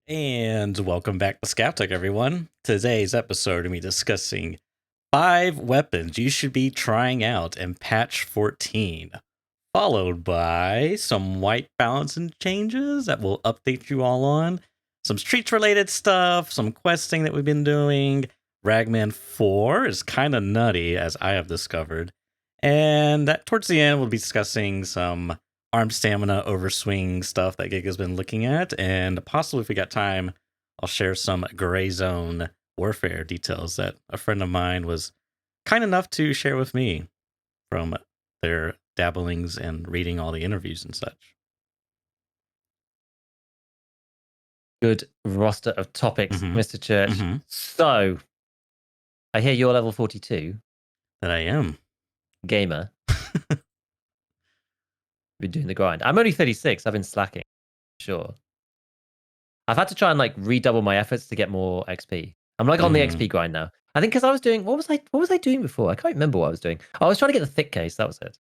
And welcome back to ScavTalk, everyone. Today's episode, we're going to be discussing 5 weapons you should be trying out in patch 14, followed by some white balance and changes that will update you all on, some streets-related stuff, some questing that we've been doing. Ragman 4 is kind of nutty, as I have discovered. And that towards the end, we'll be discussing some arm stamina overswing stuff that Giga's been looking at, and possibly if we got time, I'll share some gray zone warfare details that a friend of mine was kind enough to share with me from their dabblings and reading all the interviews and such. Good roster of topics, Mhm. Mr. Church. Mhm. So, I hear you're level 42, That I am. gamer. Been doing the grind. I'm only 36. I've been slacking. Sure. I've had to try and redouble my efforts to get more XP. I'm on the XP grind now. I think because I was doing what was I doing before? I can't remember what I was doing. I was trying to get the thick case. That was it.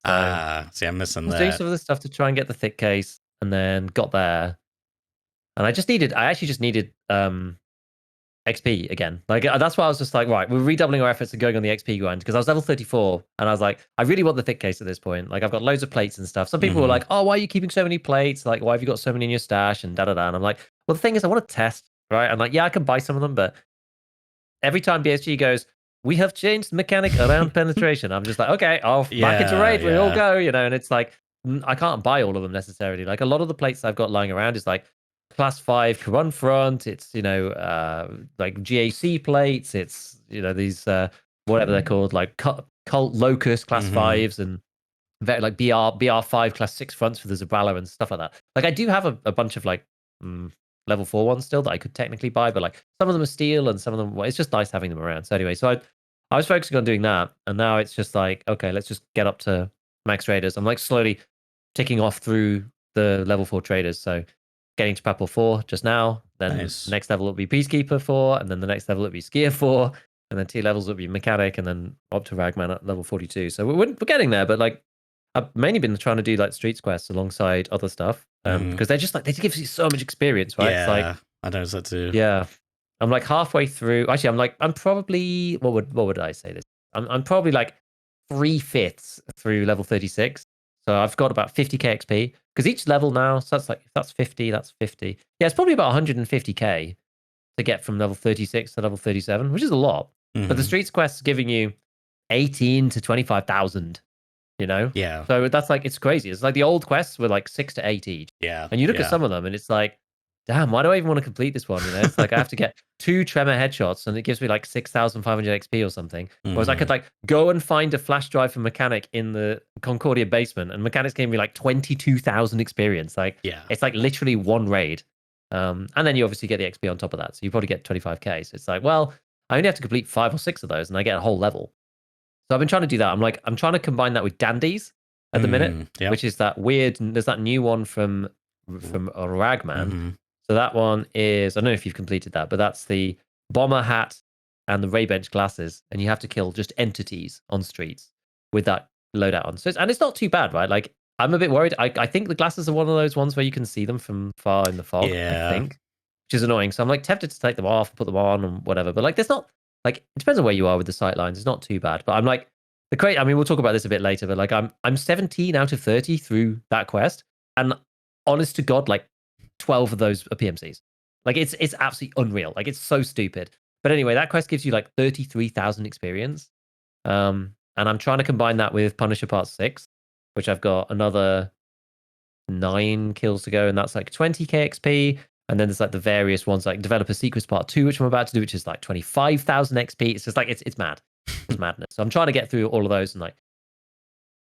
So, See, I'm missing I was doing that. some of the stuff to try and get the thick case, and then got there, and I actually just needed XP again. That's why I was just like, right, we're redoubling our efforts and going on the XP grind because I was level 34 and I was like, I really want the thick case at this point. Like I've got loads of plates and stuff. Some people were like, oh, why are you keeping so many plates? Like, why have you got so many in your stash and da da da? And I'm like, well, the thing is, I want to test, right? I'm like, yeah, I can buy some of them, but every time BSG goes, we have changed the mechanic around penetration. I'm just like, okay, I'll back into raid. We all go, and it's like, I can't buy all of them necessarily. Like a lot of the plates I've got lying around is like class 5 Quran front. It's, like GAC plates. It's, these, whatever they're called, like cult locust class 5s and very like BR5 class 6 fronts for the Zabrala and stuff like that. Like I do have a bunch of level 4 ones still that I could technically buy, but like some of them are steel and some of them, well, it's just nice having them around. So anyway, I was focusing on doing that, and now it's just like, okay, let's just get up to max traders. I'm like slowly ticking off through the level 4 traders. So getting to purple 4 just now, then Nice. next level will be Peacekeeper 4, and then the next level will be Skier 4, and then 2 levels will be Mechanic, and then up to Ragman at level 42. So we're getting there, but like I've mainly been trying to do like streets quests alongside other stuff because they're just like, they give you so much experience, right? Yeah, It's like, I noticed that too. yeah, I'm like halfway through. Actually, I'm probably, what would I say this? I'm probably like 3/5 through level 36. So I've got about 50k XP because each level now, so that's like, if that's 50, that's 50. Yeah, it's probably about 150k to get from level 36 to level 37, which is a lot. But the streets quest is giving you 18 to 25,000. Yeah. So that's like, it's crazy. It's like the old quests were like 6 to 8 each. Yeah. And you look at some of them and it's like, damn, why do I even want to complete this one? It's like I have to get 2 tremor headshots and it gives me like 6,500 XP or something. Whereas I could like go and find a flash drive for Mechanic in the Concordia basement, and Mechanic's gave me like 22,000 experience. Like, Yeah. it's like literally one raid. And then you obviously get the XP on top of that. So you probably get 25k. So it's like, well, I only have to complete 5 or 6 of those and I get a whole level. So I've been trying to do that. I'm trying to combine that with dandies at the minute, Yep. which is that weird. There's that new one from Ragman. So that one is, I don't know if you've completed that, but that's the bomber hat and the Ray bench glasses, and you have to kill just entities on streets with that loadout on. So it's not too bad, right? Like I'm a bit worried. I think the glasses are one of those ones where you can see them from far in the fog. Yeah. I think, which is annoying. So I'm like tempted to take them off, put them on, and whatever. But like, there's not, like, it depends on where you are with the sight lines. It's not too bad. But I'm like, I mean, we'll talk about this a bit later, but like I'm 17 out of 30 through that quest, and honest to God, like 12 of those are PMCs. Like it's absolutely unreal. Like it's so stupid. But anyway, that quest gives you like 33,000 experience. And I'm trying to combine that with Punisher Part 6, which I've got another 9 kills to go, and that's like 20k XP. And then there's like the various ones like Developer Secrets Part 2, which I'm about to do, which is like 25,000 XP. It's just like, it's mad. It's madness. So I'm trying to get through all of those and like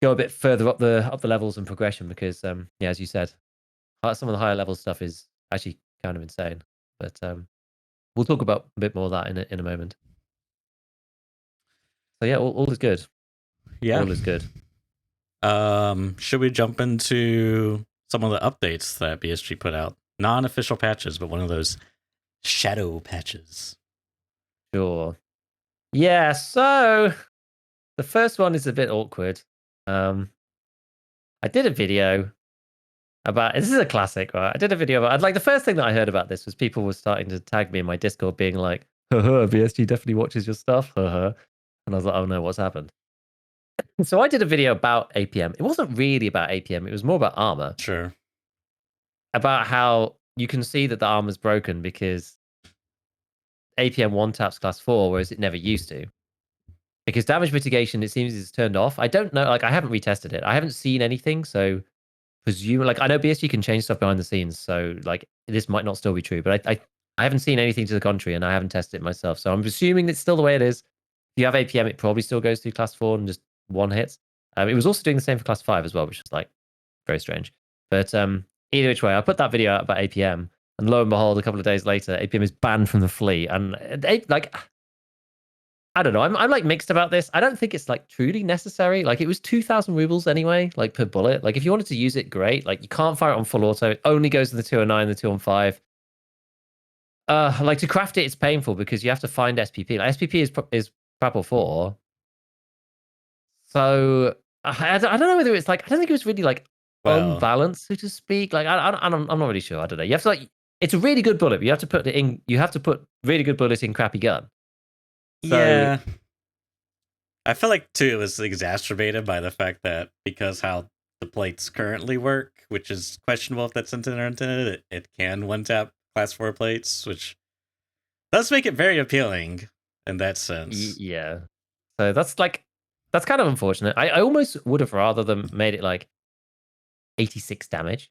go a bit further up the levels and progression because yeah, as you said, some of the higher level stuff is actually kind of insane. But we'll talk about a bit more of that in a moment. So yeah, all is good. Yeah. All is good. Should we jump into some of the updates that BSG put out? Non-official patches, but one of those shadow patches. Sure. Yeah, so the first one is a bit awkward. I did a video about this is a classic, right? I did a video about like the first thing that I heard about this was people were starting to tag me in my Discord being like, haha, BSG definitely watches your stuff, haha. And I was like, oh no, what's happened? So I did a video about APM. It wasn't really about APM, it was more about armor. Sure. About how you can see that the armor's broken because APM one taps class 4, whereas it never used to. Because damage mitigation, it seems, is turned off. I don't know, like I haven't retested it. I haven't seen anything, so presume like I know BSG can change stuff behind the scenes, so like this might not still be true, but I haven't seen anything to the contrary, and I haven't tested it myself. So I'm assuming it's still the way it is. If you have APM, it probably still goes through class 4 and just one hits. It was also doing the same for class 5 as well, which is like very strange. But either which way, I put that video out about APM, and lo and behold, a couple of days later, APM is banned from the fleet, and like I don't know. I'm like mixed about this. I don't think it's like truly necessary. Like it was 2,000 rubles anyway, like per bullet. Like if you wanted to use it, great. Like you can't fire it on full auto. It only goes to the 209, the 215. Like to craft it, it's painful because you have to find SPP. Like SPP is Prapor 4. So I don't know whether it's like I don't think it was really like Well, unbalanced, so to speak. Like I'm not really sure. I don't know. You have to like it's a really good bullet. But you have to put it in. You have to put really good bullets in crappy gun. So yeah. I feel like too it was exacerbated by the fact that because how the plates currently work, which is questionable if that's intended or intended, it can one tap class 4 plates, which does make it very appealing in that sense. yeah. So that's kind of unfortunate. I almost would have rather them made it like 86 damage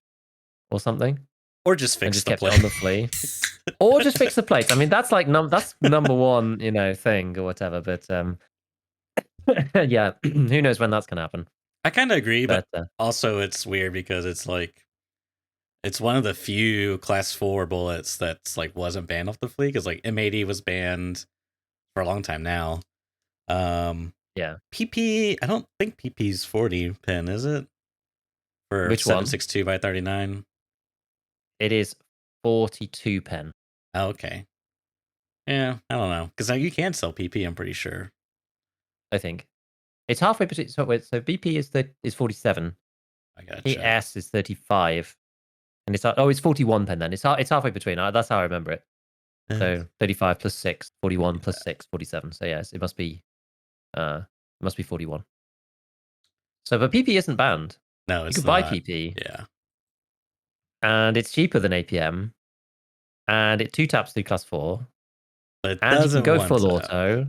or something, Or just and fix just the kept it plate. on the flea, or just fix the plates. I mean, that's like that's number one, thing or whatever. But yeah, who knows when that's gonna happen? I kind of agree, but But also it's weird because it's like it's one of the few class 4 bullets that's like wasn't banned off the fleet because like M80 was banned for a long time now. yeah, PP, I don't think PP's 40 pin, is it? For which one? 762 by 39. It is 42 pen. Oh, okay. Yeah, I don't know because you can sell PP. I'm pretty sure. I think it's halfway between. So BP is 47. I gotta check. PS is 35. And it's 41 pen then. It's halfway between. That's how I remember it. So 35 plus 6, 41 plus 6, 47. So yes, it must be 41. So but PP isn't banned. No, You it's could buy not. PP Yeah, and it's cheaper than APM and it two taps through class 4 but it and you can doesn't go one full tap. auto.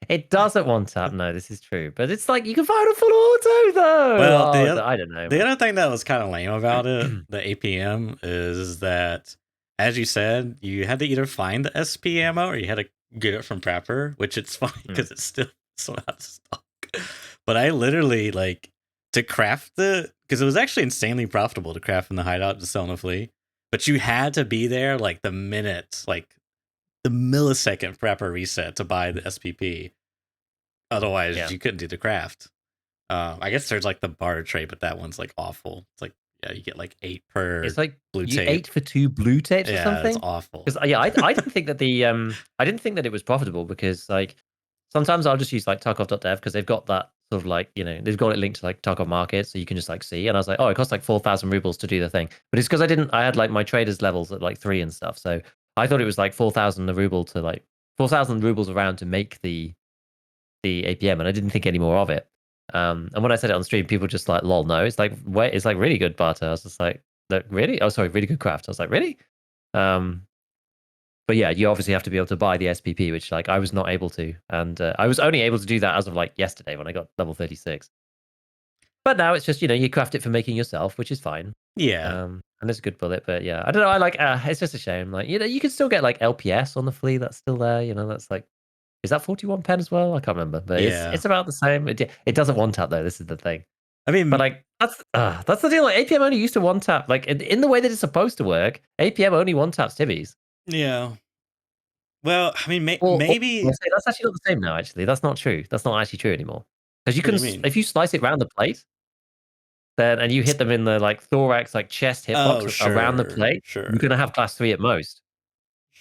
It doesn't one tap. No, this is true. But it's like you can fire a full auto though. Well, I don't know, the man. other thing that was kind of lame about it, the APM, is that as you said, you had to either find the SP ammo or you had to get it from Prapper, which it's fine because it's still so out of stock. But I literally like to craft the because it was actually insanely profitable to craft in the hideout to sell in the flea. But you had to be there like the minute, like the millisecond Prapper reset to buy the SPP. Otherwise, Yeah. you couldn't do the craft. I guess there's like the barter trade, but that one's like awful. It's like yeah, you get like 8 per It's like blue you tape. 8 for 2 blue tapes or Yeah, it's something. awful. Because yeah, I didn't think that I didn't think that it was profitable because like sometimes I'll just use like Tarkov.dev because they've got that sort of like they've got it linked to like Tarkov Market, so you can just like see. And I was like, oh, it costs like 4,000 rubles to do the thing, but it's because I had like my traders levels at like 3 and stuff, so I thought it was like 4,000 a ruble to like 4,000 rubles around to make the APM, and I didn't think any more of it. And when I said it on stream, people just like, lol, no, it's like, wait, it's like really good barter. I was just like, really? Oh, sorry, really good craft. I was like, really? But yeah, you obviously have to be able to buy the SPP, which like I was not able to. And I was only able to do that as of like yesterday when I got level 36. But now it's just, you craft it for making yourself, which is fine. Yeah. And it's a good bullet, but yeah, I don't know. I like, it's just a shame. Like, you can still get like LPS on the flea. That's still there. That's like, is that 41 pen as well? I can't remember, but Yeah. it's about the same. It doesn't one tap though. This is the thing. I mean, But like that's the deal. Like APM only used to one tap. Like in the way that it's supposed to work, APM only one taps tibbies. yeah. Well, I mean, Or maybe. say that's actually not the same now. Actually, that's not true. That's not actually true anymore. Because you What can, do you mean? if you slice it around the plate, then and you hit them in the like thorax, like chest Oh, hitbox around the sure, plate, you're sure, gonna have class 3 at most.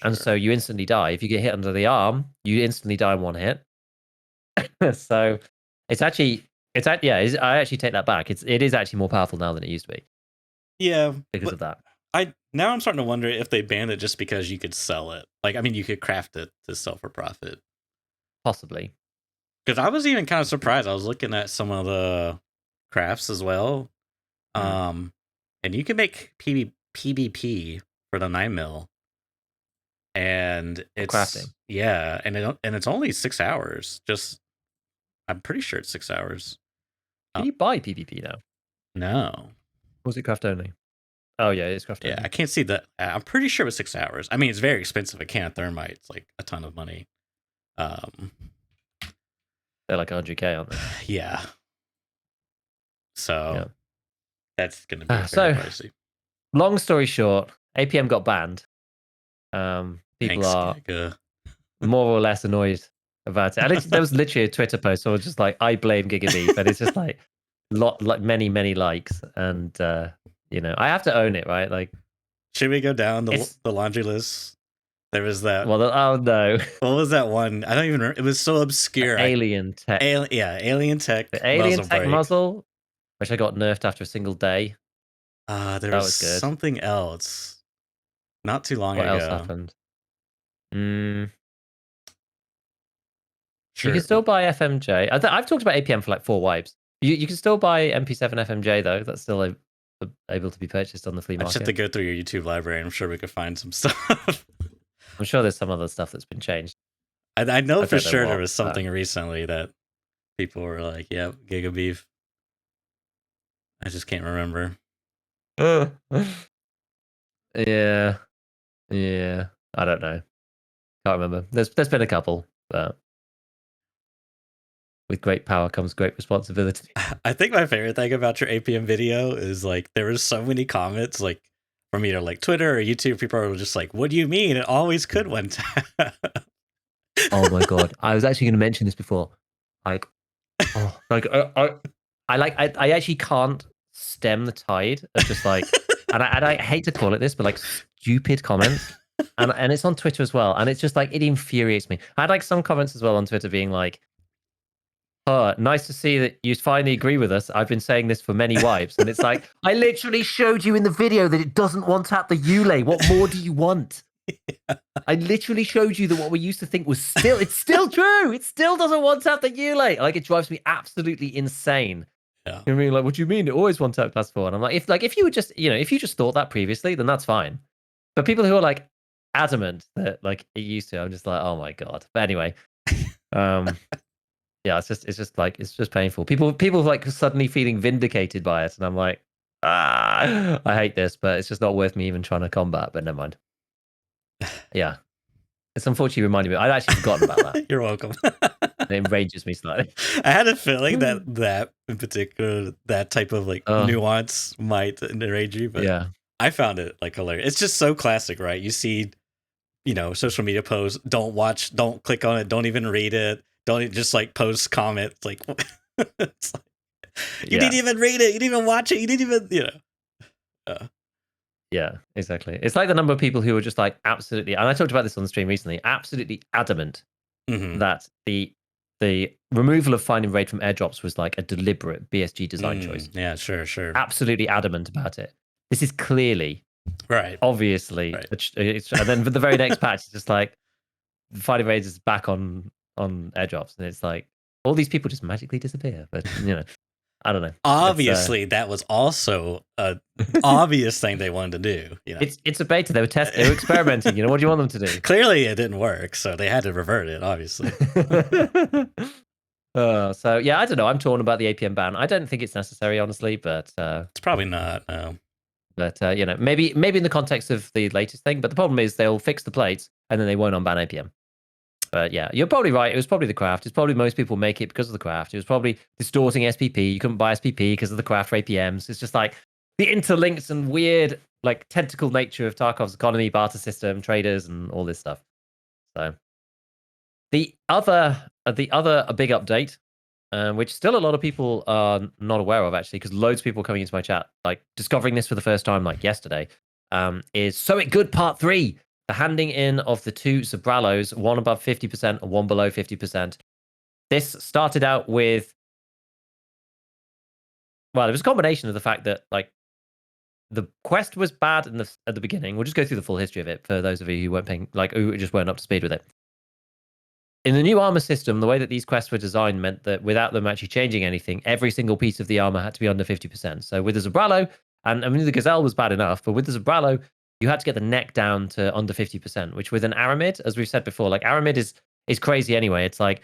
And sure. so you instantly die. If you get hit under the arm, you instantly die in one hit. So it's actually I actually take that back. It is actually more powerful now than it used to be. Yeah, because but of that. now I'm starting to wonder if they banned it just because you could sell it. Like, I mean, you could craft it to sell for profit. Possibly. Because I was even kind of surprised. I was looking at some of the crafts as well. And you can make PvP for the 9 mil, and it's crafting. yeah, and it's only 6 hours. Just I'm pretty sure it's 6 hours. Can you buy PvP now? No, Or was it craft only? Oh yeah, it's craft yeah, only. I can't see that. I'm pretty sure it was 6 hours. I mean, it's very expensive. A can of thermite, it's like a ton of money. They're like 100k, aren't they? Yeah. So Yeah. that's going to be very So, pricey. long story short, APM got banned. People Thanks, are Giga. more or less annoyed about it. And there was literally a Twitter post. So I was just like, I blame GigaBeef, and it's just like many likes, and I have to own it, right? Like, should we go down the laundry list? There was that. Well, oh no, what was that one? I don't even remember. It was so obscure. Alien Tech. Alien Tech. The Alien muzzle Tech brake. muzzle, which I got nerfed after a single day. There was something else. Not too long ago. What else happened? Sure. You can still buy FMJ. I've talked about APM for like 4 wipes. You can still buy MP7 FMJ though. That's still able to be purchased on the flea market. I just have to go through your YouTube library. I'm sure we could find some stuff. I'm sure there's some other stuff that's been changed. I know for sure there was something recently that people were like, "Yeah, GigaBeef." I just can't remember. Yeah. I don't know. Can't remember. There's been a couple, but with great power comes great responsibility. I think my favorite thing about your APM video is like there were so many comments like from either like Twitter or YouTube. People are just like, "What do you mean? It always could one time." Oh my god! I was actually going to mention this before. I actually can't stem the tide of just like, and I hate to call it this, but like stupid comments, and it's on Twitter as well, and it's just like it infuriates me. I had like some comments as well on Twitter being like, "Oh, nice to see that you finally agree with us. I've been saying this for many wipes," and it's like, I literally showed you in the video that it doesn't want out the Ulay. What more do you want? Yeah. I literally showed you that what we used to think was it's still true. It still doesn't want to have the Ulay. Like, it drives me absolutely insane. Yeah. I mean, like, what do you mean? It always wants out class 4. And I'm like, if you would just, if you just thought that previously, then that's fine. But people who are like adamant that like it used to, I'm just like, oh my god. But anyway, yeah, it's just painful. People like suddenly feeling vindicated by it, and I'm like, I hate this, but it's just not worth me even trying to combat. But never mind. Yeah. It's unfortunately reminded me. I'd actually forgotten about that. You're welcome. It enrages me slightly. I had a feeling that in particular, that type of like nuance might enrage you, but yeah. I found it like hilarious. It's just so classic, right? You see, social media posts, don't watch, don't click on it, don't even read it, don't just like post comments. Like, it's like you didn't even read it, you didn't even watch it, you didn't even, Yeah, exactly. It's like the number of people who are just like absolutely, and I talked about this on the stream recently, absolutely adamant that the removal of finding raid from airdrops was like a deliberate BSG design choice. Yeah, sure. Absolutely adamant about it. This is clearly, obviously, right. And then for the very next patch, it's just like finding raids is back on airdrops, and it's like all these people just magically disappear. But I don't know. Obviously, that was also a obvious thing they wanted to do. It's a beta. They were experimenting. What do you want them to do? Clearly, it didn't work, so they had to revert it. Obviously. So yeah, I don't know. I'm torn about the APM ban. I don't think it's necessary, honestly, but it's probably not. No. But maybe in the context of the latest thing. But the problem is they'll fix the plates and then they won't unban APM. But yeah, you're probably right. It was probably the craft. It's probably most people make it because of the craft. It was probably distorting SPP. You couldn't buy SPP because of the craft for APMs. It's just like the interlinks and weird, like tentacle nature of Tarkov's economy, barter system, traders, and all this stuff. So the other big update, which still a lot of people are not aware of actually, because loads of people coming into my chat, like discovering this for the first time, like yesterday, is So It Good Part 3. The handing in of the 2 Zabrallos, one above 50% and one below 50%. This started out with, well, it was a combination of the fact that like the quest was bad at the beginning. We'll just go through the full history of it for those of you who weren't paying, like who just weren't up to speed with it. In the new armor system, the way that these quests were designed meant that without them actually changing anything, every single piece of the armor had to be under 50%. So with the Zabralo, and I mean the Gazelle was bad enough, but with the Zabralo, you had to get the neck down to under 50%, which with an Aramid, as we've said before, like Aramid is crazy anyway. It's like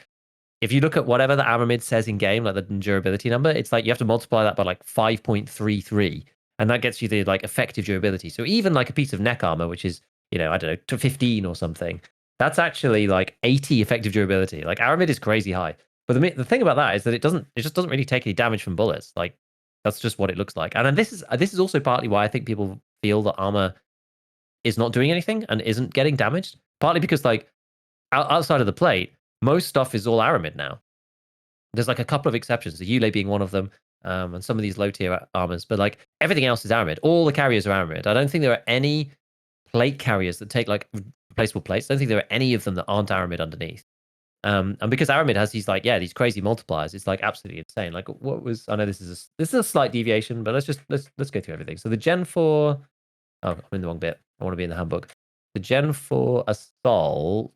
if you look at whatever the Aramid says in game, like the durability number, it's like you have to multiply that by like 5.33, and that gets you the like effective durability. So even like a piece of neck armor, which is, I don't know, to 15 or something, that's actually like 80 effective durability. Like Aramid is crazy high. But the thing about that is that it just doesn't really take any damage from bullets. Like that's just what it looks like. And then this is also partly why I think people feel that armor is not doing anything and isn't getting damaged. Partly because like outside of the plate, most stuff is all Aramid now. There's like a couple of exceptions, the Yule being one of them, and some of these low tier armors. But like everything else is Aramid. All the carriers are Aramid. I don't think there are any plate carriers that take like replaceable plates. I don't think there are any of them that aren't Aramid underneath. And because Aramid has these like these crazy multipliers, it's like absolutely insane. Like what was, I know this is a slight deviation, but let's go through everything. So the Gen 4, oh, I'm in the wrong bit. I want to be in the handbook. The Gen 4 Assault,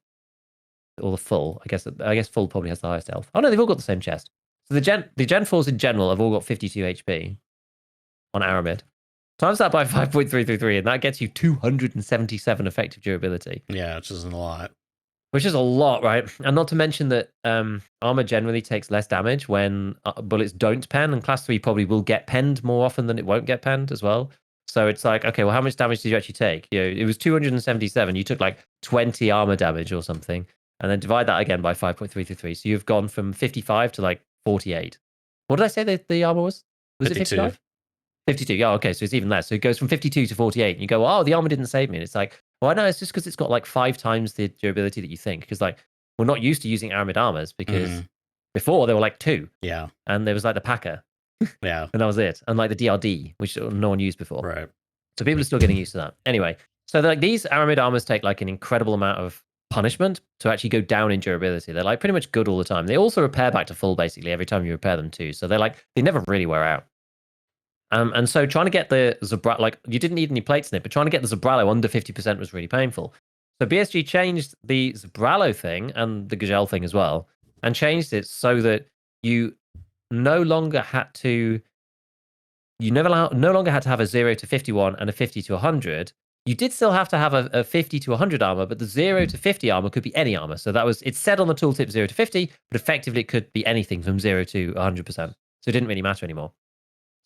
or the full, I guess full probably has the highest health. Oh no, they've all got the same chest. So the Gen 4s in general have all got 52 HP on Aramid. Times that by 5.333, and that gets you 277 effective durability. Yeah, which isn't a lot. Which is a lot, right? And not to mention that armor generally takes less damage when bullets don't pen, and class 3 probably will get penned more often than it won't get penned as well. So it's like, okay, well, how much damage did you actually take? It was 277. You took like 20 armor damage or something, and then divide that again by 5.333. So you've gone from 55 to like 48. What did I say the armor was? Was 52. It 55? 52. Yeah, okay, so it's even less. So it goes from 52 to 48. And you go, oh, the armor didn't save me. And it's like, well, no, it's just because it's got like 5 times the durability that you think. Because like we're not used to using Aramid armors because before they were like 2. Yeah. And there was like the Packer. Yeah. And that was it. And like the DRD, which no one used before. Right. So people are still getting used to that. Anyway, so like these Aramid armors take like an incredible amount of punishment to actually go down in durability. They're like pretty much good all the time. They also repair back to full basically every time you repair them too. So they're like, they never really wear out. And so trying to get the Zabralo, like you didn't need any plates in it, but trying to get the Zabralo under 50% was really painful. So BSG changed the Zabralo thing and the Gazelle thing as well, and changed it so that you no longer had to, no longer had to have a 0 to 51 and a 50 to 100. You did still have to have a 50 to 100 armor, but the 0 to 50 armor could be any armor. So that was, it said on the tooltip 0 to 50, but effectively it could be anything from 0 to 100%. So it didn't really matter anymore.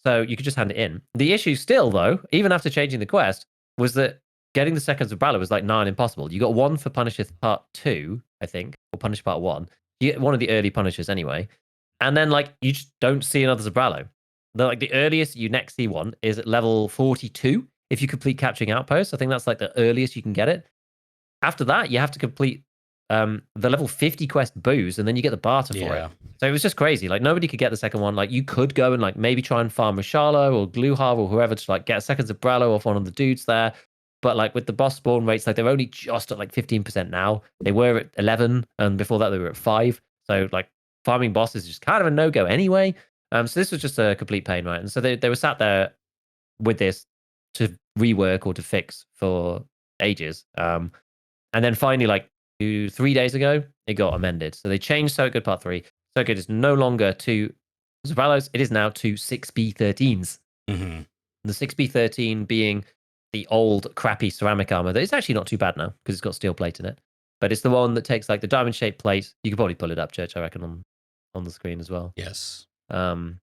So you could just hand it in. The issue still, though, even after changing the quest, was that getting the second Zabralo was like nigh impossible. You got one for Punisher Part 2, I think, or Punisher Part 1. You get one of the early Punishers anyway. And then, like, you just don't see another Zabralo. The earliest you next see one is at level 42 if you complete Capturing Outposts. I think that's like the earliest you can get it. After that, you have to complete the level 50 quest booze, and then you get the barter for it. So it was just crazy. Like nobody could get the second one. Like you could go and like maybe try and farm Rashalo or Gluhar or whoever to like get a second Zabralo off one of the dudes there. But like with the boss spawn rates, like they're only just at like 15% now. They were at 11, and before that they were at 5. So like farming bosses is just kind of a no-go anyway. So this was just a complete pain, right? And so they were sat there with this to rework or to fix for ages. And then finally, like 3 days ago, it got amended. So they changed So Good Part 3. So Good is no longer 2 Zabralos, it is now 2 6B13s. Mm-hmm. The 6B13 being the old crappy ceramic armor that is actually not too bad now because it's got steel plate in it. But it's the one that takes like the diamond shaped plate. You could probably pull it up, Church, I reckon, on the screen as well. Yes. Now,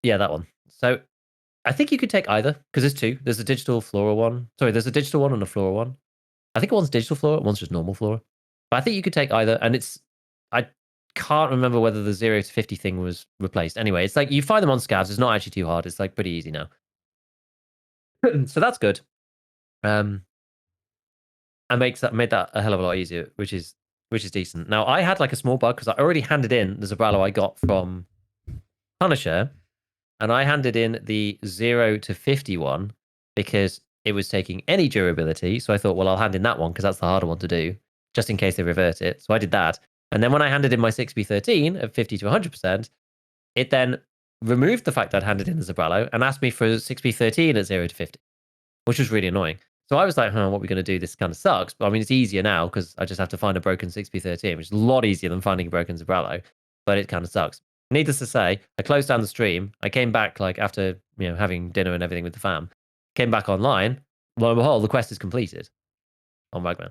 yeah, that one. So I think you could take either because there's 2. There's a digital flora one. Sorry, there's a digital one and a flora one. I think one's digital flora, one's just normal flora. But I think you could take either, and I can't remember whether the 0 to 50 thing was replaced. Anyway, it's like you find them on scavs. It's not actually too hard. It's like pretty easy now. So that's good. And made that a hell of a lot easier, which is decent. Now I had like a small bug because I already handed in the Zabralo I got from Punisher, and I handed in the 0 to 51 because it was taking any durability. So I thought, well, I'll hand in that one because that's the harder one to do, just in case they revert it. So I did that. And then when I handed in my 6B13 of 50 to 100%, it then removed the fact I'd handed in the Zabralo and asked me for 6p13 at 0 to 50, which was really annoying. So I was like, what are we going to do? This kind of sucks. But I mean, it's easier now because I just have to find a broken 6p13, which is a lot easier than finding a broken Zabralo, but it kind of sucks. Needless to say, I closed down the stream. I came back like after having dinner and everything with the fam. Came back online. Lo and behold, the quest is completed on Ragman.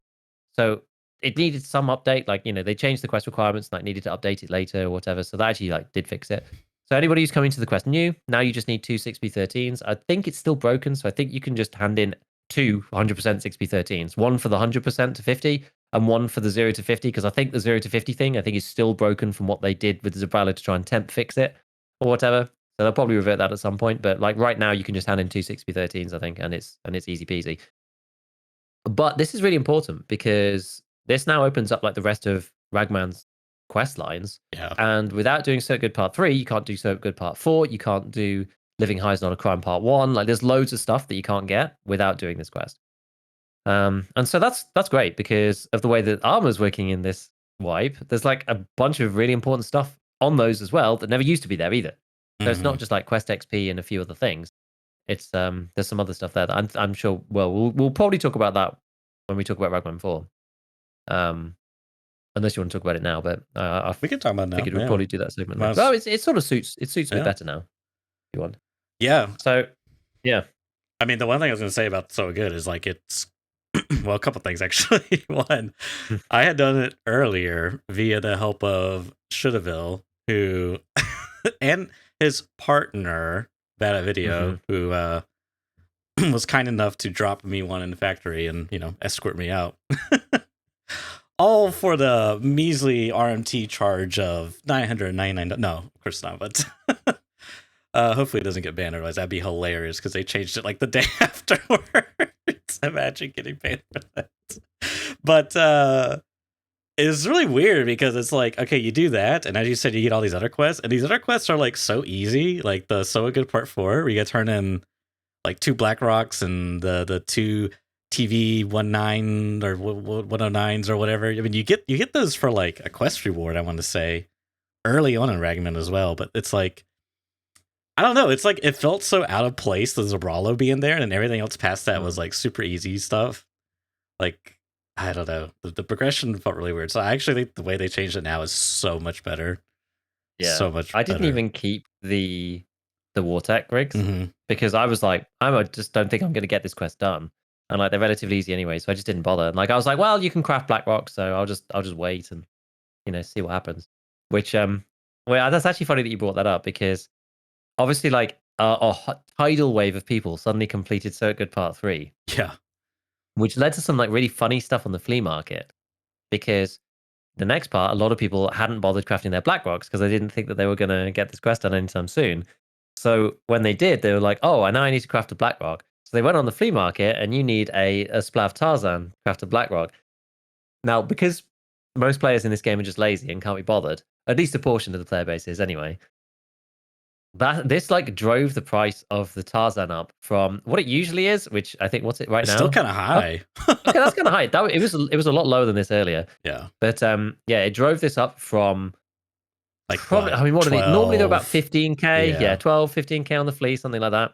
So it needed some update. Like they changed the quest requirements, and needed to update it later or whatever. So that actually did fix it. So anybody who's coming to the quest new, now you just need 2 6p13s. I think it's still broken, so I think you can just hand in 2 100% 6p13s. One for the 100% to 50, and one for the 0 to 50, because I think the 0 to 50 thing, I think is still broken from what they did with the Zabralo to try and temp fix it or whatever. So they'll probably revert that at some point. But like right now, you can just hand in 2 6p13s, I think, and it's easy peasy. But this is really important because this now opens up like the rest of Ragman's quest lines. Yeah. And without doing So Good Part 3, you can't do So Good Part 4. You can't do Living High is Not a Crime Part 1. Like there's loads of stuff that you can't get without doing this quest. And so that's great because of the way that armor's working in this wipe. There's like a bunch of really important stuff on those as well that never used to be there either. So it's not just like quest XP and a few other things. It's there's some other stuff there that I'm sure. Well, we'll probably talk about that when we talk about Ragman 4. Unless you want to talk about it now, but we can talk about it now. Figured we'll probably do that segment. Well, well, it sort of suits a bit better now. If you want. Yeah. So, yeah. I mean, the one thing I was going to say about So Good is like it's well, a couple things actually. One, I had done it earlier via the help of Shudaville, who and his partner Bad Video, who was kind enough to drop me one in the factory and escort me out. All for the measly RMT charge of $999. No, of course not. But hopefully it doesn't get banned. Otherwise, that'd be hilarious because they changed it like the day afterwards. Imagine getting banned for that. But it's really weird because it's like, okay, you do that, and as you said, you get all these other quests, and these other quests are like so easy. Like the So Good Part 4, where you get to turn in like 2 Black Rocks and the 2 TV 19 or 109s or whatever. I mean, you get those for like a quest reward, I want to say, early on in Ragman as well. But it's like, I don't know. It's like it felt so out of place, the Zabralo being there, and everything else past that was like super easy stuff. Like, I don't know. The progression felt really weird. So I actually think the way they changed it now is so much better. Yeah, so much. I didn't even keep the Wartech rigs because I was like, I just don't think I'm going to get this quest done. And like they're relatively easy anyway, so I just didn't bother. And like I was like, well, you can craft Black Rock, so I'll just wait and see what happens. Which well, that's actually funny that you brought that up because obviously like a tidal wave of people suddenly completed So Good Part 3. Yeah, which led to some like really funny stuff on the flea market because the next part, a lot of people hadn't bothered crafting their Black Rocks because they didn't think that they were going to get this quest done anytime soon. So when they did, they were like, oh, I need to craft a Black Rock. So they went on the flea market and you need a Splav Tarzan craft a Black Rock. Now, because most players in this game are just lazy and can't be bothered, at least a portion of the player base is anyway, this like drove the price of the Tarzan up from what it usually is, which I think, what's it right it's now? Still kind of high. Okay, that's kind of high. It was a lot lower than this earlier. Yeah. But yeah, it drove this up from like probably, I mean, what 12, are they? Normally they're about 15k. Yeah, 12, 15k on the flea, something like that.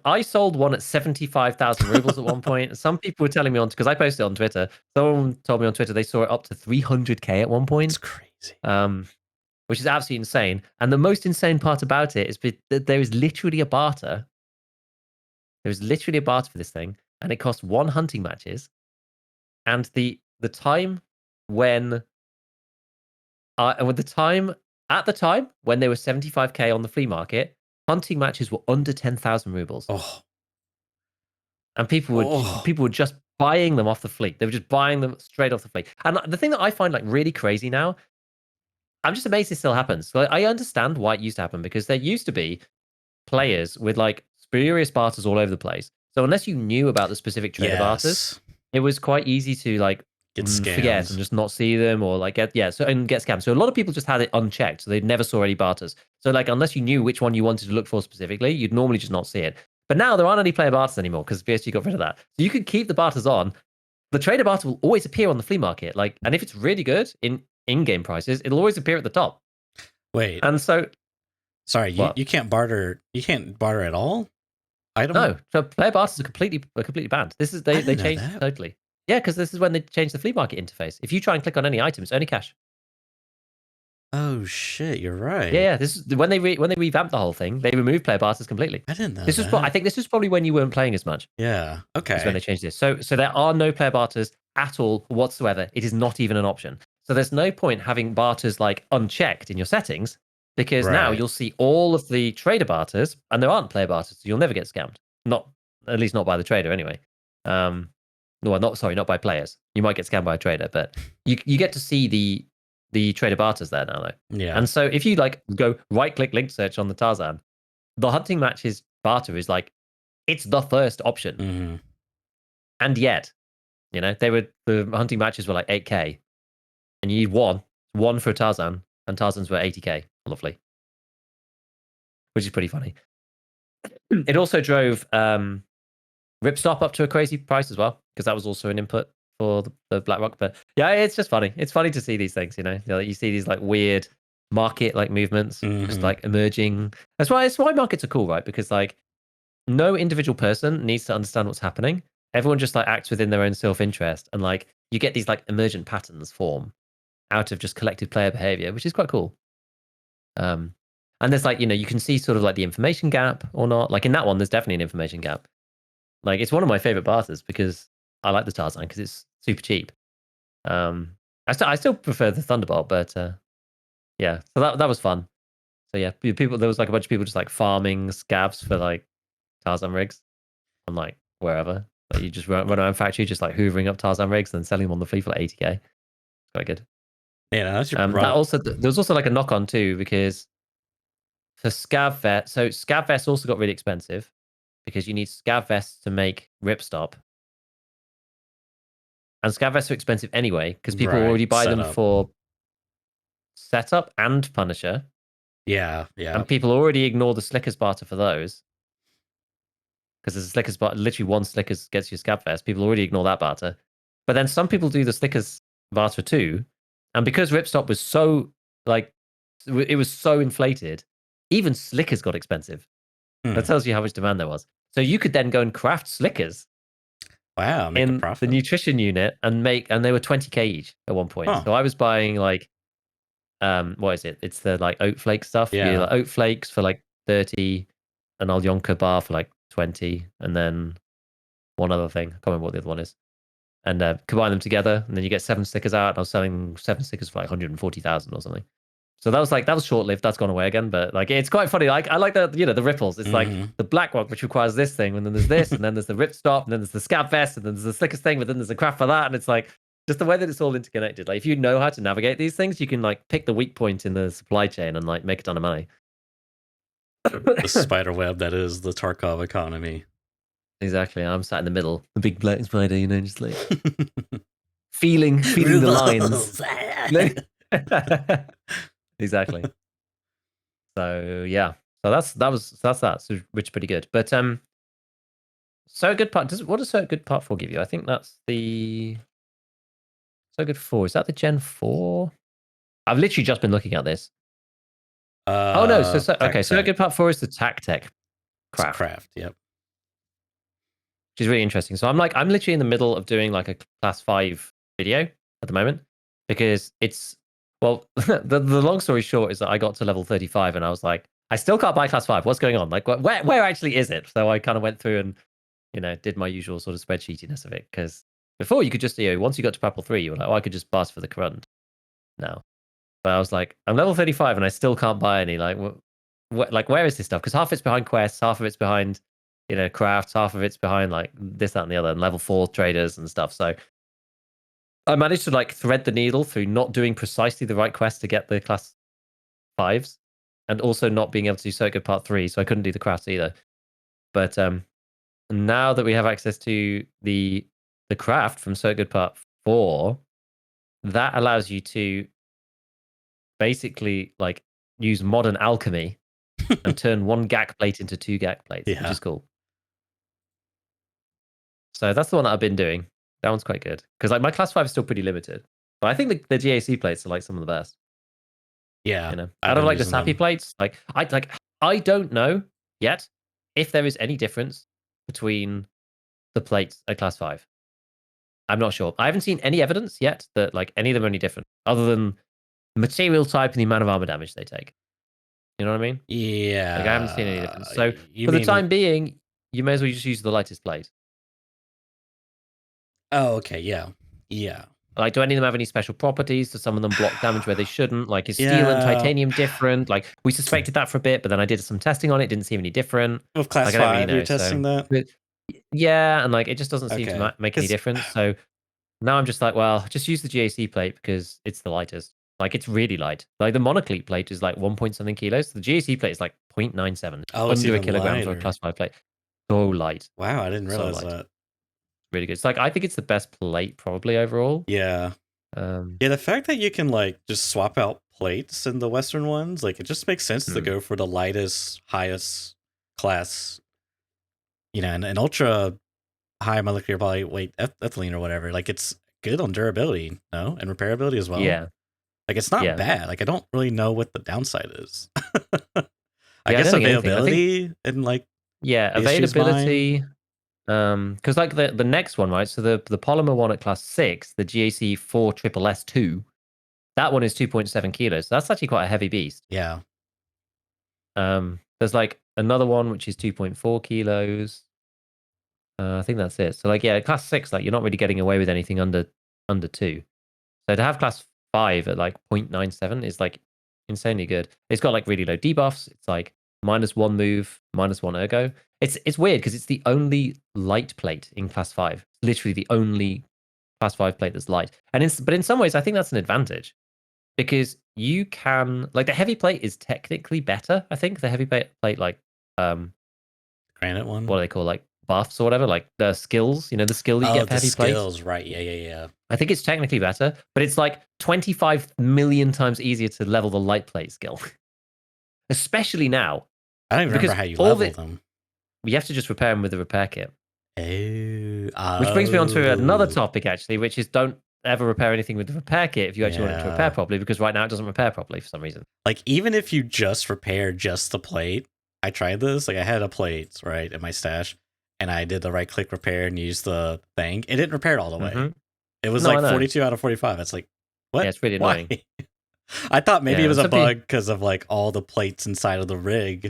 I sold one at 75,000 rubles at one point. Some people were telling me because I posted it on Twitter. Someone told me on Twitter they saw it up to 300k at one point. It's crazy. Which is absolutely insane. And the most insane part about it is that there is literally a barter. There is literally a barter for this thing, and it costs 1 hunting matches. And the time when at the time when they were 75k on the flea market, hunting matches were under 10,000 rubles. Oh. And people were just buying them off the fleet. They were just buying them straight off the fleet. And the thing that I find like really crazy now, I'm just amazed it still happens. Like, I understand why it used to happen because there used to be players with like spurious barters all over the place. So unless you knew about the specific trader barters, it was quite easy to like forget and just not see them or like get scammed. So a lot of people just had it unchecked, so they never saw any barters. So like unless you knew which one you wanted to look for specifically, you'd normally just not see it. But now there aren't any player barters anymore because BSG got rid of that. So you could keep the barters on. The trader barter will always appear on the flea market, like, and if it's really good in-game prices, it'll always appear at the top. Wait. And so Sorry, What? you can't barter. You can't barter at all. Item. No, so player barters are completely banned. This is I they didn't know changed that. totally. Yeah, because this is when they changed the flea market interface. If you try and click on any item, it's only cash. Oh shit, you're right. Yeah. This is when they revamped the whole thing. They removed player barters completely. I didn't know This was that. I think this was probably when you weren't playing as much. Yeah. Is when Okay. they changed this. So there are no player barters at all whatsoever. It is not even an option. So there's no point having barters like unchecked in your settings because now Right. you'll see all of the trader barters and there aren't player barters. So you'll never get scammed. Not at least not by the trader anyway. Well, not by players. You might get scammed by a trader, but you get to see the trader barters there now though. Yeah. And so if you like go right click link search on the Tarzan, the hunting matches barter is like it's the first option. Mm-hmm. And yet, the hunting matches were like 8K, and you need one for a Tarzan, and Tarzans were 80K. Lovely, which is pretty funny. It also drove Ripstop up to a crazy price as well, because that was also an input for the BlackRock. But yeah, it's just funny. It's funny to see these things. You see these like weird market like movements just like emerging. That's why markets are cool, right? Because like no individual person needs to understand what's happening. Everyone just like acts within their own self-interest, and like you get these like emergent patterns form out of just collective player behavior, which is quite cool. And there's like you can see sort of like the information gap or not. Like in that one, there's definitely an information gap. Like it's one of my favorite barters because I like the Tarzan because it's super cheap. I still prefer the Thunderbolt, but yeah, so that was fun. So yeah, there was like a bunch of people just like farming scavs for like Tarzan rigs on like wherever. Like you just run around factory, just like hoovering up Tarzan rigs and selling them on the flea for like 80K. It's quite good. Yeah, that's your That also there was also like a knock on too because for scav vest, so scav vests also got really expensive because you need scav vests to make ripstop, and scav vests are expensive anyway because people already buy them for setup and Punisher. Yeah, and people already ignore the Slickers barter for those. Because there's a Slickers barter, literally one Slickers gets you a Scab Vest. People already ignore that barter. But then some people do the Slickers barter too. And because Ripstop was so, like, it was so inflated, even Slickers got expensive. That tells you how much demand there was. So you could then go and craft Slickers. Wow, make in a profit. The nutrition unit and they were 20K each at one point. Huh. So I was buying like, what is it? It's the like oat flake stuff. Yeah. Like oat flakes for like 30, an Alyonka bar for like 20, and then one other thing. I can't remember what the other one is. And combine them together, and then you get 7 stickers out. And I was selling 7 stickers for like 140,000 or something. So that was short lived. That's gone away again. But like it's quite funny. Like I like the the ripples. It's like the BlackRock, which requires this thing, and then there's this, and then there's the Ripstop, and then there's the Scab Vest, and then there's the Slickers thing, but then there's a craft for that, and it's like just the way that it's all interconnected. Like if you know how to navigate these things, you can like pick the weak point in the supply chain and like make a ton of money. The spider web that is the Tarkov economy. Exactly. I'm sat in the middle, the big black spider, just like feeling the lines. Exactly. So yeah. So that's that. So which is pretty good. But so good part. What does so good part 4 give you? I think that's the so good 4. Is that the Gen 4? I've literally just been looking at this. Oh no. So okay. So good part 4 is the tactech craft. Yep. Which is really interesting. So I'm literally in the middle of doing like a class 5 video at the moment because it's the long story short is that I got to level 35 and I was like, I still can't buy class 5. What's going on? Like where actually is it? So I kind of went through and did my usual sort of spreadsheetiness of it because before you could just once you got to Purple 3 you were like, oh, I could just pass for the Corund now. But I was like, I'm level 35 and I still can't buy any. Like where is this stuff? Because half of it's behind quests, half of it's behind crafts, half of it's behind like this, that, and the other, and level 4 traders and stuff. So I managed to like thread the needle through not doing precisely the right quest to get the class 5s, and also not being able to do Circuit Part 3, so I couldn't do the crafts either. But now that we have access to the craft from Circuit Part 4, that allows you to basically like use modern alchemy and turn 1 GAC plate into 2 GAC plates, which is cool. So that's the one that I've been doing. That one's quite good because like my class 5 is still pretty limited, but I think the GAC plates are like some of the best. Yeah, Out of like the sappy plates, like I don't know yet if there is any difference between the plates at class 5. I'm not sure. I haven't seen any evidence yet that like any of them are any different, other than material type and the amount of armor damage they take. You know what I mean? Like I haven't seen any difference. Yeah. So You for the mean? time being, you may as well just use the lightest plate. Oh, okay. Yeah. Yeah. Like, do any of them have any special properties? Do some of them block damage where they shouldn't? Like, is steel and Yeah. titanium different? Like, we suspected that for a bit, but then I did some testing on it. Didn't seem any different. With class Like, I don't really 5, you're know. testing So, that? but, yeah, and like, it just doesn't seem to Okay. make any Because difference. So now I'm just like, well, just use the GAC plate because it's the lightest. Like, it's really light. Like, the monoclete plate is like 1 point something kilos. The GAC plate is like 0.97, oh, it's under a even kilogram for a lighter. class 5 plate. So light. Wow, I didn't So realize light. that. Really good. It's like, I think it's the best plate probably overall. Yeah. Um, Yeah, the fact that you can like just swap out plates in the Western ones, like it just makes sense to go for the lightest, highest class, an ultra high molecular body weight ethylene or whatever. Like it's good on durability, no, and repairability as well. yeah. Like it's not Yeah. bad. Like I don't really know what the downside is. I Yeah, I guess don't think anything. I think availability and like issues availability. Because like the next one, right? So the polymer one at class 6, the GAC 4 triple S2, that one is 2.7 kilos. So that's actually quite a heavy beast. Yeah. There's like another one which is 2.4 kilos. I think that's it. So like yeah, class 6, like you're not really getting away with anything under 2. So to have class 5 at like 0.97 is like insanely good. It's got like really low debuffs. It's like -1 move, -1 ergo. It's weird because it's the only light plate in class 5. It's literally the only class 5 plate that's light. But in some ways, I think that's an advantage because you can like the heavy plate is technically better. I think the heavy plate like Granite one. what do they call like buffs or whatever, like the skills. You know, the skill that you Oh, get for the heavy plates. skills, right? Yeah. I think it's technically better, but it's like 25 million times easier to level the light plate skill, especially now. I don't even Because remember how you all level the them. you have to just repair them with the repair kit. Which brings me on to another Oh. topic actually, which is don't ever repair anything with the repair kit if you actually want it to repair Yeah. properly, because right now it doesn't repair properly for some reason. Like even if you just repair just the plate, I tried this. Like I had a plate right in my stash, and I did the right click repair and used the thing. It didn't repair it all the way. Mhm. It was No, I like know. 42 out of 45. It's like what? Yeah, it's really Why? annoying. I thought maybe Yeah, it and was a some people, bug because of like all the plates inside of the rig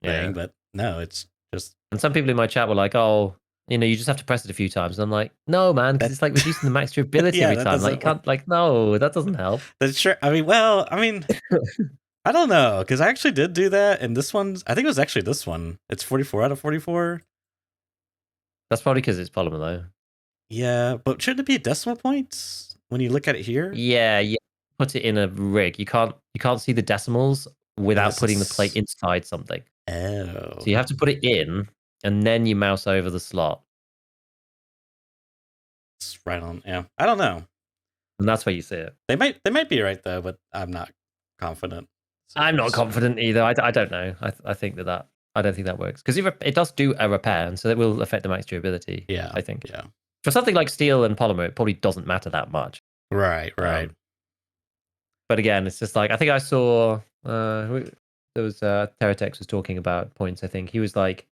thing, yeah, but no, it's just and some people in my chat were like, "Oh, you know, you just have to press it a few times." And I'm like, "No, man, because that. it's like reducing the max durability Yeah, every that time. Like you doesn't work. can't, like, no, that doesn't help." That's sure. I don't know because I actually did do that, and this one's. I think it was actually this one. It's 44 out of 44. That's probably because it's polymer though. Yeah, but shouldn't it be decimal points when you look at it here? Yeah, yeah. Put it in a rig. You can't see the decimals without Unless putting the plate it's inside something. So oh, you have to put it in, and then you mouse over the slot, it's right on. Yeah, I don't know. and that's where you see it. They might be right though, but I'm not confident. So I'm not just- confident either. I don't know. I think that I don't think that works because it does do a repair, and so it will affect the max durability. Yeah, I think yeah. for something like steel and polymer, it probably doesn't matter that much. Right. But again, it's just like I think I saw there was Teratex was talking about points. I think he was like,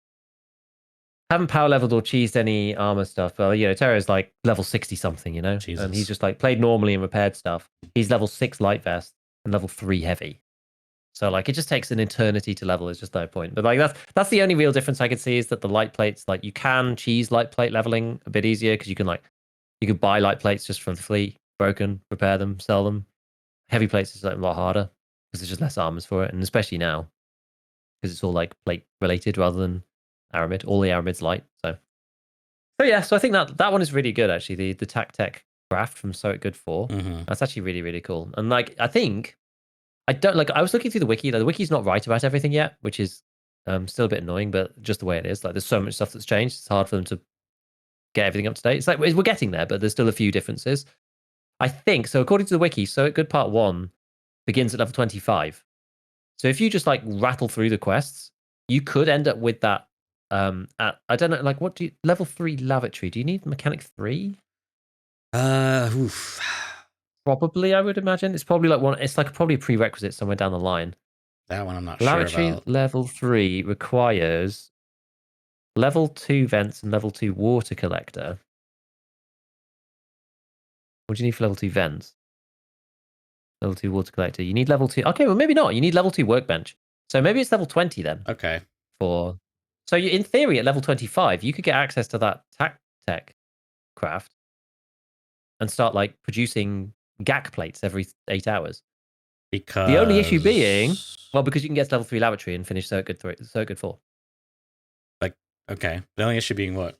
haven't power leveled or cheesed any armor stuff. Well, you know, Terra is like level 60 something, you know, and he's Jesus. just like played normally and repaired stuff. He's level 6 light vest and level 3 heavy. So like it just takes an eternity to level. It's just no point. But like that's the only real difference I could see is that the light plates, like you can cheese light plate leveling a bit easier because you can buy light plates just from the fleet, broken, repair them, sell them. Heavy plates is like a lot harder because there's just less armors for it, and especially now because it's all like plate related rather than aramid. All the aramid's light. So yeah, so I think that one is really good actually. The Tac Tech craft from So It Good 4. Mm-hmm. That's actually really, really cool. And like I think I don't like I was looking through the wiki, the wiki's not right about everything yet, which is still a bit annoying, but just the way it is. Like there's so much stuff that's changed. It's hard for them to get everything up to date. It's like we're getting there, but there's still a few differences. I think so according to the wiki, So It Good Part 1 begins at level 25. So if you just like rattle through the quests, you could end up with that I don't know, like what do you level 3 lavatory? Do you need mechanic 3? Oof. Probably, I would imagine. It's probably like one it's like probably a prerequisite somewhere down the line. That one I'm not sure Lavatory about. level 3 requires level 2 vents and level 2 water collector. What do you need for level 2 vents? Level 2 water collector. You need level 2. Okay, well, maybe not. You need level 2 workbench. So maybe it's level 20 then. Okay. So in theory, at level 25, you could get access to that tech craft and start like producing GAC plates every 8 hours. Because The only issue being, well, because you can get to level 3 lavatory and finish circuit 4. like, okay. The only issue being what?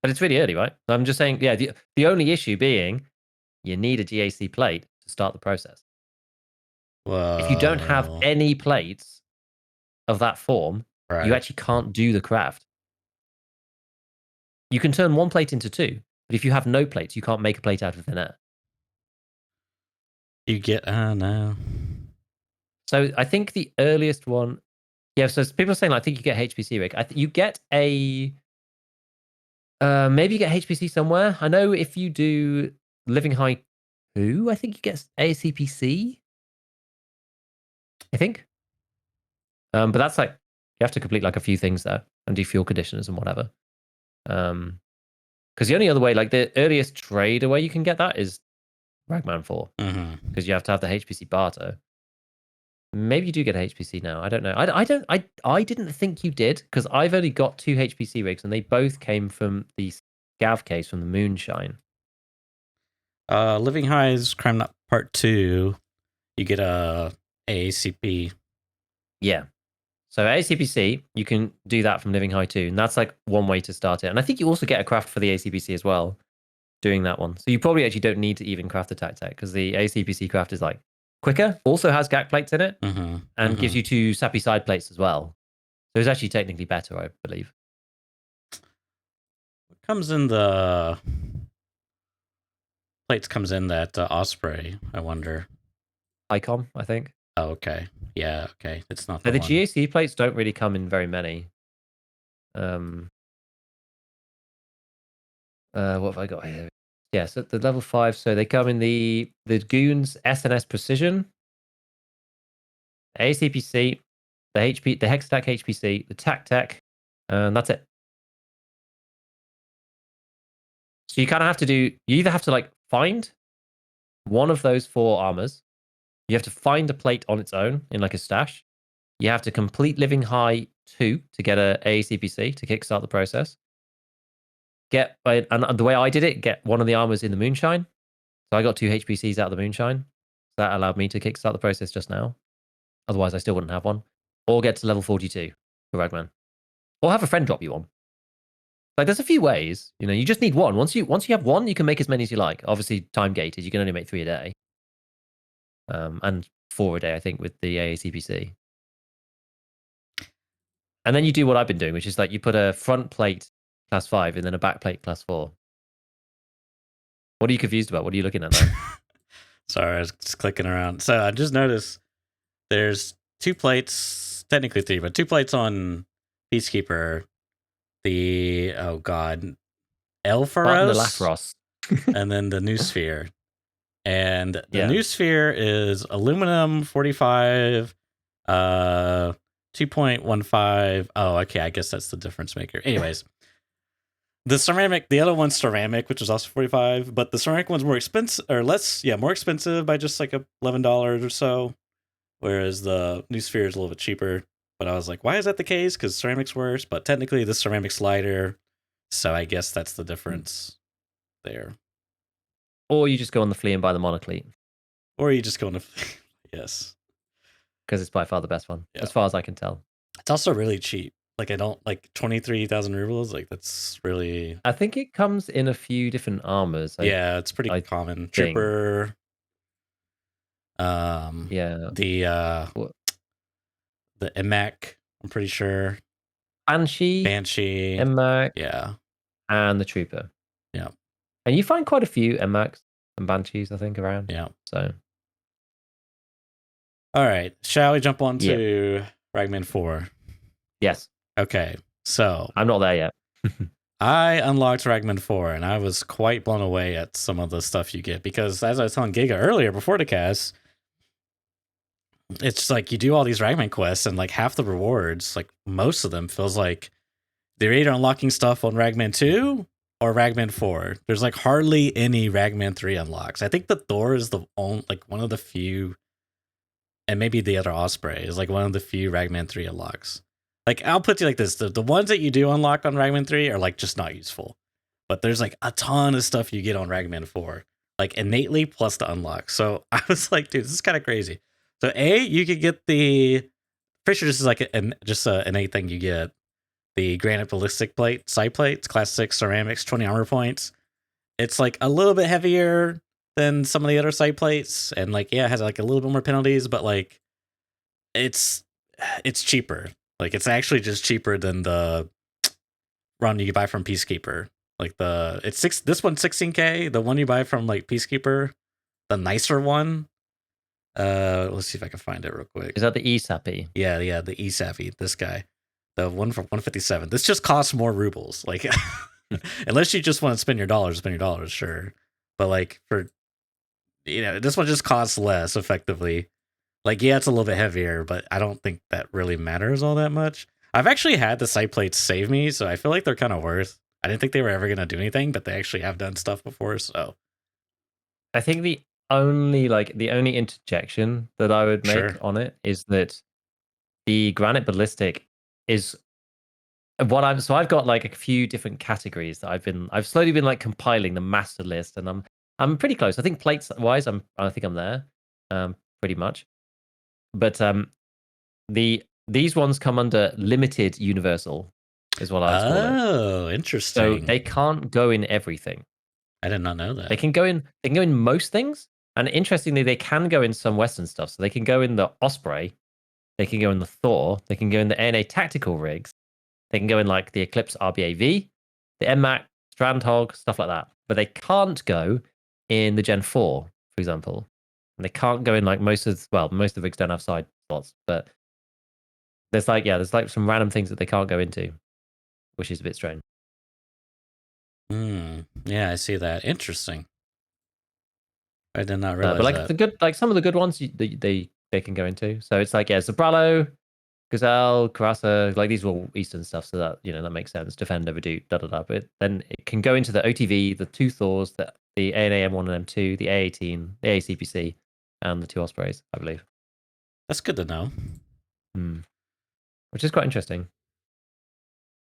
But it's really early, right? I'm just saying, yeah, the only issue being you need a GAC plate to start the process. If you don't have Whoa. any plates of that form, Right. you actually can't do the craft. You can turn one plate into 2, but if you have no plates, you can't make a plate out of thin air. You get, no. So I think the earliest one, yeah. So people are saying, like, I think you get HPC rig. You get a, maybe you get HPC somewhere. I know if you do Living High 2, I think you get ACPC. I think. But that's like you have to complete like a few things there and do fuel conditioners and whatever. Because the only other way, like the earliest trader way you can get that is Ragman 4, because you have to have the HPC barter. Maybe you do get a HPC now. I don't know. I didn't think you did, because I've only got 2 HPC rigs and they both came from the Scav case from the Moonshine. Living High's Crime Nut Part 2, you get a AACP. Yeah. So ACPC, you can do that from Living High 2, and that's like one way to start it. And I think you also get a craft for the ACPC as well, doing that one. So you probably actually don't need to even craft the tech, because the ACPC craft is like quicker, also has GAC plates in it, and gives you 2 sappy side plates as well. So it's actually technically better, I believe. What comes in the plates comes in that Osprey, I wonder. Icon, I think. Oh, okay. Yeah, okay. It's not So the the one. GAC plates don't really come in very many. What have I got here? Yeah, so the level 5, so they come in the Goons SNS Precision, ACPC, the Hexattack HPC, the Tech, and that's it. So you kind of have to you either have to like find one of those 4 armors, you have to find a plate on its own in like a stash, you have to complete Living High 2 to get a ACPC to kickstart the process. And the way I did it, get one of the armors in the Moonshine. So I got 2 HPCs out of the Moonshine. That allowed me to kickstart the process just now. Otherwise, I still wouldn't have one. Or get to level 42 for Ragman. Or have a friend drop you one. Like, there's a few ways. You know, you just need one. Once you have one, you can make as many as you like. Obviously, time gated. You can only make 3 a day. And 4 a day, I think, with the AACPC. And then you do what I've been doing, which is like you put a front plate class 5 and then a back plate class 4. What are you confused about? What are you looking at now? Sorry, I was just clicking around. So I just noticed there's 2 plates, technically 3, but 2 plates on Peacekeeper. The, oh god, Elpharos, and then the New Sphere. And the New Sphere is aluminum 45, 2.15. Oh, okay, I guess that's the difference maker. Anyways, the ceramic, the other one's ceramic, which is also 45, but the ceramic one's more expensive, or more expensive by just like $11 or so, whereas the New Sphere is a little bit cheaper. But I was like, why is that the case? Because ceramic's worse, but technically this ceramic's lighter, so I guess that's the difference there. Or you just go on the flea and buy the monoclete. Or you just go on the yes. Because it's by far the best one, as far as I can tell. It's also really cheap. Like, I don't like 23,000 rubles. Like, that's really. I think it comes in a few different armors. Yeah, it's pretty common. Trooper. Yeah. The Emek, I'm pretty sure. Banshee. Emek. Yeah. And the Trooper. Yeah. And you find quite a few Emeks and Banshees, I think, around. Yeah. So. All right. Shall we jump on to Ragman 4? Yes. Okay. So. I'm not there yet. I unlocked Ragman 4, and I was quite blown away at some of the stuff you get, because as I was telling Giga earlier before the cast, it's like you do all these Ragman quests, and like half the rewards, like most of them, feels like they're either unlocking stuff on Ragman 2 or Ragman 4. There's like hardly any Ragman 3 unlocks. I think the Thor is the only, like one of the few, and maybe the other Osprey is like one of the few Ragman 3 unlocks. Like, I'll put you like this: the ones that you do unlock on Ragman 3 are like just not useful, but there's like a ton of stuff you get on Ragman 4, like innately plus the unlock. So I was like, dude, this is kind of crazy. So you could get the, pretty sure this is like just an innate thing you get, the granite ballistic plate, side plates, class 6 ceramics, 20 armor points. It's like a little bit heavier than some of the other side plates, and like, yeah, it has like a little bit more penalties, but like it's cheaper. Like, it's actually just cheaper than the run you buy from Peacekeeper. Like this one's 16k. The one you buy from like Peacekeeper, the nicer one. Let's see if I can find it real quick. Is that the ESAPI? Yeah, the ESAPI. This guy, the one for 157. This just costs more rubles. Like, unless you just want to spend your dollars, sure. But like for, this one just costs less effectively. Like, yeah, it's a little bit heavier, but I don't think that really matters all that much. I've actually had the side plates save me, so I feel like they're kind of worth. I didn't think they were ever going to do anything, but they actually have done stuff before, so. I think the only interjection that I would make on it is that the granite ballistic is so I've got like a few different categories that I've slowly been like compiling the master list, and I'm pretty close. I think plates wise, I think I'm there, pretty much. But these ones come under limited universal, is what I would call it. Oh, interesting. So they can't go in everything. I did not know that. They can go in most things, and interestingly, they can go in some Western stuff. So they can go in the Osprey, they can go in the Thor, they can go in the ANA tactical rigs, they can go in like the Eclipse RBAV, the MMAC, Strandhog, stuff like that. But they can't go in the Gen 4, for example. And they can't go in like most of the rigs don't have side slots, but there's like some random things that they can't go into, which is a bit strange. Yeah, I see that. Interesting. I did not realize but like that. some of the good ones they can go into. So it's like, Zabralo, Gazelle, Karasa, like these are all Eastern stuff, so that that makes sense. Defend, overdo, But then it can go into the OTV, the 2 Thors, the ANA M1 and M2, the A18, the ACPC, and the 2 Ospreys, I believe. That's good to know. Which is quite interesting.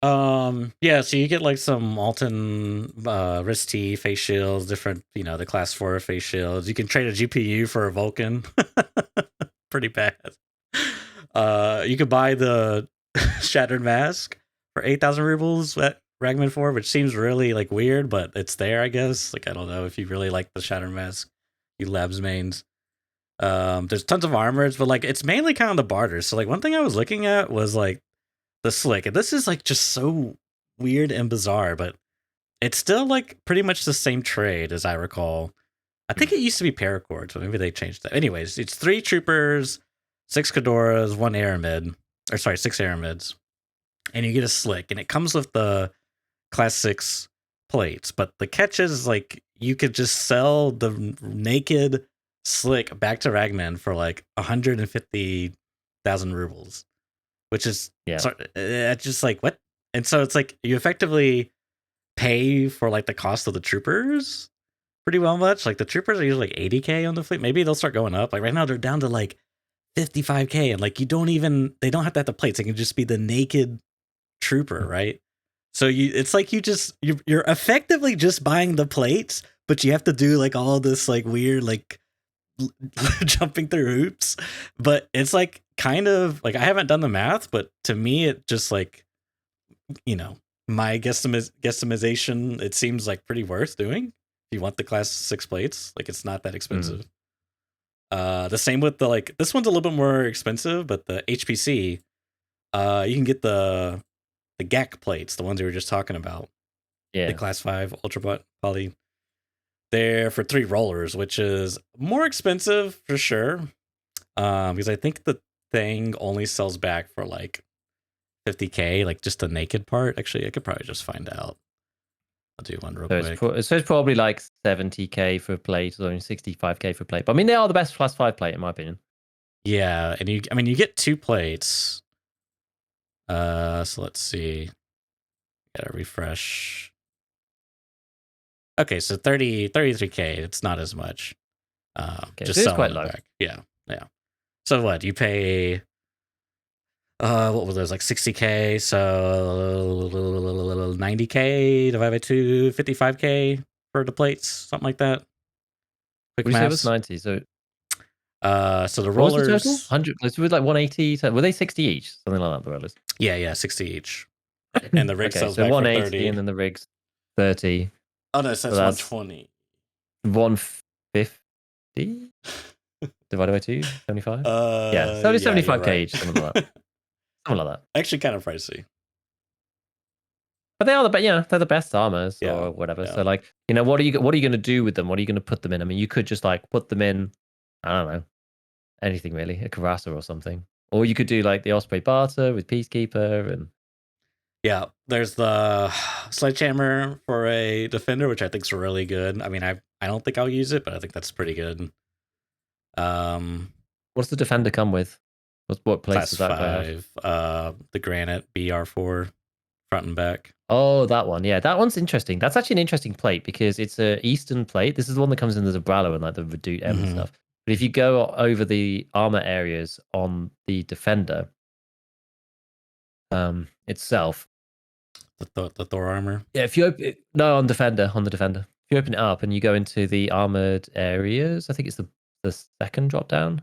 Yeah, so you get like some Alton wrist T face shields, different, the class 4 face shields. You can trade a GPU for a Vulcan. Pretty bad. You could buy the Shattered Mask for 8,000 rubles at Ragman 4, which seems really like weird, but it's there, I guess. Like, I don't know if you really like the Shattered Mask, you Labs mains. There's tons of armors, but like it's mainly kind of the barters. So like one thing I was looking at was like the slick, and this is like just so weird and bizarre, but it's still like pretty much the same trade as I recall. I think it used to be paracord, so maybe they changed that. Anyways, it's 3 troopers, 6 Kadoras, 1 Aramid, 6 Aramids, and you get a slick, and it comes with the class 6 plates. But the catch is like you could just sell the naked slick back to Ragman for like 150,000 rubles, which is just like what? And so it's like you effectively pay for like the cost of the troopers pretty well much. Like the troopers are usually like 80k on the fleet. Maybe they'll start going up. Like right now they're down to like 55k, and like they don't have to have the plates. They can just be the naked trooper, right? So it's like you're effectively just buying the plates, but you have to do like all this like weird like jumping through hoops. But it's like kind of like, I haven't done the math, but to me it just like, my guesstimation, it seems like pretty worth doing if you want the class 6 plates. Like it's not that expensive. The same with the like, this one's a little bit more expensive, but the HPC, you can get the GAC plates, the ones we were just talking about. Yeah. The class 5 ultra poly. They're for 3 rollers, which is more expensive for sure. Because I think the thing only sells back for like 50k, like just the naked part. Actually, I could probably just find out. I'll do one real quick. So it's probably like 70k for plate or 65k for plate. But I mean, they are the best class 5 plate in my opinion. Yeah, and you get 2 plates. So let's see. Gotta refresh. Okay, so 33K. It's not as much. Okay, Just so it's quite selling them low. back. Yeah. So what? You pay what was those, like 60K? So 90K divided by 2, 55K for the plates, something like that. Quick Would you say it was maths. 90? So So the what was the total? rollers, 100. It was like 180. Were they 60 each? Something like that. The rollers. yeah, 60 each. And the rig Okay, sells so back for 180, 30. and then the rig's 30. Oh no, it So says that's 120. 150 divided by 2, 75. Yeah, so it's Yeah, you're 75K right. each, something like that. Something like that. Actually, kind of pricey. But they are they're the best armors Yeah, or whatever. yeah. So like, what are you going to do with them? What are you going to put them in? I mean, you could just like put them in, I don't know, anything really, a Karasa or something. Or you could do like the Osprey Barter with Peacekeeper and Yeah, there's the sledgehammer for a defender, which I think is really good. I mean, I don't think I'll use it, but I think that's pretty good. what's the Defender come with? What place Class does that guy have? 5, the granite BR4 front and back. Oh, that one. Yeah, that one's interesting. That's actually an interesting plate because it's a Eastern plate. This is the one that comes in the Zabralo and like the Redoute M and Mhm. stuff. But if you go over the armor areas on the Defender itself, The Thor armor. yeah, if you open it, no, on the Defender. If you open it up and you go into the armored areas, I think it's the second drop down.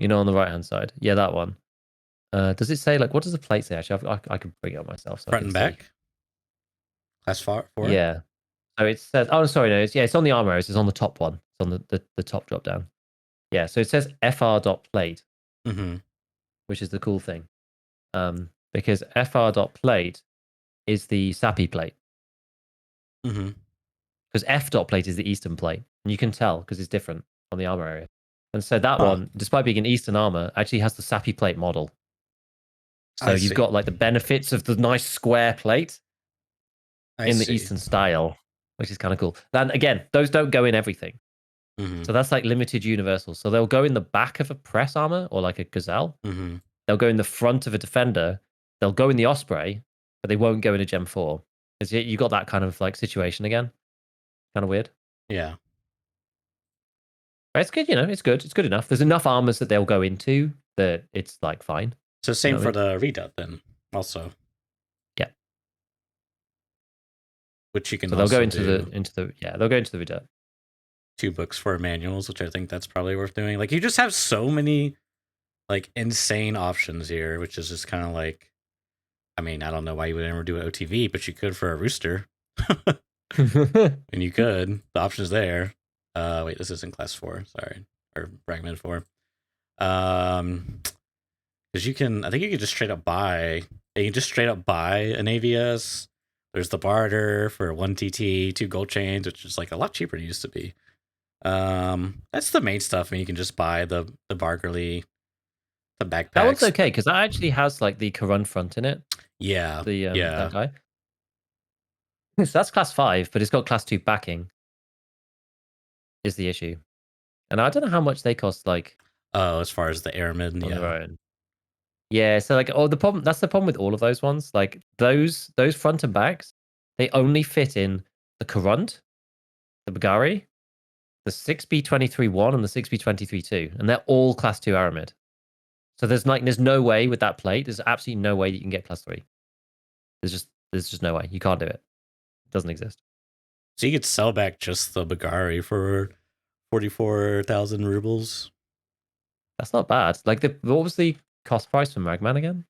On the right hand side. Yeah, that one. Does it say like what does the plate say? Actually, I can bring it up myself so I Front can and see. back. Class 4? Yeah. So it says, oh, sorry, no, it's on the armor areas. It's on the top one. It's on the top drop down. Yeah, so it says fr.plate, Mhm. which is the cool thing. Because fr.plate is the sappy plate. Mhm. Because f.plate is the eastern plate. And you can tell because it's different on the armor area. And so that Huh. one, despite being an eastern armor, actually has the sappy plate model. So I you've see. got like the benefits of the nice square plate I in the see. eastern style, which is kind of cool. Then again, those don't go in everything. Mhm. So that's like limited universal. So they'll go in the back of a press armor or like a gazelle. Mhm. They'll go in the front of a defender. They'll go in the osprey, but they won't go in a gem 4. Because you got that kind of like situation again. Kind of weird. Yeah. But it's good, it's good. It's good enough. There's enough armors that they'll go into that it's like fine. So You know same what I for mean? the redut then, also, Yeah. which you can So they'll go also into do they'll go into the reserve. 2 books for manuals, which I think that's probably worth doing. Like you just have so many like insane options here, which is just kind of like, I mean, I don't know why you would ever do an OTV, but you could for a rooster. And you could. The option's there. Wait, this isn't class 4, sorry. Or Ragman 4. Because I think you can just straight up buy. You can just straight up buy an AVS. There's the barter for 1 TT, 2 gold chains, which is like a lot cheaper than it used to be. That's the main stuff. I mean, you can just buy the Barkerly, the That one's backpacks. okay because that actually has like the Karun front in it. Yeah, The yeah. that guy. So that's class 5, but it's got class 2 backing. Is the issue, and I don't know how much they cost like Oh, as far as the airmen, on their yeah. own. Yeah, so like the problem that's the problem with all of those ones. Like those front and backs, they only fit in the Corunt, the Bagari, the 6B23-1 and the 6B23-2, and they're all class 2 Aramid. So there's no way with that plate. There's absolutely no way that you can get class 3. There's just no way. You can't do it. It doesn't exist. So you could sell back just the Bagari for 44,000 rubles. That's not bad. Like what was the cost price from Ragman again?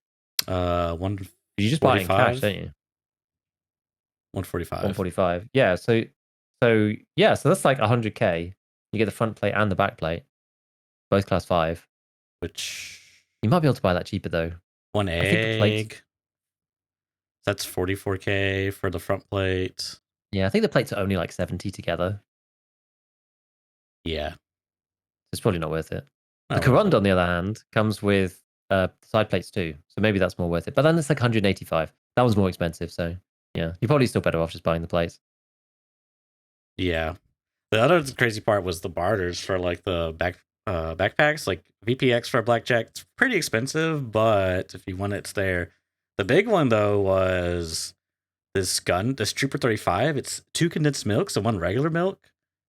145. You just buy it in cash, don't you? 145. 145. Yeah. So that's like 100K. You get the front plate and the back plate, both class 5. Which You might be able to buy that cheaper though. one I think the plates. egg. That's 44K for the front plate. Yeah, I think the plates are only like 70 together. Yeah. It's probably not worth it. The Not worth Corund, it. on the other hand, comes with side plates too, so maybe that's more worth it. But then it's like 185. That one's more expensive, so yeah, you're probably still better off just buying the plates. Yeah. The other crazy part was the barters for like the backpacks like VPX for a blackjack. It's pretty expensive, but if you want it, it's there. The big one though was this gun, this Trooper 35. It's 2 condensed milks and 1 regular milk.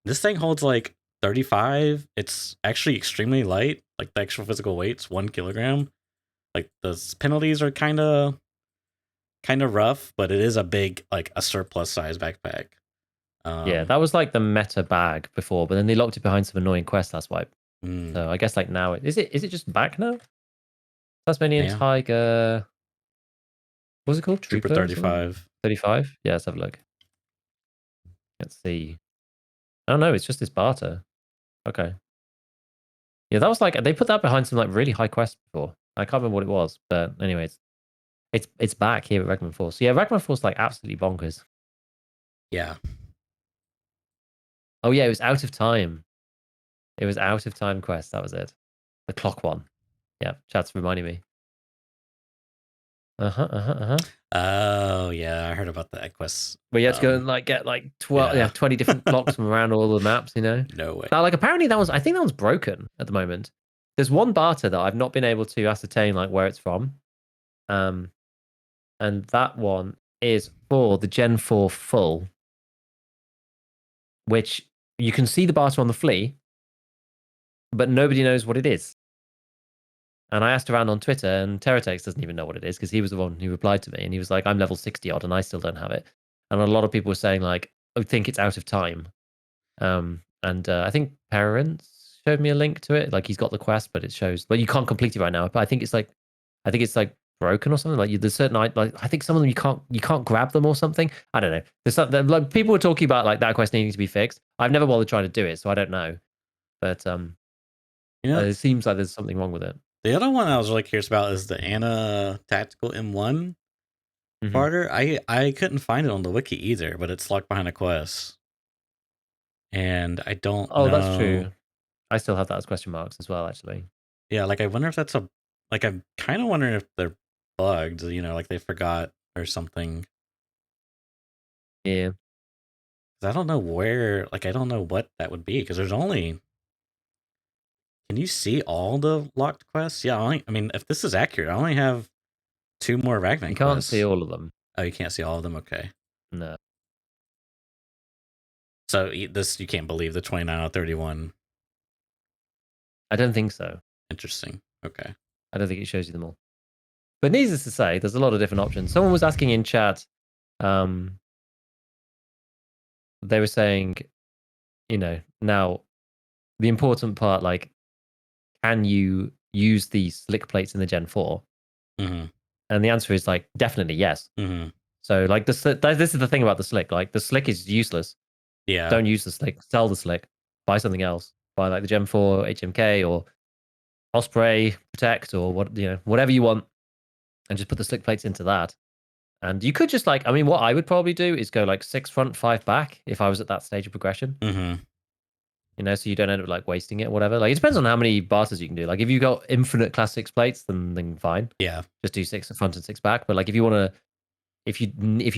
This thing holds like 35. It's actually extremely light. Like the actual physical weight's 1 kilogram. Like the penalties are kind of rough, but it is a big, like a surplus size backpack. Yeah, that was like the meta bag before, but then they locked it behind some annoying quest last wipe. mm, So I guess like now is it just back now? Tasmanian yeah. Tiger. What's it called? Trooper Trooper or something? 35. 35? Yeah, let's have a look. Let's see. Oh no, it's just this barter. Okay. Yeah, that was like they put that behind some like really high quests before. I can't remember what it was, but anyways, it's back here at Ragman Force. So yeah, Ragman Force like absolutely bonkers. Yeah. Oh yeah, it was out of time. It was out of time quest. That was it. The clock one. Yeah, chat's reminding me. Oh yeah, I heard about the quest. But you had to go and like get like 12, Yeah. 20 different clocks from around all the maps, you know? No way. Now, like apparently I think that one's broken at the moment. There's one barter that I've not been able to ascertain like where it's from. And that one is for the Gen 4 full, which you can see the barter on the flea, but nobody knows what it is. And I asked around on Twitter, and Terratex doesn't even know what it is because he was the one who replied to me, and he was like, "I'm level 60 odd, and I still don't have it." And a lot of people were saying like, "I think it's out of time." And I think Parents showed me a link to it. Like he's got the quest, but it shows like you can't complete it right now. But I think it's like broken or something. Like there's certain like I think some of them you can't grab them or something. I don't know. There's something like people were talking about like that quest needing to be fixed. I've never bothered trying to do it, so I don't know. But You know, it seems like there's something wrong with it. the other one I was really curious about is the Anna Tactical M1 Mm-hmm. barter. I couldn't find it on the wiki either, but it's locked behind a quest. And I don't Oh, know. that's true. I still have that as question marks as well, actually. Yeah, like I wonder if that's like I'm kind of wondering if they're bugged, like they forgot or something. Yeah. 'Cause I don't know where, like I don't know what that would be because there's only. Can you see all the locked quests? Yeah, I mean, if this is accurate, I only have 2 more Ragman You can't quests. see all of them. Oh, you can't see all of them. Okay, No. so this you can't believe the 29 out of 31. I don't think so. Interesting. Okay. I don't think it shows you them all. But needless to say, there's a lot of different options. Someone was asking in chat, they were saying, now the important part, like, can you use these slick plates in the Gen 4? Mm-hmm. And the answer is like definitely yes. Mm-hmm. So like this is the thing about the slick. Like the slick is useless. Yeah. Don't use the slick. Sell the slick. Buy something else. Buy like the Gen 4 HMK or Osprey Protect or whatever you want, and just put the slick plates into that. And you could just like, I mean, what I would probably do is go like 6 front, 5 back if I was at that stage of progression. Mm-hmm. So you don't end up like wasting it or whatever. Like it depends on how many barters you can do. Like if you got infinite class 6 plates, then fine. Yeah. Just do 6 front and 6 back. But like if you want to, if you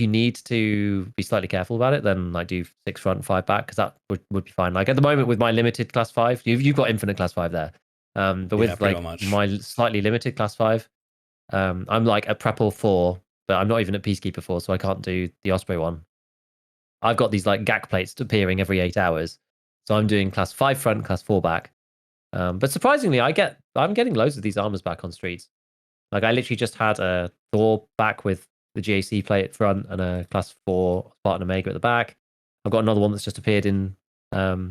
need to be slightly careful about it, then like do 6 front, 5 back because that would be fine. Like at the moment with my limited class 5, you've got infinite class 5 there. But with like my slightly limited class 5, I'm like at Prepel 4, but I'm not even at Peacekeeper 4, so I can't do the Osprey one. I've got these like GAC plates appearing every 8 hours. So I'm doing class 5 front, class 4 back. But surprisingly, I'm getting loads of these armors back on streets. Like I literally just had a Thor back with the GAC plate at front and a class 4 Spartan Omega at the back. I've got another one that's just appeared in my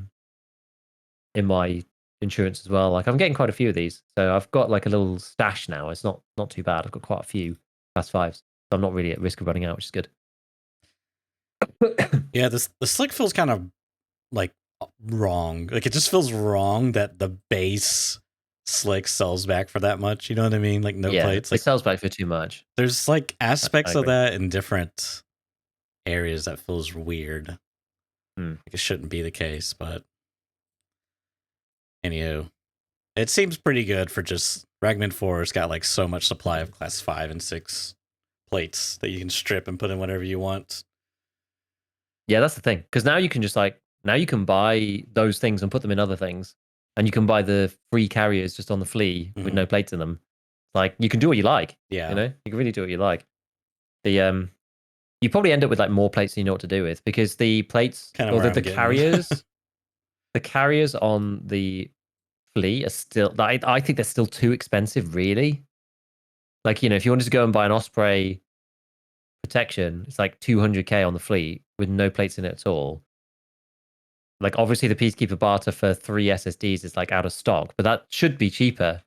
insurance as well. Like I'm getting quite a few of these. So I've got like a little stash now. It's not too bad. I've got quite a few class 5s. So I'm not really at risk of running out, which is good. Yeah, the slick feels kind of like wrong. Like it just feels wrong that the base slick sells back for that much. You know what I mean? Like no plates. Like, it sells back for too much. There's like aspects of that in different areas that feels weird. Like it shouldn't be the case, but anywho, it seems pretty good for just Ragman 4's got like so much supply of class 5 and 6 plates that you can strip and put in whatever you want. Yeah, that's the thing. Because now you can just like, now you can buy those things and put them in other things and you can buy the free carriers just on the flea with no plates in them. Like you can do what you like. Yeah. You know, you can really do what you like. The you probably end up with like more plates than you know what to do with, because the plates Kind of or where the I'm getting. carriers, the carriers on the flea are still. I think they're still too expensive, really. Like, you know, if you wanted to go and buy an Osprey protection, it's like 200k on the fleet with no plates in it at all. Like, obviously, the Peacekeeper barter for 3 SSDs is like out of stock, but that should be cheaper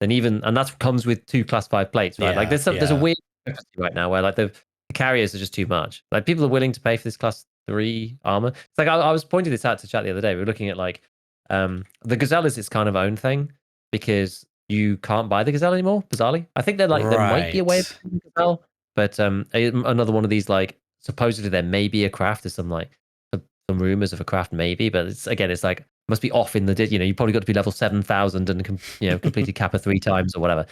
than even, and that comes with 2 class 5 plates, right? Like, there's a weird discrepancy right now where like the carriers are just too much. Like, people are willing to pay for this class 3 armor. It's like I was pointing this out to chat the other day. We were looking at like the Gazelle is its kind of own thing because you can't buy the Gazelle anymore. Bizarrely, I think there might be a way of buying the Gazelle, but another one of these, like, supposedly there may be a craft. There's some like some rumors of a craft maybe, but it's like must be off in the, you know, you probably got to be level 7,000 and completed Kappa 3 times or whatever.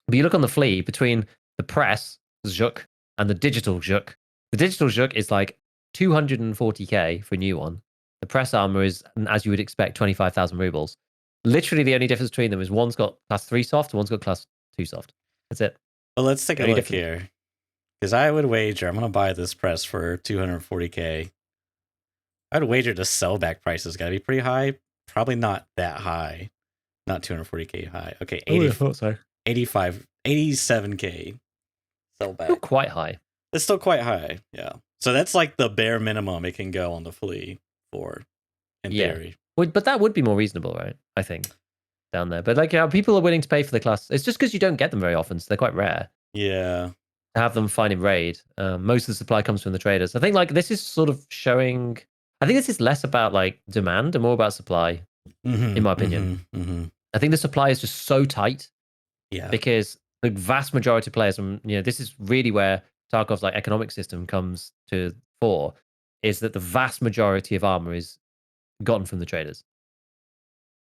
But you look on the flea between the press Zhuk and the digital Zhuk. The digital Zhuk is like 240k for a new one. The press armor is, as you would expect, 25,000 rubles. Literally, the only difference between them is one's got class 3 soft, one's got class 2 soft. That's it. Well, let's take a look here. Because I would wager, I'm going to buy this press for 240k. I'd wager the sellback price has got to be pretty high. Probably not that high. Not 240k high. Okay, 87k sellback. Still quite high. It's still quite high, yeah. So that's like the bare minimum it can go on the flea for, in theory. But that would be more reasonable, right? I think down there. But like, people are willing to pay for the class. It's just because you don't get them very often, so they're quite rare. Yeah. To have them find in raid. Most of the supply comes from the traders. I think like this is sort of showing. I think this is less about like demand and more about supply, in my opinion. I think the supply is just so tight. Yeah. Because the vast majority of players, this is really where Tarkov's like economic system comes to fore, is that the vast majority of armor is gotten from the traders,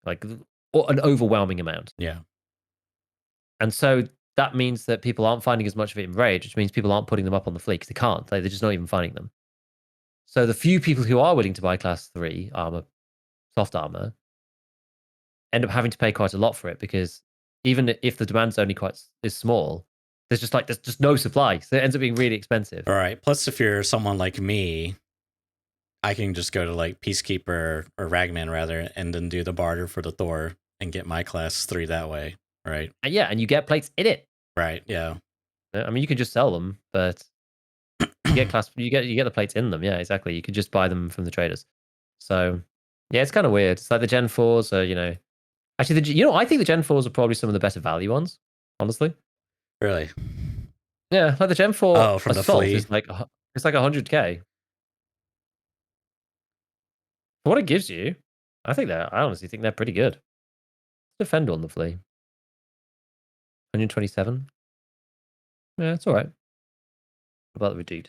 like an overwhelming amount. Yeah. And so that means that people aren't finding as much of it in raid, which means people aren't putting them up on the fleet because they can't. They're just not even finding them. So the few people who are willing to buy class 3 armor, soft armor, end up having to pay quite a lot for it, because even if the demand's only is small, there's just no supply, so it ends up being really expensive. All right. Plus, if you're someone like me, I can just go to like Peacekeeper or Ragman rather, and then do the barter for the Thor and get my class 3 that way, right? Yeah, and you get plates in it. Right. Yeah. I mean, you can just sell them, but you get the plates in them. Yeah, exactly. You could just buy them from the traders. So yeah, it's kind of weird. It's like the Gen 4s are, actually, I think the Gen 4s are probably some of the better value ones, honestly. Really? Yeah, like the Gen 4 from the Assault flea. is like, it's like 100k. For what it gives you, I honestly think they're pretty good. Defender on the flea. 127. Yeah, it's all right. What about the Reduce?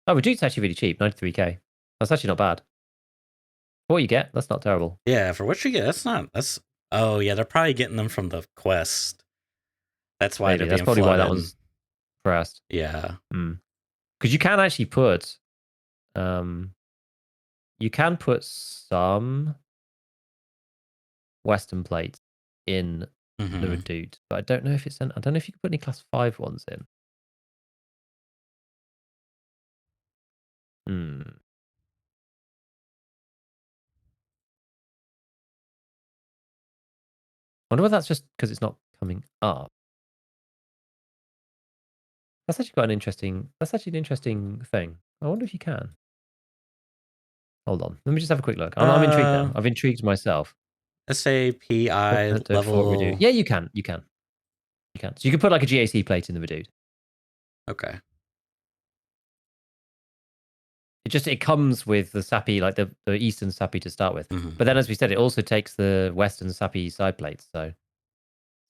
Oh, Reduce's actually really cheap, 93k. That's actually not bad. For what you get, that's not terrible. Yeah, for what you get, that's. Oh yeah, they're probably getting them from the quest. That's why Maybe. That's probably why that was pressed. Yeah. Because you can actually put, you can put some Western plates in the Reduce, but I don't know if I don't know if you can put any class 5 ones in. I wonder whether that's just because it's not coming up. That's actually an interesting thing. I wonder if you can. Hold on. Let me just have a quick look. I'm intrigued now. I've intrigued myself. SAPI level. Yeah, you can. You can. So you can put like a GAC plate in the Reduce. Okay. It comes with the SAPI, like the Eastern SAPI to start with. But then, as we said, it also takes the Western SAPI side plates. So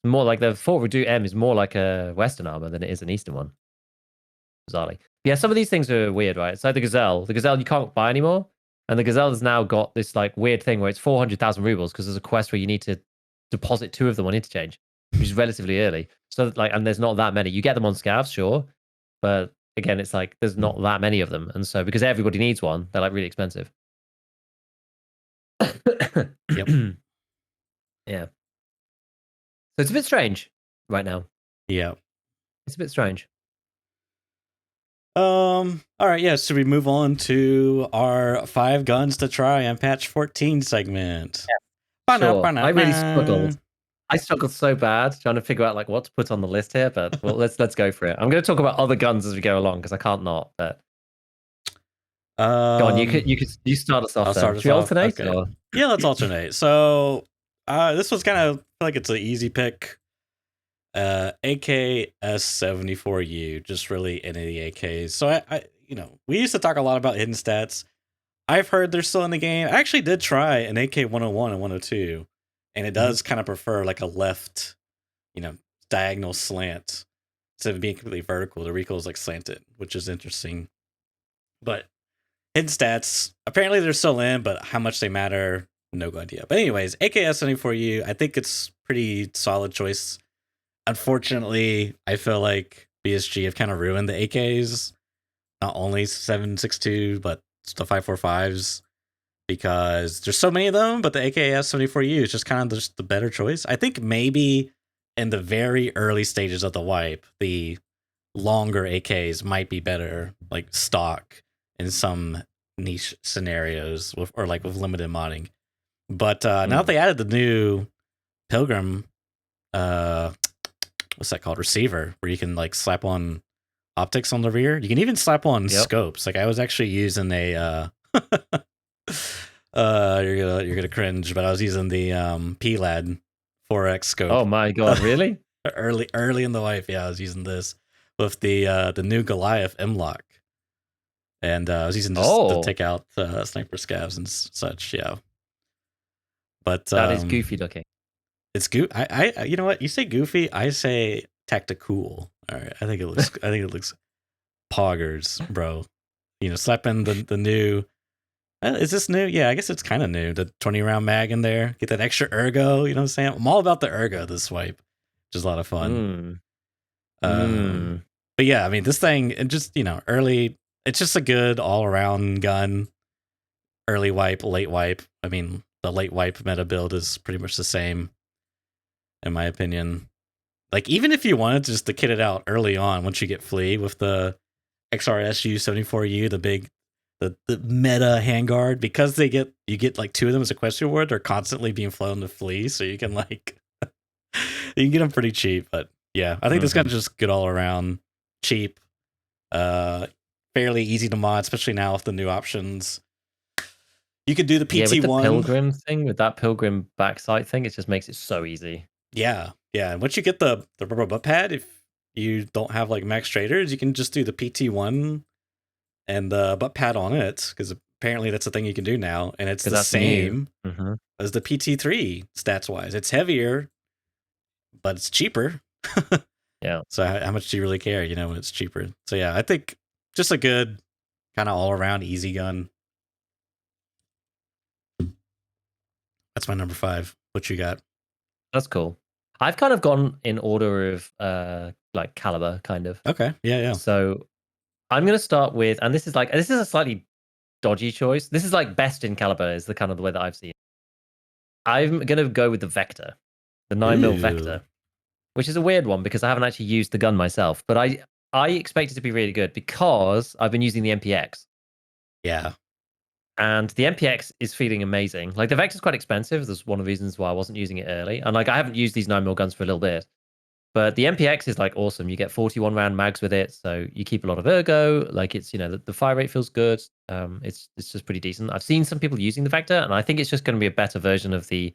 more like the Fort Reduce M is more like a Western armor than it is an Eastern one. Bizarrely. Yeah, some of these things are weird, right? It's like the Gazelle. The Gazelle you can't buy anymore. And the Gazelle has now got this like weird thing where it's 400,000 rubles because there's a quest where you need to deposit 2 of them on interchange, which is relatively early. So like, and there's not that many. You get them on scavs, sure. But again, it's like there's not that many of them. And so because everybody needs one, they're like really expensive. Yep. Yeah. So it's a bit strange right now. Yeah. It's a bit strange. All right, yeah, so we move on to our 5 guns to try on patch 14 segment. Yeah. Sure. I really struggled. I struggled so bad trying to figure out like what to put on the list here, but well, let's go for it. I'm going to talk about other guns as we go along because I can't not. But go on, you start us off. I'll then. start us Should we off. alternate? Okay. Or? Yeah, let's alternate. So, this was kind of like it's an easy pick. AKS74U, just really any of the AKs. So I, we used to talk a lot about hidden stats. I've heard they're still in the game. I actually did try an AK 101 and 102, and it does kind of prefer like a left, diagonal slant instead of being completely vertical. The recoil is like slanted, which is interesting. But hidden stats, apparently they're still in, but how much they matter, no idea. But anyways, AKS74U, I think it's pretty solid choice. Unfortunately, I feel like BSG have kind of ruined the AKs, not only 7.62, but the 5.45s, because there's so many of them, but the AKS74U is just kind of just the better choice. I think maybe in the very early stages of the wipe, the longer AKs might be better, like stock in some niche scenarios or like with limited modding. But now that they added the new Pilgrim, what's that called? Receiver, where you can like slap on optics on the rear. You can even slap on scopes. Like I was actually using a you're gonna cringe, but I was using the PLAD 4X scope. Oh my god, really? early in the life, yeah, I was using this with the new Goliath M-Lock. And I was using just to take out sniper scavs and such, yeah. But that is goofy looking. It's I you know what? You say goofy, I say tactical. All right. I think it looks poggers, bro. Slapping the new is this new? Yeah, I guess it's kind of new. The 20 round mag in there. Get that extra ergo, you know what I'm saying? I'm all about the ergo this swipe, which is a lot of fun. But yeah, I mean, this thing, it just, early, it's just a good all around gun. Early wipe, late wipe. I mean, the late wipe meta build is pretty much the same, in my opinion. Like, even if you wanted just to kit it out early on, once you get flea with the XRSU 74U, the big, the meta handguard, because you get like 2 of them as a quest reward, they're constantly being flown to flea, so you can like, you can get them pretty cheap. But yeah, I think this gun's just good all around, cheap, fairly easy to mod, especially now with the new options. You could do the PT1. With the Pilgrim thing, with that Pilgrim backside thing, it just makes it so easy. Yeah. Once you get the rubber butt pad, if you don't have like max traders, you can just do the PT1 and the butt pad on it, because apparently that's a thing you can do now, and it's the same as the PT3 stats wise. It's heavier, but it's cheaper. Yeah. So how much do you really care, when it's cheaper? So yeah, I think just a good kind of all around easy gun. That's my number 5. What you got? That's cool. I've kind of gone in order of like caliber, kind of. Okay. Yeah. So I'm gonna start with, and this is a slightly dodgy choice. This is like best in caliber is the kind of the way that I've seen it. I'm gonna go with the Vector, the 9mm Vector, which is a weird one because I haven't actually used the gun myself, but I expect it to be really good because I've been using the MPX. Yeah. And the MPX is feeling amazing. Like the Vector's quite expensive. That's one of the reasons why I wasn't using it early. And like I haven't used these 9mm guns for a little bit. But the MPX is like awesome. You get 41 round mags with it, so you keep a lot of ergo. Like it's the fire rate feels good. It's just pretty decent. I've seen some people using the Vector, and I think it's just going to be a better version of the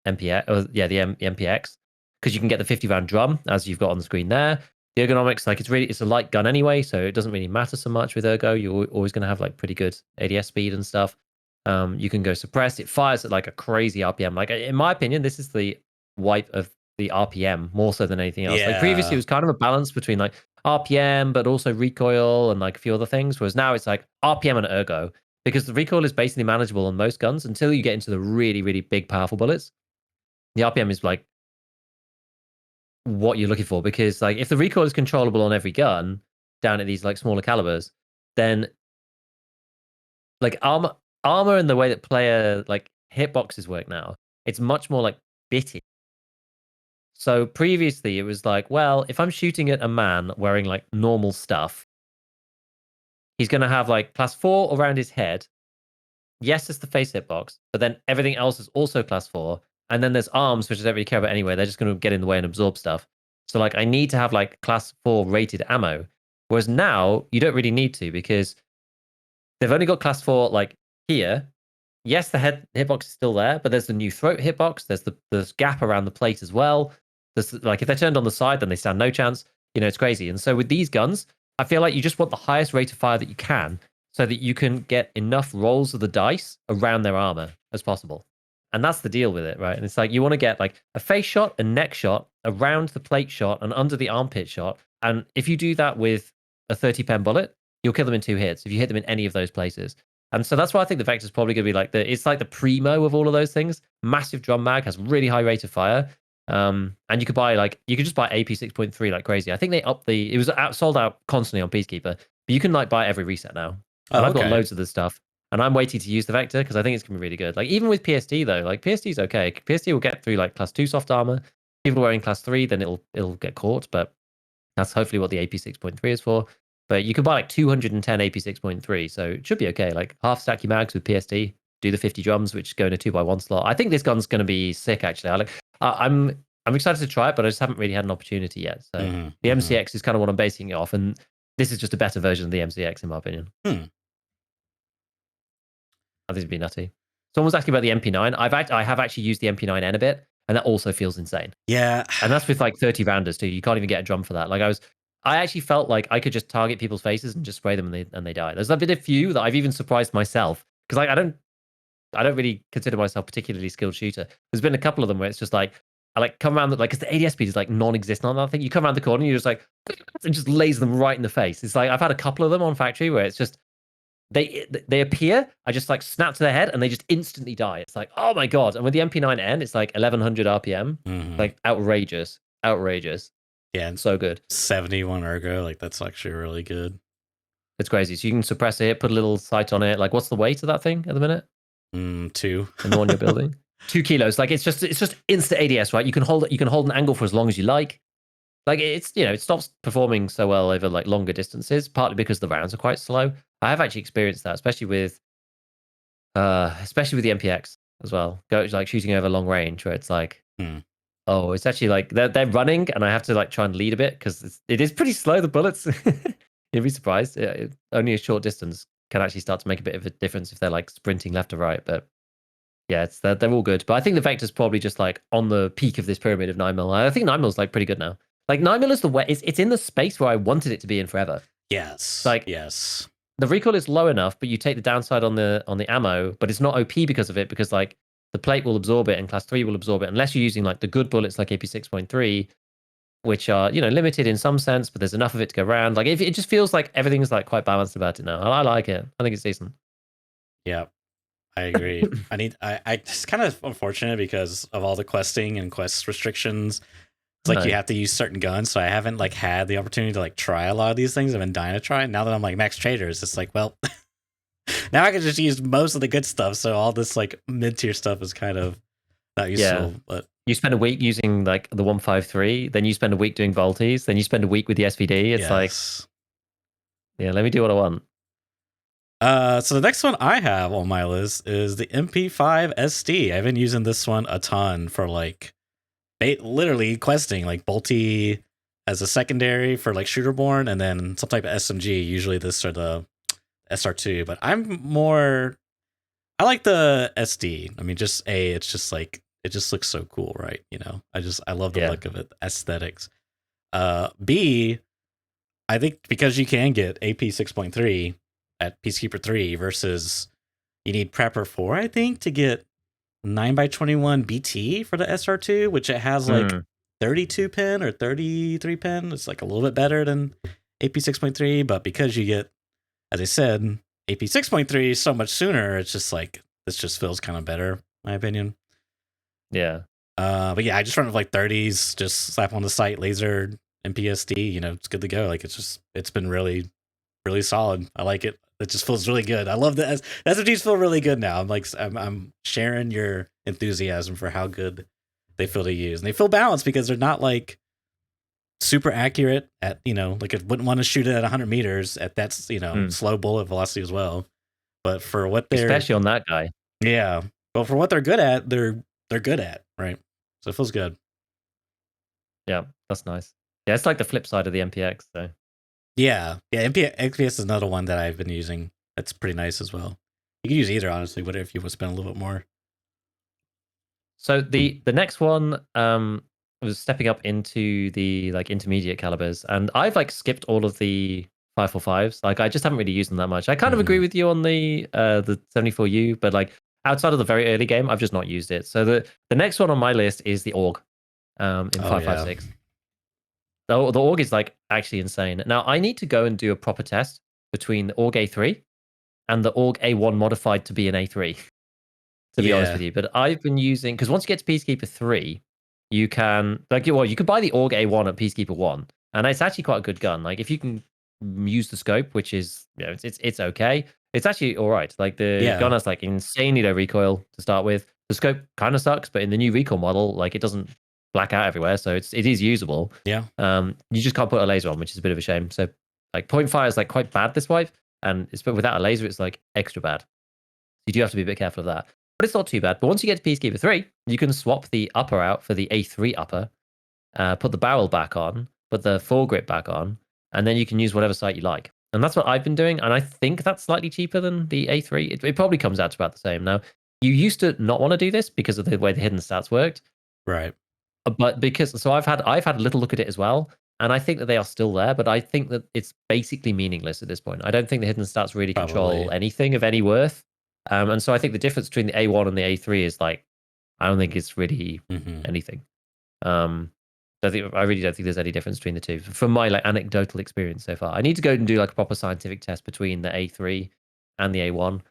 MPX. The MPX, because you can get the 50 round drum as you've got on the screen there. The ergonomics, like it's a light gun anyway, so it doesn't really matter so much with ergo. You're always going to have like pretty good ADS speed and stuff. You can go suppressed. It fires at like a crazy RPM. Like in my opinion, this is the wipe of the RPM more so than anything else. Like previously, it was kind of a balance between like RPM, but also recoil and like a few other things. Whereas now it's like RPM and ergo, because the recoil is basically manageable on most guns until you get into the really, really big, powerful bullets. The RPM is like what you're looking for, because like if the recoil is controllable on every gun down at these like smaller calibers, then like armor and the way that player like hitboxes work now. It's much more like bitty. So previously it was like, well, if I'm shooting at a man wearing like normal stuff, he's going to have like class 4 around his head. Yes, it's the face hitbox, but then everything else is also class 4. And then there's arms, which I don't really care about anyway. They're just going to get in the way and absorb stuff. So like I need to have like class 4 rated ammo. Whereas now you don't really need to because they've only got class 4 like here. Yes, the head hitbox is still there, but there's the new throat hitbox. There's gap around the plate as well. There's like if they're turned on the side, then they stand no chance. You know, it's crazy. And so with these guns, I feel like you just want the highest rate of fire that you can, so that you can get enough rolls of the dice around their armor as possible. And that's the deal with it, right? And it's like you want to get like a face shot, a neck shot, around the plate shot, and under the armpit shot. And if you do that with a 30 pen bullet, you'll kill them in 2 hits if you hit them in any of those places. And so that's why I think the Vector's probably going to be like it's like the primo of all of those things. Massive drum mag, has really high rate of fire. And you could just buy AP 6.3 like crazy. I think they upped it was sold out constantly on Peacekeeper, but you can like buy it every reset now. And I've got loads of this stuff. And I'm waiting to use the Vector because I think it's going to be really good. Like even with PSD though, like PSD's okay. PSD will get through like class 2 soft armor. People wearing class 3, then it'll get caught, but that's hopefully what the AP 6.3 is for. But you can buy like 210 AP 6.3, so it should be okay. Like half stack your mags with PSD, do the 50 drums, which go in a 2x1 slot. I think this gun's going to be sick, actually. I'm excited to try it, but I just haven't really had an opportunity yet. So the MCX is kind of what I'm basing it off, and this is just a better version of the MCX, in my opinion. I think it'd be nutty. Someone was asking about the MP9. I have actually used the MP9N a bit, and that also feels insane. Yeah. And that's with like 30 rounders too. You can't even get a drum for that. Like I actually felt like I could just target people's faces and just spray them and they die. There's been a few that I've even surprised myself because like I don't really consider myself particularly skilled shooter. There's been a couple of them where it's just like I like come around because the ADS speed is like non-existent on that thing. You come around the corner and you're just like and just laser them right in the face. It's like I've had a couple of them on factory where it's just they appear, I just like snap to their head and they just instantly die. It's like, oh my god. And with the MP9N, it's like 1100 RPM. Like outrageous. Yeah, and so good. 71 ergo, like that's actually really good. It's crazy. So you can suppress it, put a little sight on it. Like, what's the weight of that thing at the minute? 2. And the one you're building, 2 kilos. Like, it's just instant ADS, right? You can hold an angle for as long as you like. Like, it's it stops performing so well over like longer distances, partly because the rounds are quite slow. I have actually experienced that, especially with the MPX as well. Go like shooting over long range, where it's like. Oh, it's actually like they're running, and I have to like try and lead a bit because it is pretty slow. The bullets, you'd be surprised. Only a short distance can actually start to make a bit of a difference if they're like sprinting left or right. But yeah, they're all good. But I think the Vector's probably just like on the peak of this pyramid of 9mm. I think 9mm is like pretty good now. Like 9mm is the way it's in the space where I wanted it to be in forever. Yes. Like yes, the recoil is low enough, but you take the downside on the ammo, but it's not OP because of it because like. The plate will absorb it and class 3 will absorb it unless you're using like the good bullets like AP 6.3, which are, limited in some sense, but there's enough of it to go around. Like it just feels like everything's like quite balanced about it now. I like it. I think it's decent. Yeah, I agree. It's kind of unfortunate because of all the questing and quest restrictions. It's like you have to use certain guns, so I haven't like had the opportunity to like try a lot of these things. I've been dying to try. Now that I'm like max traders, it's like, well, now I can just use most of the good stuff. So all this like mid tier stuff is kind of not useful. Yeah. But you spend a week using like the 153, then you spend a week doing Volties, then you spend a week with the SVD. It's like, yeah, let me do what I want. So the next one I have on my list is the MP5 SD. I've been using this one a ton for like literally questing, like Bolty as a secondary for like Shooterborn, and then some type of SMG. Usually this or the SR2, but I like the SD. I mean, it's just like it just looks so cool, right? I love the look of it, aesthetics. B, I think because you can get AP 6.3 at Peacekeeper 3 versus you need Prepper 4, I think, to get 9x21 BT for the SR2, which it has like 32 pin or 33 pin. It's like a little bit better than AP 6.3, but because you get, as I said, AP 6.3 so much sooner, it's just like this just feels kind of better, in my opinion. Yeah. But yeah, I just run with like 30s, just slap on the sight, laser, and PSD. It's good to go. Like it's been really, really solid. I like it. It just feels really good. I love that. SMGs feel really good now. I'm sharing your enthusiasm for how good they feel to use, and they feel balanced because they're not like super accurate at, like I wouldn't want to shoot it at 100 meters at that, slow bullet velocity as well. But for what they're especially on that guy, yeah, but for what they're good at, they're good at, right? So it feels good. Yeah, that's nice. Yeah, it's like the flip side of the MPX. So Yeah, XPS is another one that I've been using. That's pretty nice as well. You can use either, honestly, whatever if you want to spend a little bit more. So the next one was stepping up into the like intermediate calibers, and I've like skipped all of the 545s. Like I just haven't really used them that much. I kind of agree with you on the 74U, but like outside of the very early game, I've just not used it. So the next one on my list is the AUG in 556. The AUG is like actually insane. Now I need to go and do a proper test between the AUG A3 and the AUG A1 modified to be an A3. To be honest with you, but I've been using, because once you get to Peacekeeper 3, you can you could buy the AUG A1 at Peacekeeper 1, and it's actually quite a good gun. Like if you can use the scope, which is it's okay. It's actually all right. Like the gun has like insanely low recoil to start with. The scope kind of sucks, but in the new recoil model, like it doesn't black out everywhere, so it is usable. Yeah. You just can't put a laser on, which is a bit of a shame. So like point fire is like quite bad this wipe, and but without a laser, it's like extra bad. You do have to be a bit careful of that. But it's not too bad. But once you get to Peacekeeper 3, you can swap the upper out for the A3 upper, put the barrel back on, put the foregrip back on, and then you can use whatever sight you like. And that's what I've been doing. And I think that's slightly cheaper than the A3. It probably comes out to about the same. Now, you used to not want to do this because of the way the hidden stats worked. Right. But I've had a little look at it as well. And I think that they are still there, but I think that it's basically meaningless at this point. I don't think the hidden stats really control anything of any worth. And so I think the difference between the A1 and the A3 is like, I don't think it's really anything. I really don't think there's any difference between the two from my like anecdotal experience so far. I need to go and do like a proper scientific test between the A3 and the A1.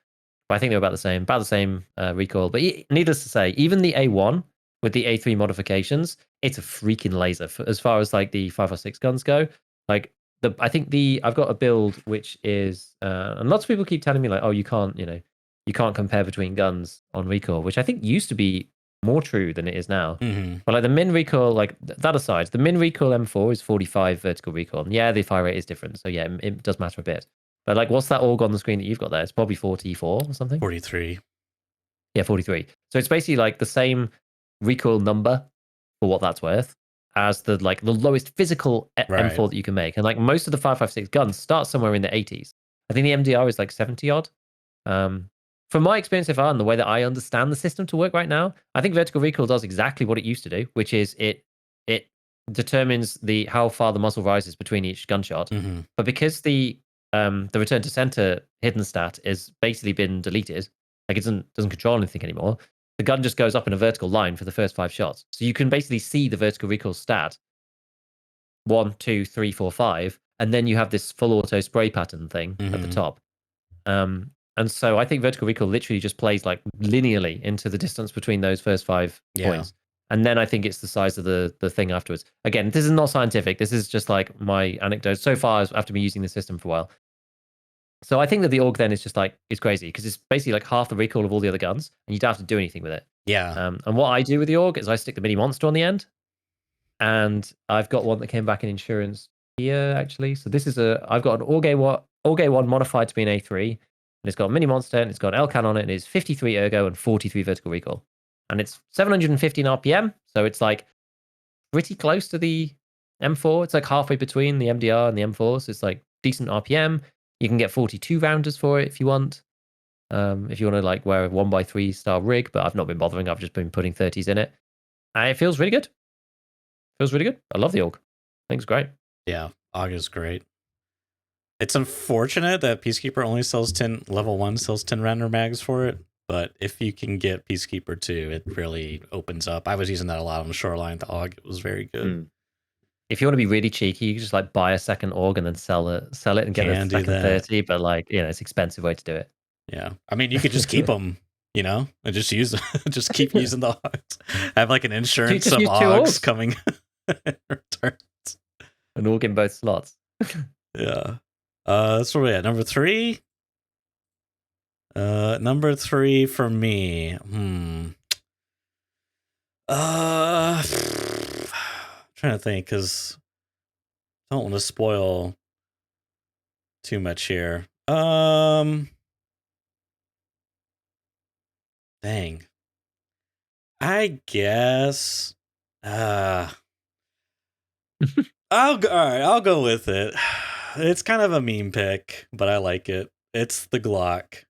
But I think they're about the same recoil. But needless to say, even the A1 with the A3 modifications, it's a freaking laser as far as like the 556 guns go. Like I've got a build which is and lots of people keep telling me like, oh, you can't compare between guns on recoil, which I think used to be more true than it is now. But like the min recoil, like that aside, the min recoil M4 is 45 vertical recoil. And yeah, the fire rate is different. So yeah, it does matter a bit. But like, what's that AUG on the screen that you've got there? It's probably 44 or something. 43. Yeah, 43. So it's basically like the same recoil number for what that's worth as the lowest physical M4 that you can make. And like most of the 556 guns start somewhere in the 80s. I think the MDR is like 70 odd. From my experience so far and the way that I understand the system to work right now, I think vertical recoil does exactly what it used to do, which is it determines how far the muzzle rises between each gunshot. But because the return to center hidden stat has basically been deleted, like it doesn't control anything anymore, the gun just goes up in a vertical line for the first 5 shots. So you can basically see the vertical recoil stat 1, 2, 3, 4, 5, and then you have this full auto spray pattern thing at the top. And so I think vertical recoil literally just plays like linearly into the distance between those first 5 points. And then I think it's the size of the thing afterwards. Again, this is not scientific. This is just like my anecdote so far after me using the system for a while. So I think that the AUG then is just like, it's crazy because it's basically like half the recoil of all the other guns and you don't have to do anything with it. Yeah. And what I do with the AUG is I stick the mini monster on the end. And I've got one that came back in insurance here actually. So this is I've got an AUG A1 modified to be an A3. And it's got a mini monster and it's got an LCAN on it and it's 53 ergo and 43 vertical recoil. And it's 715 RPM. So it's like pretty close to the M4. It's like halfway between the MDR and the M4. So it's like decent RPM. You can get 42 rounders for it if you want. If you want to like wear a 1x3 style rig, but I've not been bothering. I've just been putting 30s in it. And it feels really good. Feels really good. I love the AUG. I think it's great. Yeah, AUG is great. It's unfortunate that Peacekeeper only sells 10, level 1 sells 10 random mags for it, but if you can get Peacekeeper 2, it really opens up. I was using that a lot on the shoreline. The AUG was very good. If you want to be really cheeky, you can just like buy a second AUG and then sell it and get a second 30, but like, it's an expensive way to do it. Yeah. I mean, you could just keep them, and just use them. Just keep using the AUGs. I have like an insurance of AUGs coming in returns. An AUG in both slots. Yeah. That's where we at. Number 3, Number 3 for me. Trying to think because I don't want to spoil too much here. Dang. I guess. All right. I'll go with it. It's kind of a meme pick, but I like it. It's the Glock.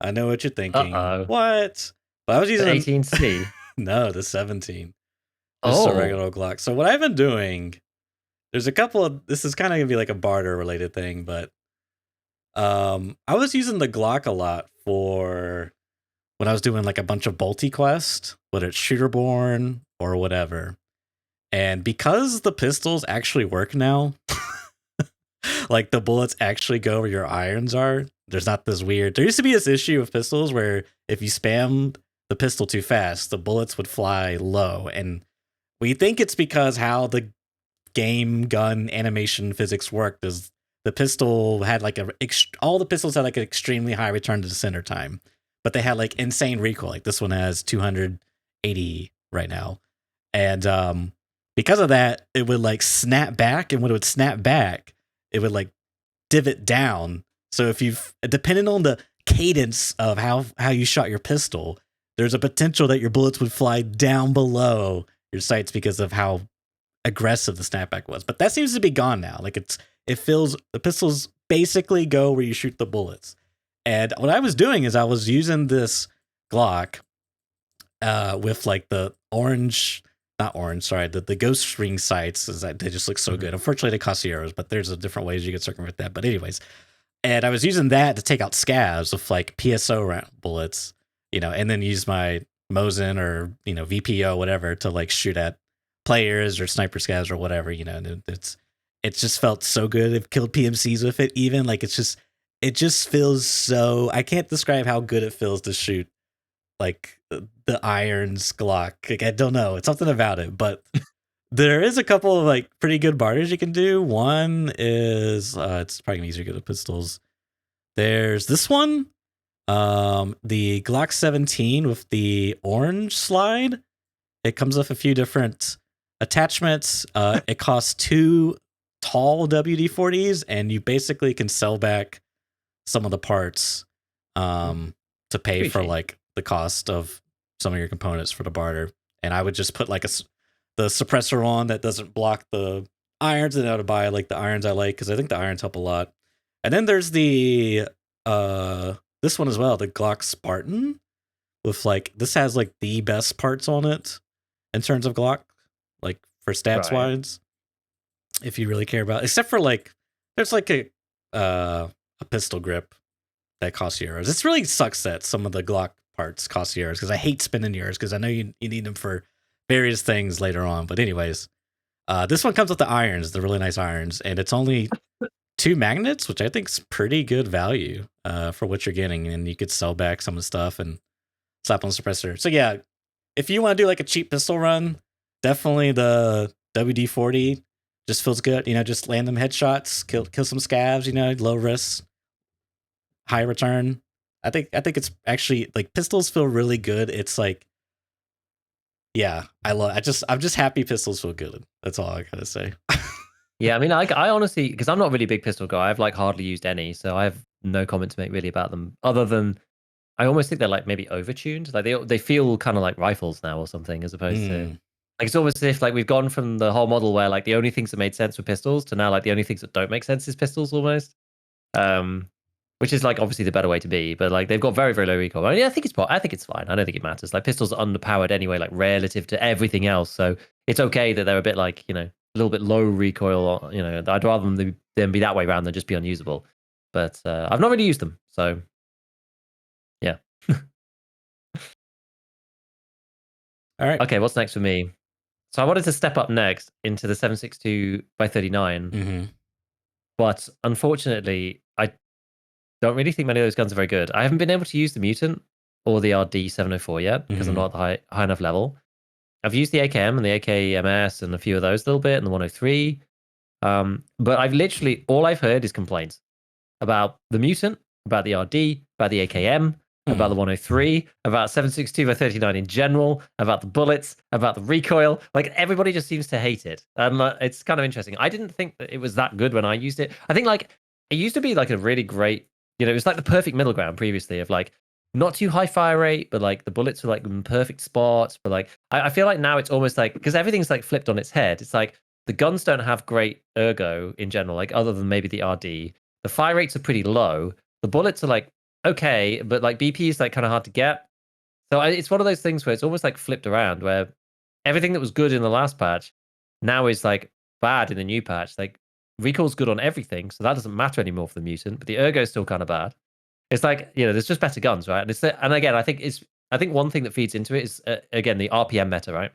I know what you're thinking. Uh-oh. What? But I was The using 18C. no, the 17. Just a Oh. regular Glock. So what I've been doing, there's a couple of this is kind of gonna be like a barter related thing, but I was using the Glock a lot for when I was doing like a bunch of bolty quests, whether it's shooterborn or whatever. And because the pistols actually work now, like the bullets actually go where your irons are. There's not this weird. There used to be this issue of pistols where if you spam the pistol too fast, the bullets would fly low. And we think it's because how the game gun animation physics worked is the pistol had like all the pistols had like an extremely high return to the center time, but they had like insane recoil. Like this one has 280 right now. And because of that, it would like snap back, and when it would snap back, it would like divot down. So if you've depending on the cadence of how you shot your pistol, there's a potential that your bullets would fly down below your sights because of how aggressive the snapback was. But that seems to be gone now. Like it feels the pistols basically go where you shoot the bullets. And what I was doing is I was using this Glock with like the orange, not orange, sorry, the ghost ring sights. Is that they just look so good. Unfortunately, they cost euros, but there's a different ways you can circumvent that. But anyways, and I was using that to take out scavs with like PSO bullets, and then use my Mosin or VPO whatever to like shoot at players or sniper scavs or whatever. And it just felt so good. I've killed PMCs with it. Even like it just feels so. I can't describe how good it feels to shoot like the irons Glock. Like I don't know, it's something about it, but. There is a couple of like pretty good barters you can do. One is it's probably easier to get the pistols. There's this one, the Glock 17 with the orange slide. It comes with a few different attachments. It costs 2 tall WD-40s, and you basically can sell back some of the parts to pay for like the cost of some of your components for the barter. And I would just put like the suppressor on that doesn't block the irons, and I would buy like the irons I like because I think the irons help a lot. And then there's the this one as well, the Glock Spartan with like this has like the best parts on it in terms of Glock, like for stats wise. If you really care about, except for like there's like a pistol grip that costs euros. It really sucks that some of the Glock parts cost euros because I hate spending euros because I know you need them for various things later on. But anyways, this one comes with the irons, the really nice irons, and it's only 2 magnets, which I think is pretty good value for what you're getting. And you could sell back some of the stuff and slap on the suppressor. So yeah, if you want to do like a cheap pistol run, definitely the WD-40 just feels good. Just land them headshots, kill some scavs. Low risk, high return. I think it's actually like pistols feel really good. It's like. Yeah, I'm just happy pistols feel good. That's all I gotta say. Yeah, I mean, I honestly, because I'm not really a big pistol guy, I've like hardly used any, so I have no comment to make really about them, other than I almost think they're like maybe overtuned. Like they feel kind of like rifles now or something, as opposed to like it's almost as if like we've gone from the whole model where like the only things that made sense were pistols to now like the only things that don't make sense is pistols almost. Which is like obviously the better way to be, but like they've got very, very low recoil. I mean, I think it's fine. I don't think it matters. Like pistols are underpowered anyway, like relative to everything else. So it's okay that they're a bit like, a little bit low recoil. I'd rather them be that way around than just be unusable. But I've not really used them, so yeah. All right. Okay, what's next for me? So I wanted to step up next into the 7.62 by 39, but unfortunately, I don't really think many of those guns are very good. I haven't been able to use the Mutant or the RD704 yet because I'm not at the high enough level. I've used the AKM and the AKMS and a few of those a little bit and the 103. But I've literally, all I've heard is complaints about the Mutant, about the RD, about the AKM, about the 103, about 7.62/39 in general, about the bullets, about the recoil. Like everybody just seems to hate it, and it's kind of interesting. I didn't think that it was that good when I used it. I think like it used to be like a really great, it was like the perfect middle ground previously of like not too high fire rate, but like the bullets were like in perfect spots. But like I feel like now it's almost like because everything's like flipped on its head. It's like the guns don't have great ergo in general, like other than maybe the RD. The fire rates are pretty low. The bullets are like okay, but like BP is like kind of hard to get. So it's one of those things where it's almost like flipped around, where everything that was good in the last patch now is like bad in the new patch. Like recoil's good on everything, so that doesn't matter anymore for the mutant, but the ergo is still kind of bad. It's like there's just better guns, right? And again, I think one thing that feeds into it is again the RPM meta, right?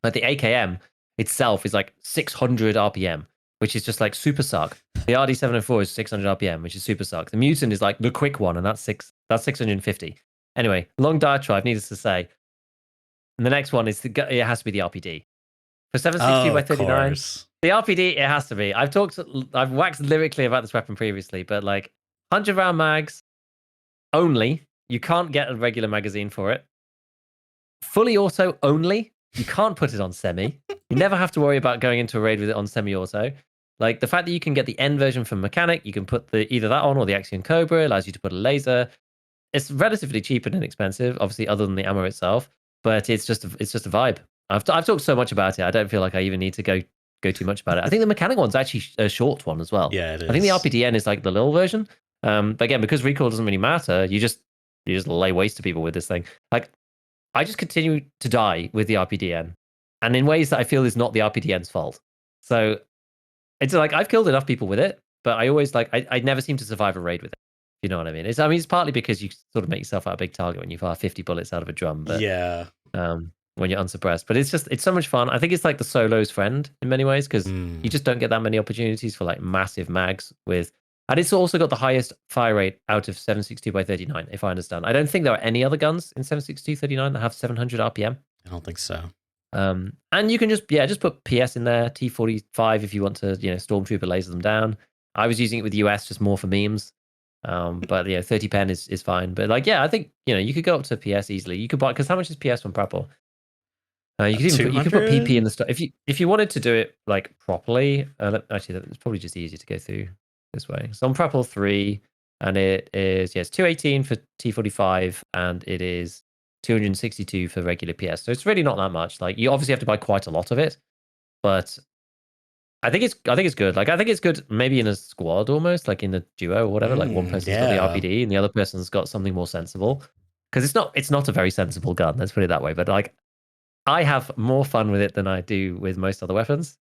Like the AKM itself is like 600 RPM, which is just like super suck. The RD704 is 600 RPM, which is super suck. The mutant is like the quick one, and that's 650. Anyway, long diatribe, needless to say. And the next one is it has to be the RPD for 7.62/39. The RPD, it has to be. I've waxed lyrically about this weapon previously, but like 100 round mags only. You can't get a regular magazine for it. Fully auto only. You can't put it on semi. You never have to worry about going into a raid with it on semi-auto. Like the fact that you can get the end version from Mechanic, you can put either that on or the Axion Cobra, allows you to put a laser. It's relatively cheap and inexpensive, obviously, other than the ammo itself. But it's just a vibe. I've talked so much about it. I don't feel like I even need to go too much about it. I think the Mechanic one's actually a short one as well. Yeah, it is. I think the RPDN is like the little version. But again, because recoil doesn't really matter, you just lay waste to people with this thing. Like I just continue to die with the RPDN, and in ways that I feel is not the RPDN's fault. So it's like I've killed enough people with it, but I always I never seem to survive a raid with it. You know what I mean? It's partly because you sort of make yourself out a big target when you fire 50 bullets out of a drum. But yeah, when you're unsuppressed. But it's so much fun. I think it's like the solo's friend in many ways because you just don't get that many opportunities for like massive mags with. And it's also got the highest fire rate out of 7.62/39, if I understand. I don't think there are any other guns in 7.62/39 that have 700 RPM. I don't think so. And you can just put PS in there, T45 if you want to, Stormtrooper laser them down. I was using it with US just more for memes. But 30 pen is fine. But like, yeah, I think you could go up to PS easily. You could buy because how much is PS on Prapple? You could put PP in the stuff if you wanted to do it like properly. Actually, it's probably just easier to go through this way. So on Prapple 3, and it is it's 218 for T45, and it is 262 for regular PS. So it's really not that much. Like you obviously have to buy quite a lot of it, but I think it's good. Like I think it's good maybe in a squad almost, like in a duo or whatever. Like one person's got the RPD and the other person's got something more sensible. Because it's not a very sensible gun. Let's put it that way. But like I have more fun with it than I do with most other weapons.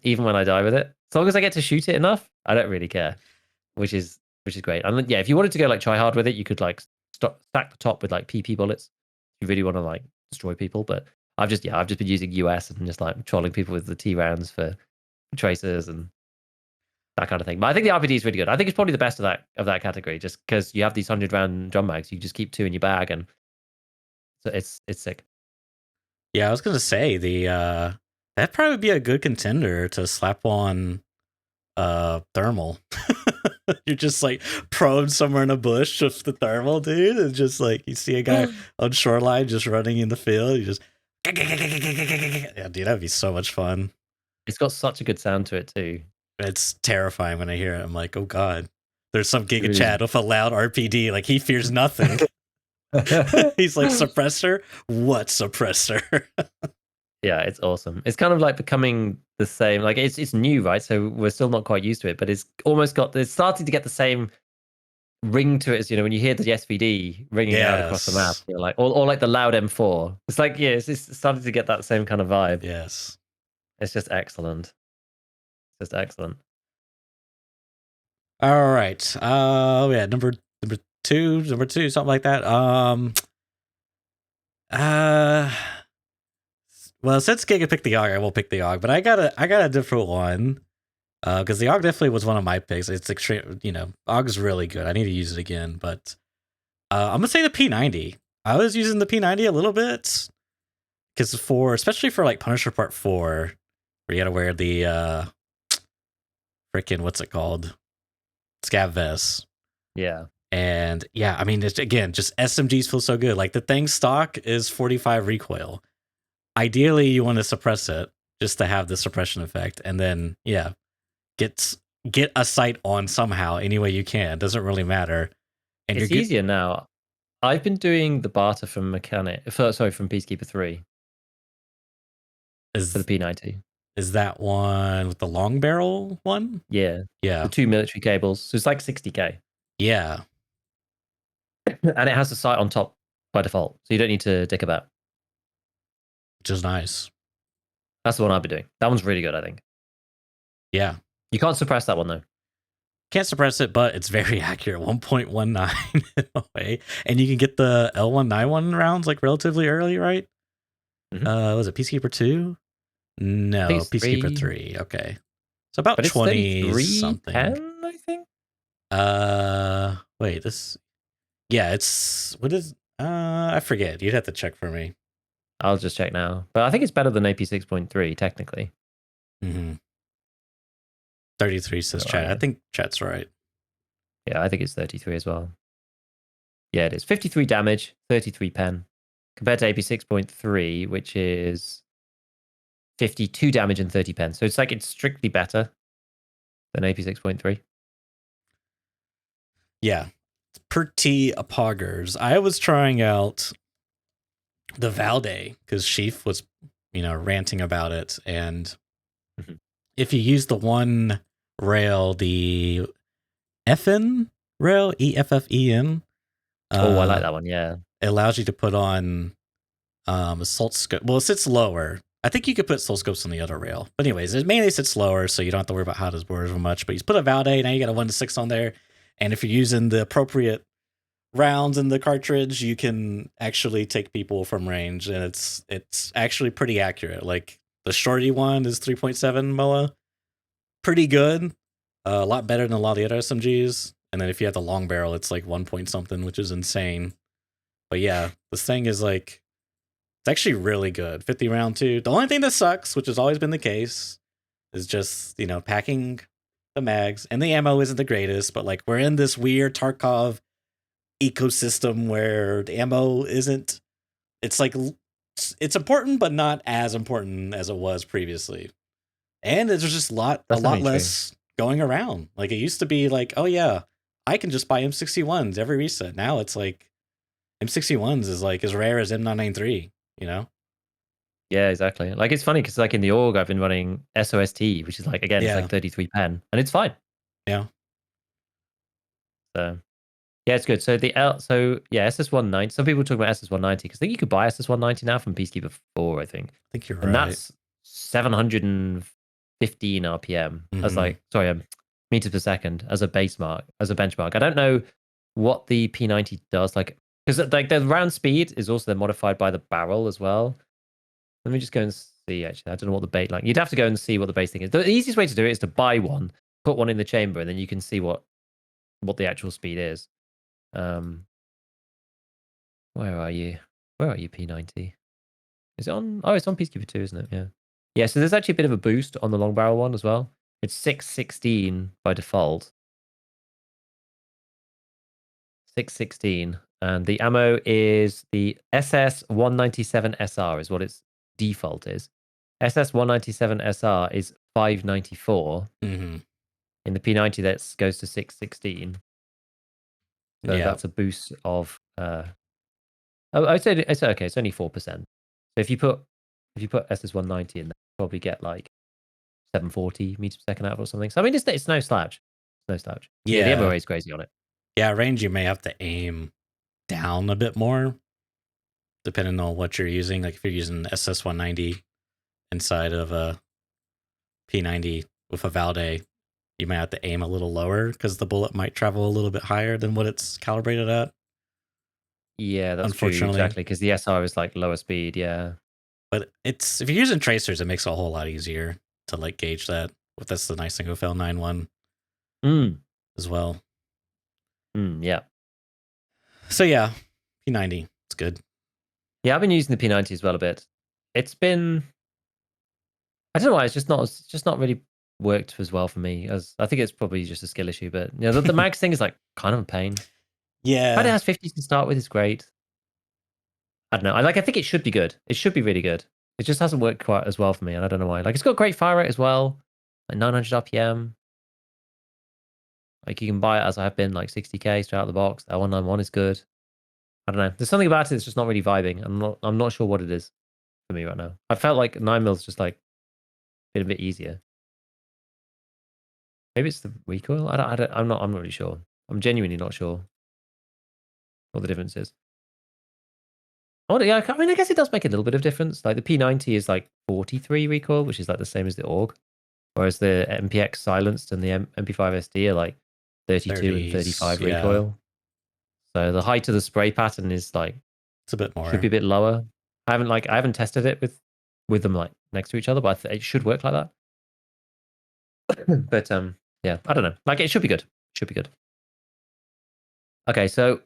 Even when I die with it, as long as I get to shoot it enough, I don't really care. Which is great. And yeah, if you wanted to go like try hard with it, you could like stack the top with like PP bullets. If you really want to like destroy people. But I've just been using US and just like trolling people with the T rounds for tracers and that kind of thing. But I think the RPD is really good. I think it's probably the best of that category, just because you have these 100 round drum mags. You just keep 2 in your bag, and so it's sick. Yeah, I was gonna say that'd probably be a good contender to slap on thermal. You're just like prone somewhere in a bush with the thermal, dude, and just like you see a guy on shoreline just running in the field. You just yeah, dude, that'd be so much fun. It's got such a good sound to it too. It's terrifying when I hear it. I'm like, oh god, there's some Giga Chad with a loud RPD. Like he fears nothing. He's like, suppressor? What suppressor? Yeah, it's awesome. It's kind of like becoming the same. Like it's new, right? So we're still not quite used to it, but it's starting to get the same ring to it as when you hear the SVD ringing out across the map. You're like, or like the loud M4. It's like it's starting to get that same kind of vibe. Yes, it's just excellent. It's just excellent. All right. Yeah, number two, something like that. Well, since Giga picked the AUG, I will pick the AUG, but I got a different one. Because the AUG definitely was one of my picks. It's extreme, AUG's really good. I need to use it again, but I'm gonna say the P90. I was using the P90 a little bit because especially for like Punisher Part 4, where you gotta wear the freaking what's it called? Scav vest. Yeah. And yeah, I mean, it's, again, just SMGs feel so good. Like the thing stock is 45 recoil. Ideally, you want to suppress it just to have the suppression effect, and then yeah, get get a sight on somehow any way you can. Doesn't really matter. And you're It's good. easier now. I've been doing the barter from from Peacekeeper 3 for the Is P90. is that one with the long barrel one? Yeah. The Yeah, 2 military cables. So it's like 60k. yeah, And it has the sight on top by default. So you don't need to dick about. which is nice. That's the one I've been doing. That one's really good, I think. Yeah, You can't suppress that one though. can't suppress it, but it's very accurate. 1.19 in a way, and you can get the L191 rounds like relatively early, right? Was it Peacekeeper 2? I think No, it's Peacekeeper 3. 3. Okay. So about But it's 20 33 something. pen, I think. Wait, this, yeah, it's, what is, I forget. You'd have to check for me. I'll just check now. But I think it's better than AP 6.3, technically. 33 says Where are chat. I you? think chat's right. Yeah, I think it's 33 as well. Yeah, it is. 53 damage, 33 pen. Compared to AP 6.3, which is 52 damage and 30 pen. So it's like it's strictly better than AP 6.3. Yeah. Pretty poggers. I was trying out the Valde because Sheaf was, ranting about it. And Mhm. if you use the one rail, the FN rail, EFFEN, Oh, I like that one. Yeah. it allows you to put on assault scope. Well, it sits lower. I think you could put soul scopes on the other rail. But anyways, it mainly sits lower, so you don't have to worry about how does borders much. But you put a Valde, now you got a 1-6 on there. And if you're using the appropriate rounds in the cartridge, you can actually take people from range, and it's actually pretty accurate. Like the shorty one is 3.7 MOA, pretty good, a lot better than a lot of the other SMGs. And then if you have the long barrel, it's like 1 point something, which is insane. But yeah, this thing is like, it's actually really good. 50 round too. The only thing that sucks, which has always been the case, is just packing the mags, and the ammo isn't the greatest. But like we're in this weird Tarkov ecosystem where the ammo isn't, it's like it's important but not as important as it was previously, and there's just a That's lot definitely true. less going around. Like it used to be like, oh yeah, I can just buy M61s every reset. Now it's like M61s is like as rare as M993, you know. Yeah, exactly. Like it's funny because like in the org, I've been running SOST, which is like again, it's Yeah, like 33 pen, and it's fine. yeah, So yeah, it's good. So so yeah, SS190. Some people talk about SS190 because I think you could buy SS190 now from Peacekeeper 4, I think, I think you're and right. that's 715 RPM as Mm-hmm. like sorry, meters per second as a benchmark. I don't know what the P90 does, like because like the round speed is also then modified by the barrel as well. Let me just go and see. Actually, I don't know what the bait like. You'd have to go and see what the base thing is. The easiest way to do it is to buy one, put one in the chamber, and then you can see what the actual speed is. Where are you? Where are you, P90? Is it on? Oh, it's on Peacekeeper 2, isn't it? Yeah. Yeah, so there's actually a bit of a boost on the long barrel one as well. It's 616 by default. 616. And the ammo is the SS 197 SR is what its default is. SS 197 SR is 594. Mm-hmm. In the P90 that goes to 616. So Yeah, that's a boost of I'd say it's okay, it's only 4%. So if you put SS190 in there, you probably get like 740 meters per second out of it or something. So I mean it's no slouch. It's no slouch. Yeah, the yeah, MOA is crazy on it. yeah. Range, you may have to aim down a bit more depending on what you're using. Like if you're using SS190 inside of a P90 with a Valde, you might have to aim a little lower because the bullet might travel a little bit higher than what it's calibrated at. Yeah, that's true, Unfortunately, exactly. Because the SR is like lower speed, yeah. but it's, if you're using tracers, it makes it a whole lot easier to like gauge that. But that's the nice thing with L91 Mm. as well. Yeah. So yeah, P90, it's good. Yeah, I've been using the P90 as well a bit. It's been I don't know why, it's just not really worked as well for me as I think it's probably just a skill issue, but the mags thing is like kind of a pain. Fact it Yeah. has 50s to start with is great. I don't know. I think it should be good. It should be really good. It just hasn't worked quite as well for me, and I don't know why. Like it's got great fire rate as well, like 900 RPM. Like you can buy it as I have been, like 60k straight out of the box. That 191 is good. I don't know. There's something about it that's just not really vibing. I'm not sure what it is for me right now. I felt like 9mm just like been a bit easier. Maybe it's the recoil. I'm not really sure. I'm genuinely not sure what the difference is. Oh yeah, I mean, I guess it does make a little bit of difference. Like the P90 is like 43 recoil, which is like the same as the AUG, whereas the MPX silenced and the MP5 SD are like 32 and 30s. 35 Yeah. recoil. So the height of the spray pattern is like It's a bit should be more. a bit lower. I haven't tested it with them like next to each other, but it should work like that. But yeah, I don't know. Like it should be good. Should be good. Okay, so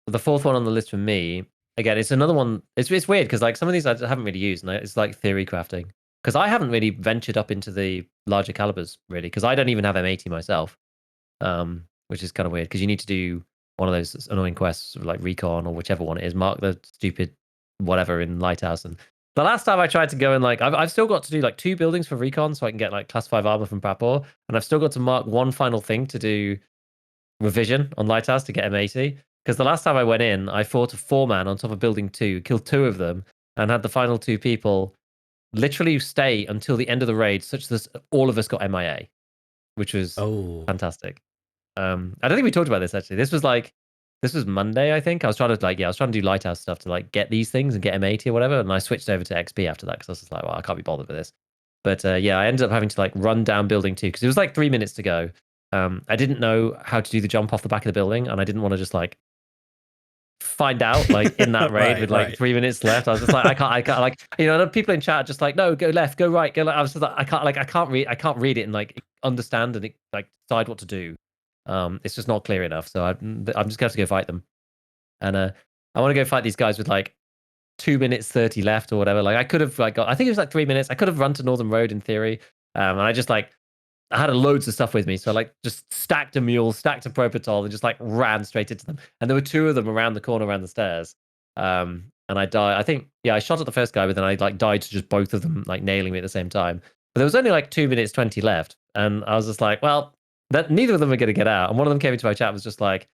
the fourth one on the list for me, again, it's another one. It's weird because like some of these I haven't really used, and it's like theory crafting because I haven't really ventured up into the larger calibers really because I don't even have M80 myself, which is kind of weird because you need to do one of those annoying quests like recon or whichever one it is, mark the stupid whatever in Lighthouse. And the last time I tried to go and like I've still got to do like 2 buildings for recon so I can get like class 5 armor from Prapor, and I've still got to mark one final thing to do revision on Lighthouse to get M80. Because the last time I went in, I fought a 4-man on top of building 2, killed 2 of them, and had the final 2 people literally stay until the end of the raid, such that all of us got MIA, which was Oh. fantastic. I don't think we talked about this actually. This was Monday, I think. I was trying to do Lighthouse stuff to like get these things and get M80 or whatever, and I switched over to XP after that because I was just like, well, I can't be bothered with this. But yeah, I ended up having to like run down building 2 because it was like 3 minutes to go. I didn't know how to do the jump off the back of the building, and I didn't want to just like find out like in that raid with like Right. 3 minutes left. I was just like, I can't like, you know, people in chat just like, no, go left, go right, go left. I was just like, I can't read it and like understand and like decide what to do. It's just not clear enough. So I'm just gonna have to go fight them. And I want to go fight these guys with like 2 minutes 30 left or whatever. Like I could have like I think it was like 3 minutes. I could have run to Northern Road in theory. And I just like I had loads of stuff with me, so I like just stacked a mule, stacked a propitol, and just like ran straight into them. And there were 2 of them around the corner, around the stairs. And I died. I think I shot at the first guy, but then I like died to just both of them like nailing me at the same time. But there was only like 2 minutes 20 left, and I was just like, well, that neither of them are going to get out. And one of them came into my chat and was just like,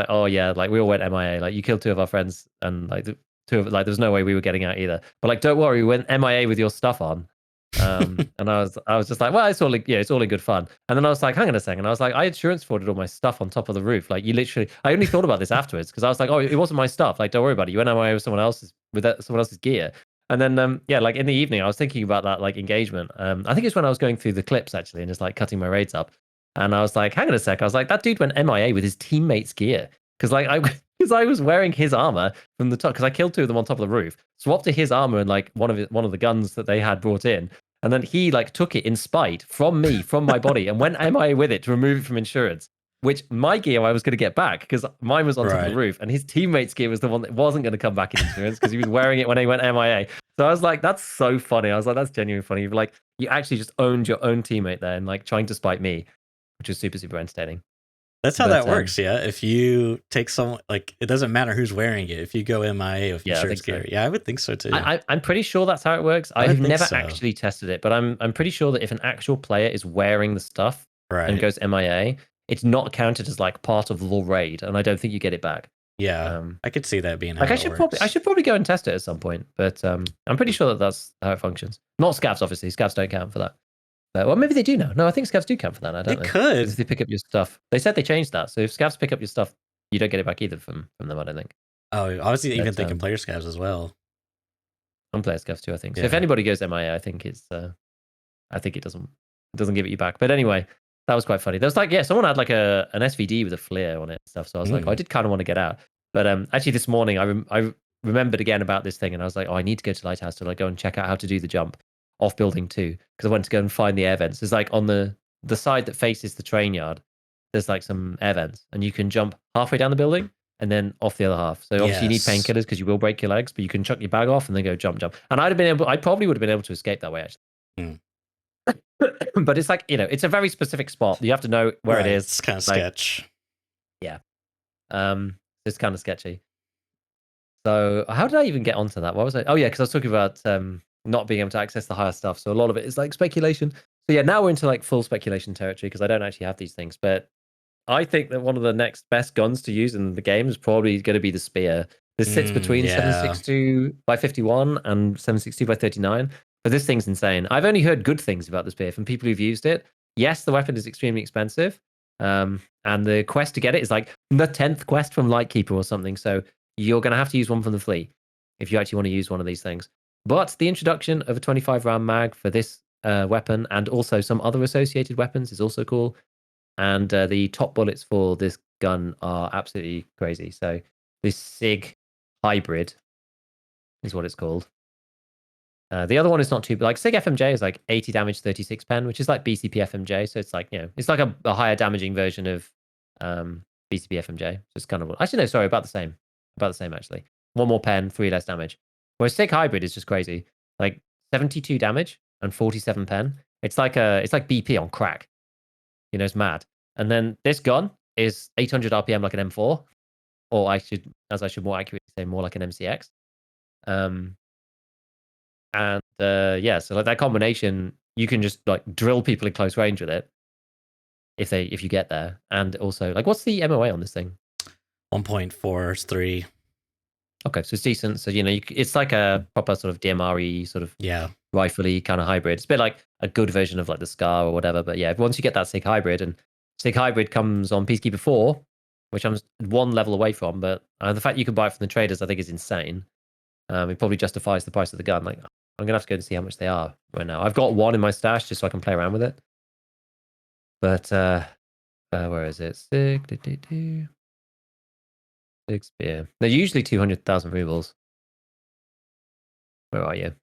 oh yeah, like we all went MIA. Like you killed 2 of our friends, and like the 2 of like there was no way we were getting out either. But like, don't worry, we went MIA with your stuff on. And I was just like, well, it's all in good fun. And then I was like, hang on a second. I was like, I insurance forwarded all my stuff on top of the roof. Like you literally, I only thought about this afterwards because I was like, oh, it wasn't my stuff. Like, don't worry about it. You went away with someone else's gear. And then yeah, like in the evening, I was thinking about that like engagement. I think it's when I was going through the clips actually and just like cutting my raids up. And I was like, hang on a sec. I was like, that dude went MIA with his teammates' gear because like because I was wearing his armor from the top because I killed 2 of them on top of the roof, swapped to his armor and like one of the guns that they had brought in. And then he like took it in spite from me, from my body, and went MIA with it to remove it from insurance. Which my gear I was going to get back because mine was on top of the roof, and his teammate's gear was the one that wasn't going to come back in insurance because he was wearing it when he went MIA. So I was like, that's so funny. I was like, that's genuinely funny. Like you actually just owned your own teammate there and like trying to spite me, which was super, super entertaining. That's how that works, yeah. If you take someone, like, it doesn't matter who's wearing it. If you go MIA with insurance gear, yeah, I would think so too. I'm pretty sure that's how it works. I have never actually tested it, but I'm pretty sure that if an actual player is wearing the stuff and goes MIA, it's not counted as like part of the raid, and I don't think you get it back. Yeah, I could see that being how like I should probably go and test it at some point, but I'm pretty sure that that's how it functions. Not scavs, obviously. Scavs don't count for that. Well, maybe they do now. No, I think scavs do count for that. I don't know. They could. If they pick up your stuff. They said they changed that. So if scavs pick up your stuff, you don't get it back either from them, I don't think. Oh, I was even thinking player scavs as well. And player scavs too, I think. So if anybody goes MIA, I think it doesn't give it you back. But anyway, that was quite funny. There was like, yeah, someone had like an SVD with a flare on it and stuff. So I was like, oh, I did kind of want to get out. But actually this morning I remembered again about this thing and I was like, oh, I need to go to Lighthouse to like go and check out how to do the jump off building 2 because I went to go and find the air vents. There's like on the side that faces the train yard, there's like some air vents and you can jump halfway down the building and then off the other half. So obviously you need painkillers because you will break your legs, but you can chuck your bag off and then go jump. And I probably would have been able to escape that way actually. But it's like, you know, it's a very specific spot. You have to know where it is. It's kind of sketch. Yeah. It's kind of sketchy. So how did I even get onto that? What was I? Oh yeah, because I was talking about not being able to access the higher stuff. So a lot of it is like speculation. So yeah, now we're into like full speculation territory because I don't actually have these things. But I think that one of the next best guns to use in the game is probably going to be the spear. This sits between Yeah. 7.62 by 51 and 7.62 by 39. But this thing's insane. I've only heard good things about the spear from people who've used it. Yes, the weapon is extremely expensive. And the quest to get it is like the 10th quest from Lightkeeper or something. So you're going to have to use one from the fleet if you actually want to use one of these things. But the introduction of a 25 round mag for this weapon and also some other associated weapons is also cool. And the top bullets for this gun are absolutely crazy. So this SIG hybrid is what it's called. The other one is not too, like SIG FMJ is like 80 damage, 36 pen, which is like BCP FMJ. So it's like, it's like a higher damaging version of BCP FMJ. So it's kind of, actually, no, sorry, about the same. About the same, actually. One more pen, 3 less damage. Whereas SIG hybrid is just crazy. Like 72 damage and 47 pen. It's like BP on crack. It's mad. And then this gun is 800 RPM like an M4, or I should more accurately say, more like an MCX. So like that combination, you can just like drill people in close range with it if you get there. And also, like, what's the MOA on this thing? 1.43. Okay, so it's decent. So it's like a proper sort of DMR-y sort of rifle-y kind of hybrid. It's a bit like a good version of like the Scar or whatever. But yeah, once you get that SIG hybrid, and SIG hybrid comes on Peacekeeper 4, which I'm one level away from, but the fact you can buy it from the traders, I think, is insane. It probably justifies the price of the gun. Like, I'm gonna have to go and see how much they are right now. I've got one in my stash just so I can play around with it. But where is it? SIG spear. They're usually 200,000 rubles. Where are you?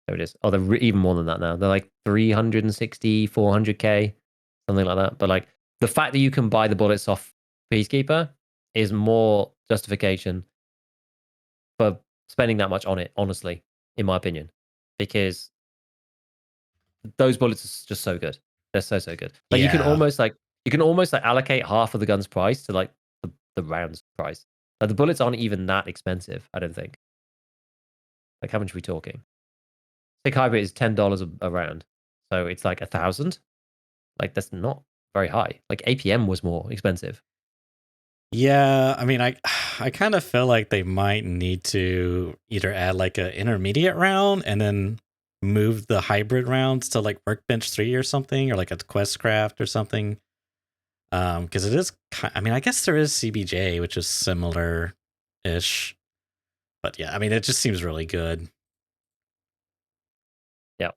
There it is. Oh, they're even more than that now. They're like 360, 400k, something like that. But like the fact that you can buy the bullets off Peacekeeper is more justification for spending that much on it, honestly, in my opinion, because those bullets are just so good. They're so good. Like you can almost allocate half of the gun's price to like the round's price. Like the bullets aren't even that expensive, I don't think. Like how much are we talking? SIG hybrid is $10 a round, so it's like 1,000. Like that's not very high. Like APM was more expensive. Yeah, I mean, I kind of feel like they might need to either add like an intermediate round and then move the hybrid rounds to like Workbench 3 or something, or like a Questcraft or something. Because it is, I mean, I guess there is CBJ, which is similar-ish. But yeah, I mean, it just seems really good. Yeah.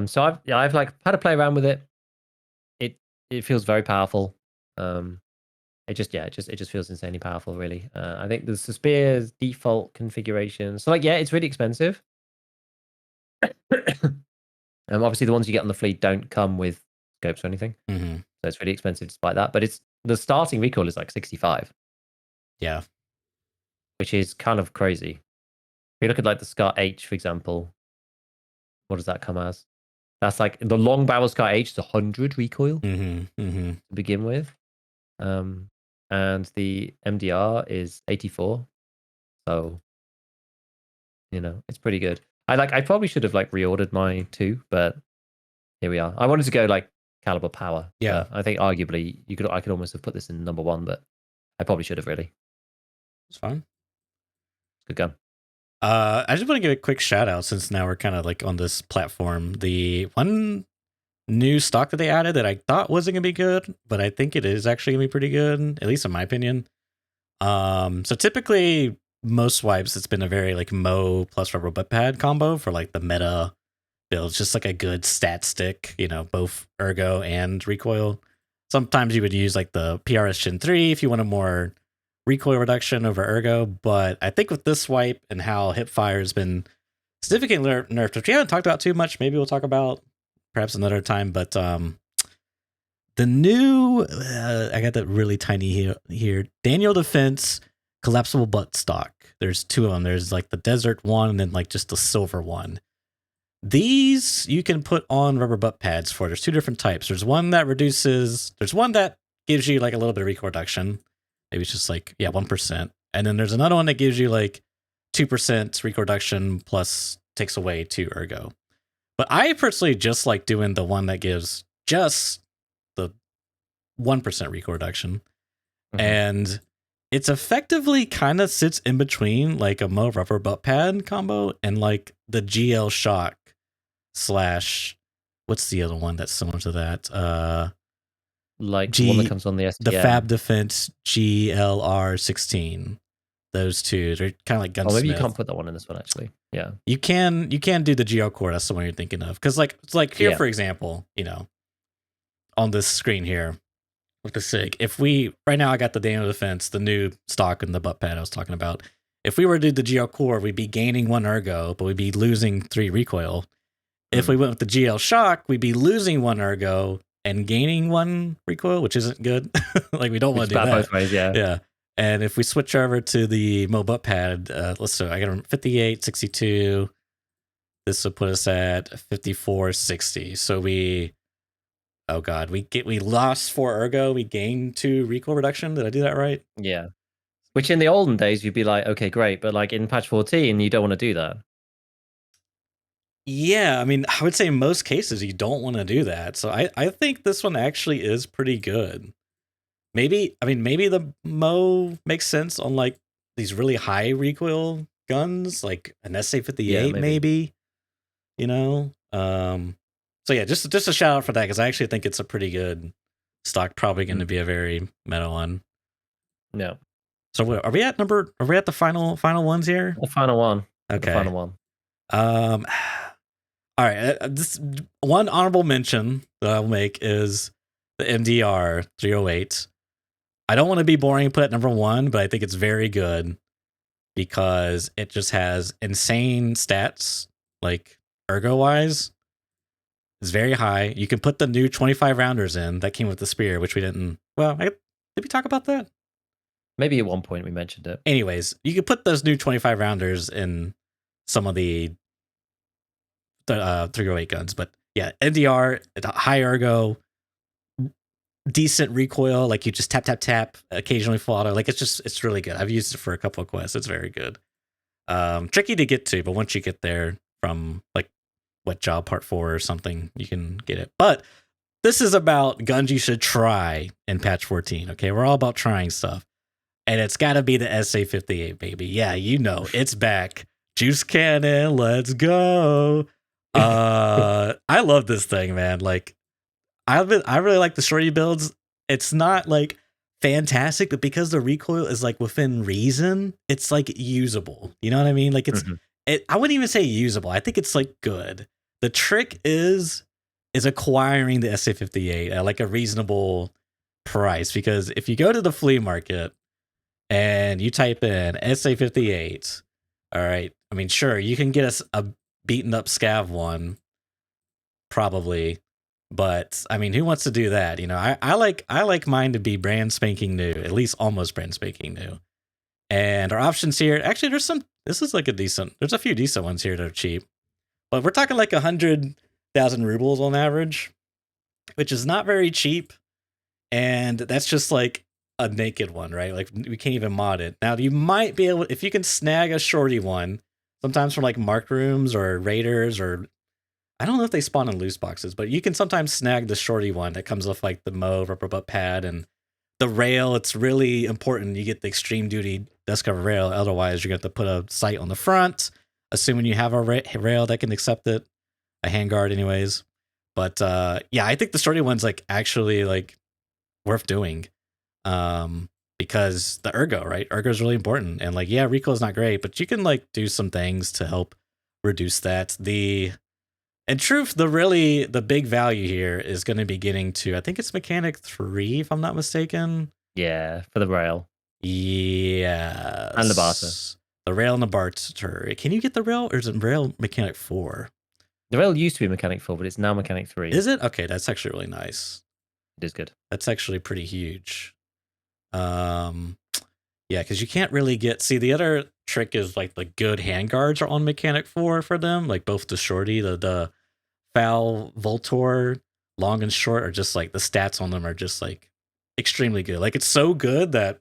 So I've like had to play around with it. It feels very powerful. It just feels insanely powerful, really. I think the Spear's default configuration. So like, yeah, it's really expensive. Obviously, the ones you get on the fleet don't come with scopes or anything, so it's really expensive despite that. But it's the starting recoil is like 65. Yeah, which is kind of crazy. If you look at like the Scar H, for example, what does that come as? That's like the long barrel Scar H is 100 recoil to begin with, and the MDR is 84. So it's pretty good. I probably should have like reordered my 2, but here we are. I wanted to go like caliber power. Yeah, I think arguably I could almost have put this in number 1, but I probably should have really. it's fine. Good gun. I just want to give a quick shout out since now we're kind of like on this platform. The one new stock that they added that I thought wasn't gonna be good, but I think it is actually gonna be pretty good, at least in my opinion. So typically most swipes, it's been a very like Mo plus rubber butt pad combo for like the meta build. It's just like a good stat stick, both ergo and recoil. Sometimes you would use like the PRS Gen 3 if you want a more recoil reduction over ergo, but I think with this swipe and how hipfire has been significantly nerfed, which we haven't talked about too much, maybe we'll talk about perhaps another time, but the new I got that really tiny here Daniel Defense collapsible butt stock. There's 2 of them. There's like the desert one and then like just the silver one. These you can put on rubber butt pads for. There's 2 different types. There's one that gives you like a little bit of recoil reduction. Maybe it's just like 1%. And then there's another one that gives you like 2% recoil reduction plus takes away 2 ergo. But I personally just like doing the one that gives just the 1% recoil reduction. And it's effectively kind of sits in between like a Mo rubber butt pad combo and like the GL shock / what's the other one that's similar to that? Like the one that comes on the STM. The Fab Defense GLR16. Those two, they're kind of like gunsmith. Oh, maybe you can't put that one in this one actually. Yeah, you can do the GL core. That's the one you're thinking of, because like it's like here for example, on this screen here with the SIG. If we right now, I got the Dano Defense, the new stock and the butt pad I was talking about. If we were to do the GL core, we'd be gaining 1 ergo, but we'd be losing 3 recoil. If we went with the GL shock, we'd be losing 1 ergo and gaining 1 recoil, which isn't good. Like we don't want to do that. Both ways, yeah. And if we switch over to the Mo butt pad, let's see, I got 58, 62. This will put us at 54, 60. So we lost 4 ergo, we gained 2 recoil reduction. Did I do that right? Yeah. Which in the olden days you'd be like, okay, great, but like in patch 14, you don't want to do that. Yeah, I mean, I would say in most cases you don't want to do that. So I think this one actually is pretty good. Maybe the Mo makes sense on like these really high recoil guns, like an SA-58, maybe. So yeah, just a shout out for that, because I actually think it's a pretty good stock. Probably going to be a very meta one. No. So are we at the final ones here? The final one. Okay. The final one. All right. This one honorable mention that I'll make is the MDR 308. I don't want to be boring and put it at number 1, but I think it's very good because it just has insane stats, like ergo wise. It's very high. You can put the new 25 rounders in that came with the spear, which we didn't. Well, did we talk about that? Maybe at one point we mentioned it. Anyways, you can put those new 25 rounders in some of the 308 guns, but yeah, NDR, high ergo, decent recoil, like you just tap, occasionally full auto. Like it's really good. I've used it for a couple of quests. It's very good. Tricky to get to, but once you get there from like Wet Job Part 4 or something, you can get it. But this is about guns you should try in patch 14. Okay, we're all about trying stuff, and it's got to be the SA-58, baby. Yeah, it's back. Juice cannon, let's go. I love this thing, man. Like I really like the shorty builds. It's not like fantastic, but because the recoil is like within reason, it's like usable. You know what I mean? Like I wouldn't even say usable. I think it's like good. The trick is acquiring the SA-58 at like a reasonable price, because if you go to the flea market and you type in SA-58, all right, I mean, sure, you can get us a beaten up scav one, probably. But I mean, who wants to do that? I like mine to be brand spanking new, at least almost brand spanking new. And our options here, actually, there's a few decent ones here that are cheap, but we're talking like 100,000 rubles on average, which is not very cheap. And that's just like a naked one, right? Like we can't even mod it. Now you might be able, if you can snag a shorty one, sometimes from like marked rooms or raiders, or I don't know if they spawn in loose boxes, but you can sometimes snag the shorty one that comes with like the Mo rubber butt pad and the rail. It's really important you get the extreme duty desk cover rail. Otherwise, you're going to have to put a sight on the front, assuming you have a rail that can accept it, a handguard anyways. But yeah, I think the shorty one's like actually like worth doing, because the ergo, right? Ergo is really important. And like, yeah, recoil is not great, but you can like do some things to help reduce that. In truth, the big value here is going to be getting to, I think it's mechanic 3, if I'm not mistaken. Yeah, for the rail. Yes. And the barter. The rail and the barter. Can you get the rail, or is it rail mechanic 4? The rail used to be mechanic 4, but it's now mechanic 3. Is it? Okay, that's actually really nice. It is good. That's actually pretty huge. Yeah, because you can't really see, the other trick is like the good handguards are on mechanic 4 for them, like both the shorty, the Foul Voltor long and short are just like the stats on them are just like extremely good. Like, it's so good that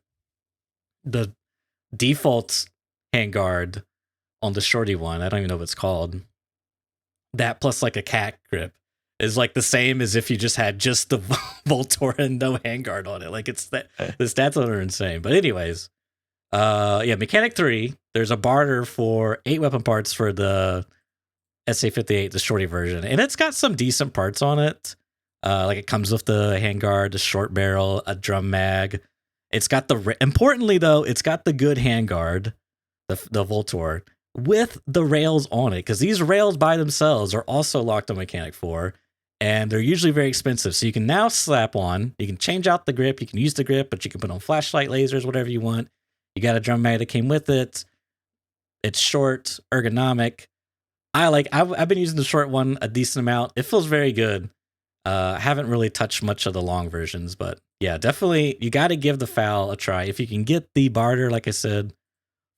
the default handguard on the shorty one, I don't even know what it's called, that plus like a cat grip is like the same as if you just had just the Voltor and no handguard on it. Like, it's that the stats on it are insane. But anyways, yeah, Mechanic 3, there's a barter for 8 weapon parts for the SA58, the shorty version, and it's got some decent parts on it. Like, it comes with the handguard, the short barrel, a drum mag. It's got importantly though, it's got the good handguard, the Voltor, with the rails on it, because these rails by themselves are also locked on Mechanic 4, and they're usually very expensive. So you can now slap on, you can change out the grip, you can use the grip, but you can put on flashlight, lasers, whatever you want. You got a drum mag that came with it. It's short, ergonomic. I've been using the short one a decent amount. It feels very good. I haven't really touched much of the long versions, but yeah, definitely you got to give the FAL a try. If you can get the barter, like I said,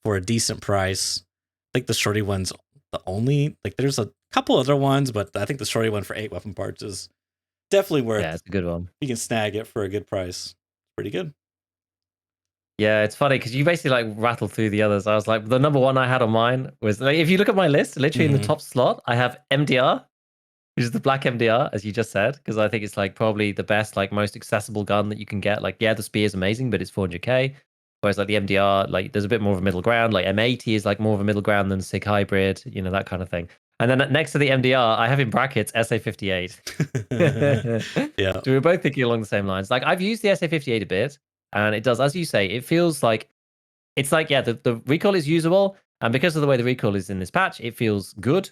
for a decent price, I think the shorty one's the only, like, there's a couple other ones, but I think the shorty one for 8 weapon parts is definitely worth. Yeah, it's a good one. You can snag it for a good price. Pretty good. Yeah, it's funny because you basically like rattled through the others. I was like, the number one I had on mine was like, if you look at my list, literally in the top slot, I have MDR, which is the black MDR, as you just said, because I think it's like probably the best, like most accessible gun that you can get. Like, yeah, the spear is amazing, but it's 400k. Whereas like the MDR, like there's a bit more of a middle ground. Like M80 is like more of a middle ground than SIG Hybrid, you know, that kind of thing. And then next to the MDR, I have in brackets SA58. Yeah. So we're both thinking along the same lines. Like, I've used the SA58 a bit, and it does, as you say, it feels like, it's like, yeah, the recoil is usable. And because of the way the recoil is in this patch, it feels good.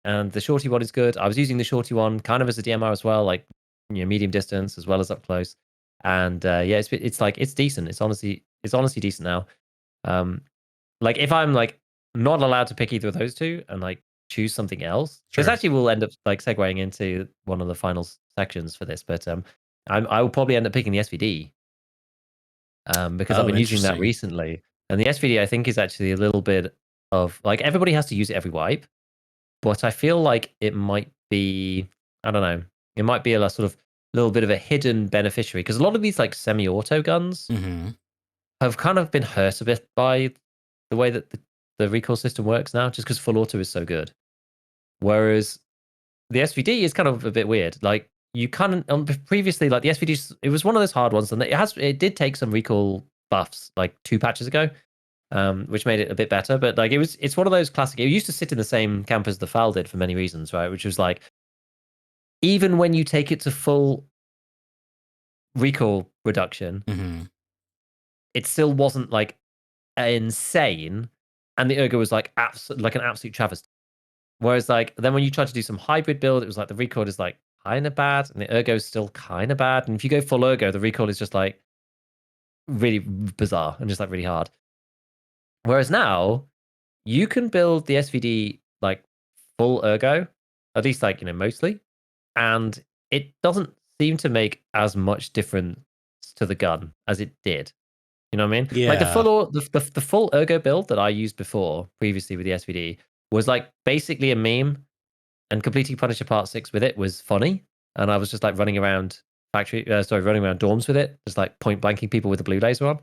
And the shorty one is good. I was using the shorty one kind of as a DMR as well, like, you know, medium distance as well as up close. And yeah, it's like, it's decent. It's honestly decent now. Like, if I'm like not allowed to pick either of those two and like choose something else, because Sure. actually we'll end up like segueing into one of the final sections for this, but I will probably end up picking the SVD because I've been using that Interesting. recently. And the SVD, I think, is actually a little bit of like, everybody has to use it every wipe, but I feel like it might be, I don't know, it might be a sort of little bit of a hidden beneficiary, because a lot of these like semi-auto guns have kind of been hurt a bit by the way that the recoil system works now, just because full auto is so good. Whereas the SVD is kind of a bit weird. Like, you kind of previously, like the SVD, it was one of those hard ones, and it did take some recoil buffs like 2 patches ago, which made it a bit better. But like, it's one of those classic. It used to sit in the same camp as the FAL did for many reasons, right? Which was like, even when you take it to full recoil reduction, it still wasn't like insane, and the ergo was like like an absolute travesty. Whereas like, then when you try to do some hybrid build, it was like the recoil is like kind of bad, and the ergo is still kind of bad. And if you go full ergo, the recoil is just like really bizarre and just like really hard. Whereas now, you can build the SVD like full ergo, at least like, you know, mostly, and it doesn't seem to make as much difference to the gun as it did. You know what I mean? Yeah. Like the full ergo build that I used previously with the SVD was like basically a meme, and completing Punisher Part 6 with it was funny. And I was just like running around running around dorms with it, just like point blanking people with the blue laser on.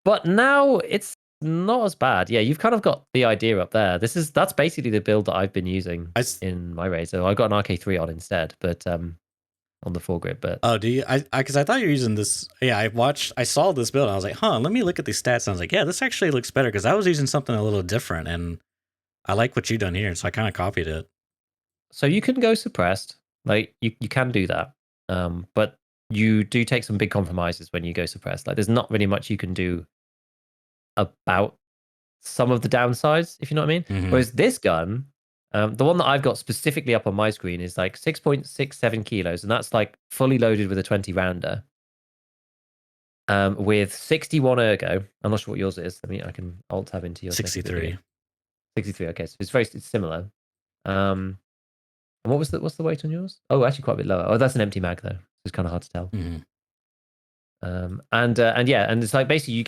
But now it's not as bad. Yeah, you've kind of got the idea up there. That's basically the build that I've been using in my raid. So I got an RK3 on instead, but on the foregrip. But oh, do you? Because I thought you were using this. Yeah, I saw this build, and I was like, huh, let me look at these stats. And I was like, yeah, this actually looks better, because I was using something a little different, and I like what you've done here, so I kind of copied it. So you can go suppressed, like you can do that, but you do take some big compromises when you go suppressed. Like, there's not really much you can do about some of the downsides, if you know what I mean. Whereas this gun, the one that I've got specifically up on my screen is like 6.67 kilos, and that's like fully loaded with a 20 rounder, with 61 ergo. I'm not sure what yours is. I can alt tab into your 63. 63. Okay, so it's similar. And what's the weight on yours? Oh, actually quite a bit lower. Oh, that's an empty mag though. It's kind of hard to tell. And yeah, and it's like basically you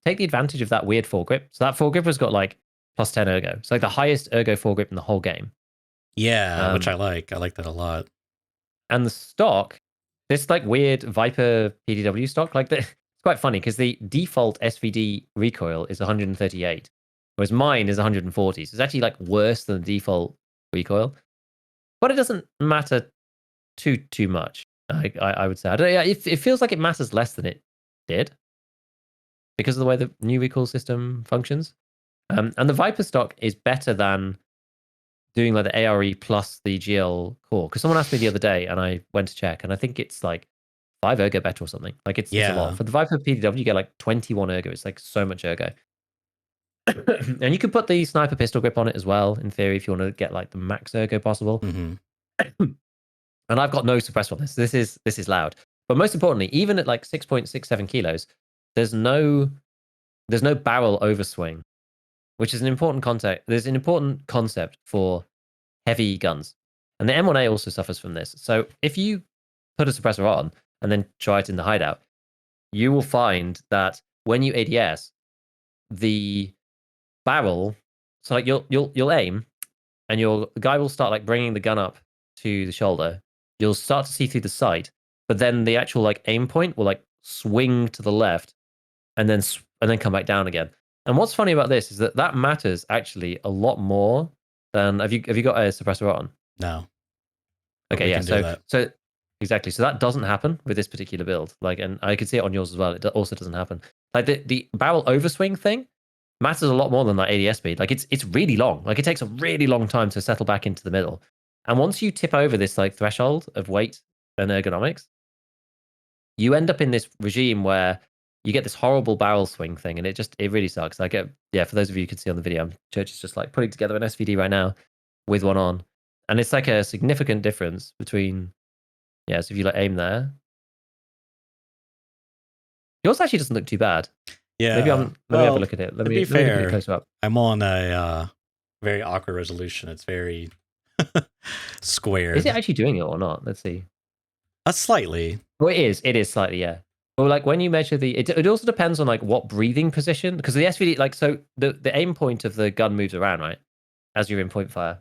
take the advantage of that weird foregrip. So that foregrip has got like plus 10 ergo. It's like the highest ergo foregrip in the whole game. Yeah, which I like. I like that a lot. And the stock this like weird Viper PDW stock, like it's quite funny because the default SVD recoil is 138, whereas mine is 140. So it's actually like worse than the default recoil, but it doesn't matter too much. I would say. I don't, yeah, it feels like it matters less than it did because of the way the new recoil system functions. And the Viper stock is better than doing like the ARE plus the GL core. Because someone asked me the other day, and I went to check, and I think it's like 5 ergo better or something. Like it's a lot. Yeah. For the Viper PDW, you get like 21 ergo. It's like so much ergo. And you could put the sniper pistol grip on it as well, in theory, if you want to get like the max ergo possible. Mm-hmm. And I've got no suppressor on this. This is loud. But most importantly, even at like 6.67 kilos, there's no barrel overswing, which is an important concept. There's an important concept for heavy guns. And the M1A also suffers from this. So if you put a suppressor on and then try it in the hideout, you will find that when you ADS, the barrel, so like you'll aim, and your guy will start like bringing the gun up to the shoulder. You'll start to see through the sight, but then the actual like aim point will like swing to the left, and then come back down again. And what's funny about this is that matters actually a lot more than have you got a suppressor on? No. But Okay, we yeah. can do that. So exactly. So that doesn't happen with this particular build. Like, and I could see it on yours as well. It also doesn't happen. Like the barrel overswing thing matters a lot more than that ADS speed. Like it's really long. Like it takes a really long time to settle back into the middle. And once you tip over this like threshold of weight and ergonomics, you end up in this regime where you get this horrible barrel swing thing, and it really sucks. Like, yeah, for those of you who can see on the video, Church is just like putting together an SVD right now with one on, and it's like a significant difference between, yeah. So if you like aim there, yours actually doesn't look too bad. Yeah. Maybe let me have a look at it. To be Let me put it fair, closer up. I'm on a very awkward resolution. It's very squared. Is it actually doing it or not? Let's see. Slightly. Well, it is. It is slightly, yeah. Well, like when you measure it also depends on like what breathing position, because the SVD, like, so the aim point of the gun moves around, right, as you're in point fire,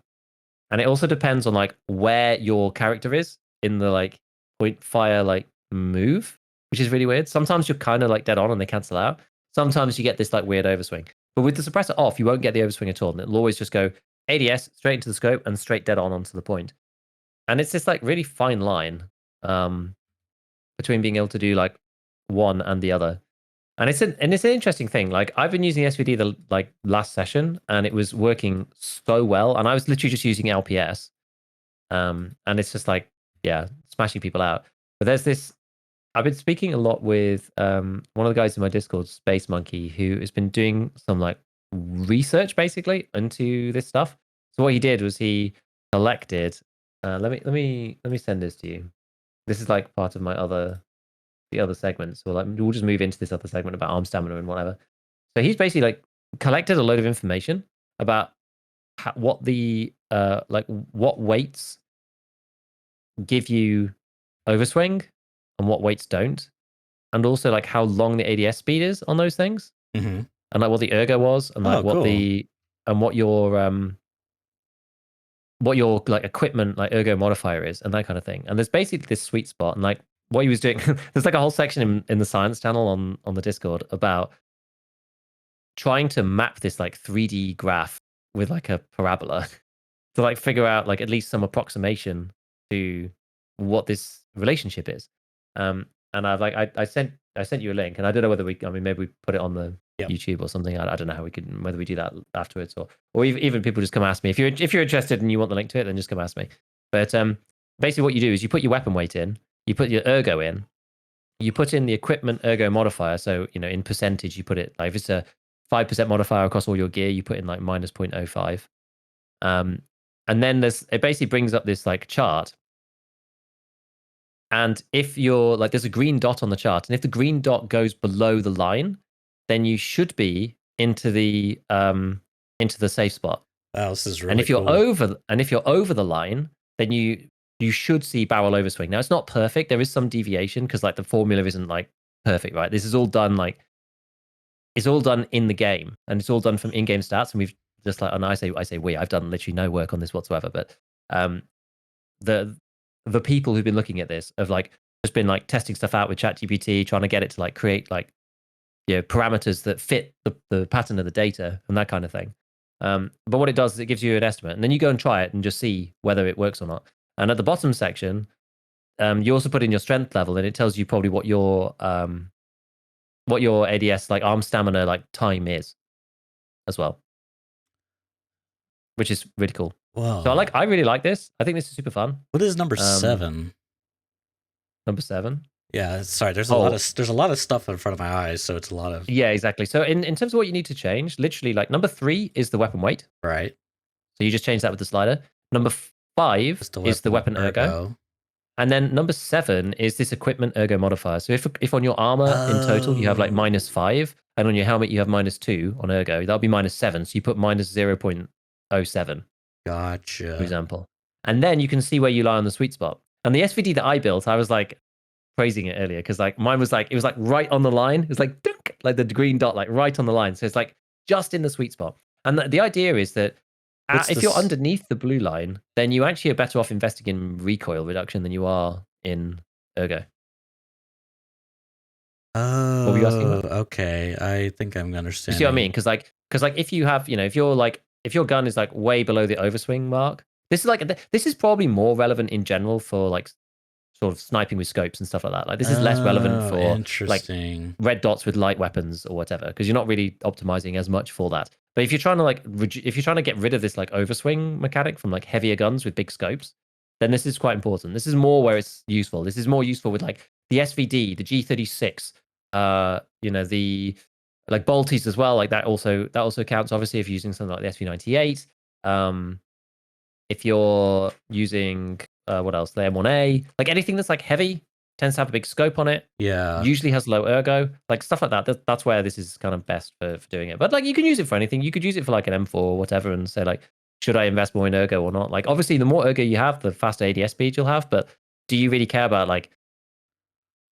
and it also depends on like where your character is in the like point fire like move, which is really weird. Sometimes you're kind of like dead on and they cancel out. Sometimes you get this like weird overswing, but with the suppressor off, you won't get the overswing at all, and it'll always just go ADS straight into the scope and straight dead on onto the point. And it's this like really fine line between being able to do like one and the other. And it's an interesting thing. Like I've been using SVD the like last session, and it was working so well. And I was literally just using LPS, and it's just like, yeah, smashing people out. But there's this. I've been speaking a lot with one of the guys in my Discord, Space Monkey, who has been doing some like research basically into this stuff. So what he did was he collected. Let me send this to you. This is like part of the other segments. So like we'll just move into this other segment about arm stamina and whatever. So he's basically like collected a load of information about what the like what weights give you overswing and what weights don't, and also like how long the ADS speed is on those things, Mm-hmm. and like what the ergo was, and like what your like equipment like ergo modifier is, and that kind of thing. And there's basically this sweet spot, and like what he was doing, there's like a whole section in the science channel on the Discord about trying to map this like 3D graph with like a parabola to like figure out like at least some approximation to what this relationship is. And I've like I sent you a link, and I don't know whether maybe we put it on the YouTube or something. I don't know how we could, whether we do that afterwards, or even people just come ask me. If you're interested and you want the link to it, then just come ask me. But basically what you do is you put your weapon weight in, you put your ergo in, you put in the equipment ergo modifier. So, in percentage, you put it like if it's a 5% modifier across all your gear, you put in like minus 0.05. And then it basically brings up this like chart. And if you're like, there's a green dot on the chart, and if the green dot goes below the line, then you should be into the safe spot. Wow, this is really and if you're cool. over the line, then you should see barrel overswing. Now it's not perfect. There is some deviation because like the formula isn't like perfect, right? This is all done it's all done in the game, and it's all done from in-game stats. And we've just like, and I say I've done literally no work on this whatsoever. But the people who've been looking at this have like just been like testing stuff out with ChatGPT, trying to get it to like create like parameters that fit the pattern of the data and that kind of thing. But what it does is it gives you an estimate, and then you go and try it and just see whether it works or not. And at the bottom section, you also put in your strength level, and it tells you probably what your ADS like arm stamina like time is as well, which is really cool. Whoa. So I really like this. I think this is super fun. What is number 7? Number 7. Yeah, sorry. There's a lot of stuff in front of my eyes, so it's a lot of. Yeah, exactly. So in terms of what you need to change, literally like number 3 is the weapon weight. Right. So you just change that with the slider. Number 5 is the weapon ergo. And then number 7 is this equipment ergo modifier. So if on your armor in total you have like -5, and on your helmet you have -2 on ergo, that'll be -7. So you put -0.07. Gotcha. For example. And then you can see where you lie on the sweet spot. And the SVD that I built, I was like praising it earlier because like mine was like, it was like right on the line. It was like dunk, like the green dot, like right on the line. So it's like just in the sweet spot. And the idea is that if you're underneath the blue line, then you actually are better off investing in recoil reduction than you are in ergo. Oh, what were you asking about? Okay. I think I'm understanding. You see what I mean? Because if you have, if your gun is like way below the overswing mark, this is probably more relevant in general for like sort of sniping with scopes and stuff like that. Like this is less relevant for like red dots with light weapons or whatever, because you're not really optimizing as much for that. But if you're trying to get rid of this like overswing mechanic from like heavier guns with big scopes, then this is quite important. This is more where it's useful. This is more useful with like the SVD, the G36, the like bolties as well. Like that also counts obviously if you're using something like the SV98. If you're using what else? The M1A, like anything that's like heavy tends to have a big scope on it. Yeah. Usually has low ergo, like stuff like that. That's where this is kind of best for doing it. But like you can use it for anything. You could use it for like an M4 or whatever and say like, should I invest more in ergo or not? Like obviously the more ergo you have, the faster ADS speed you'll have. But do you really care about like,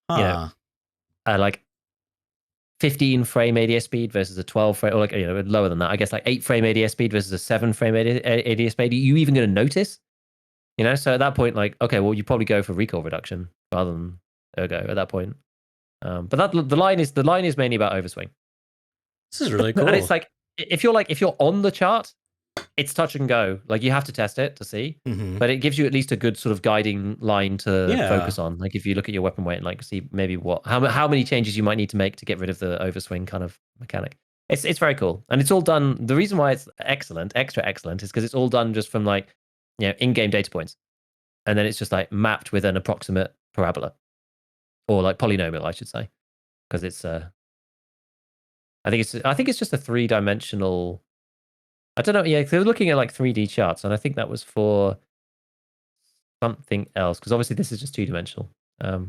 like 15 frame ADS speed versus a 12 frame, or like lower than that? I guess like 8 frame ADS speed versus a 7 frame ADS speed. Are you even going to notice? So at that point, like, okay, well, you probably go for recoil reduction rather than ergo at that point. But the line is mainly about overswing. This is really cool. And it's like if you're on the chart, it's touch and go. Like you have to test it to see, but it gives you at least a good sort of guiding line to focus on. Like if you look at your weapon weight and like see maybe how many changes you might need to make to get rid of the overswing kind of mechanic. It's very cool, and it's all done. The reason why it's extra excellent, is because it's all done just from like in-game data points, and then it's just like mapped with an approximate parabola, or like polynomial, I should say, because it's I think it's just a 3-dimensional. I don't know. Yeah, they're looking at like 3D charts, and I think that was for something else, because obviously this is just 2-dimensional. But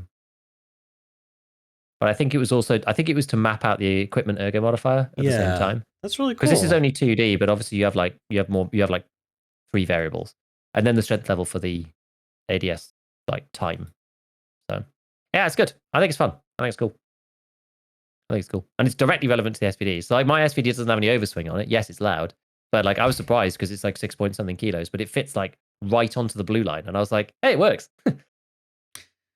I think it was to map out the equipment ergo modifier at the same time. That's really cool. Because this is only 2D, but obviously you have like 3 variables, and then the strength level for the ADS like time. So yeah, it's good. I think it's fun. I think it's cool. And it's directly relevant to the SVD. So like my SVD doesn't have any overswing on it. Yes, it's loud, but like I was surprised because it's like 6 point something kilos, but it fits like right onto the blue line, and I was like, hey, it works. I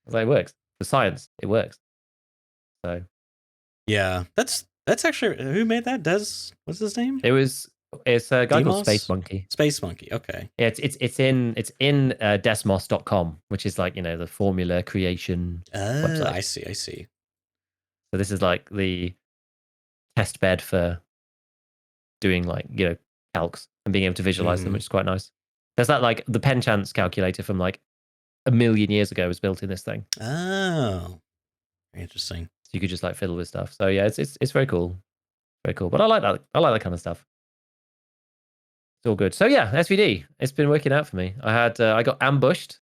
was like, it works. The science, it works. So yeah, that's actually, who made that? What's his name? It's a guy called Space Monkey. Space Monkey. Okay. Yeah, it's in desmos.com, which is like the formula creation website. I see. So this is like the test bed for doing like calcs and being able to visualize them, which is quite nice. There's that like the pen chance calculator from like 1 million years ago was built in this thing. Oh, very interesting. So you could just like fiddle with stuff. So yeah, it's very cool, very cool. But I like that kind of stuff. It's all good. So yeah, SVD, it's been working out for me. I got ambushed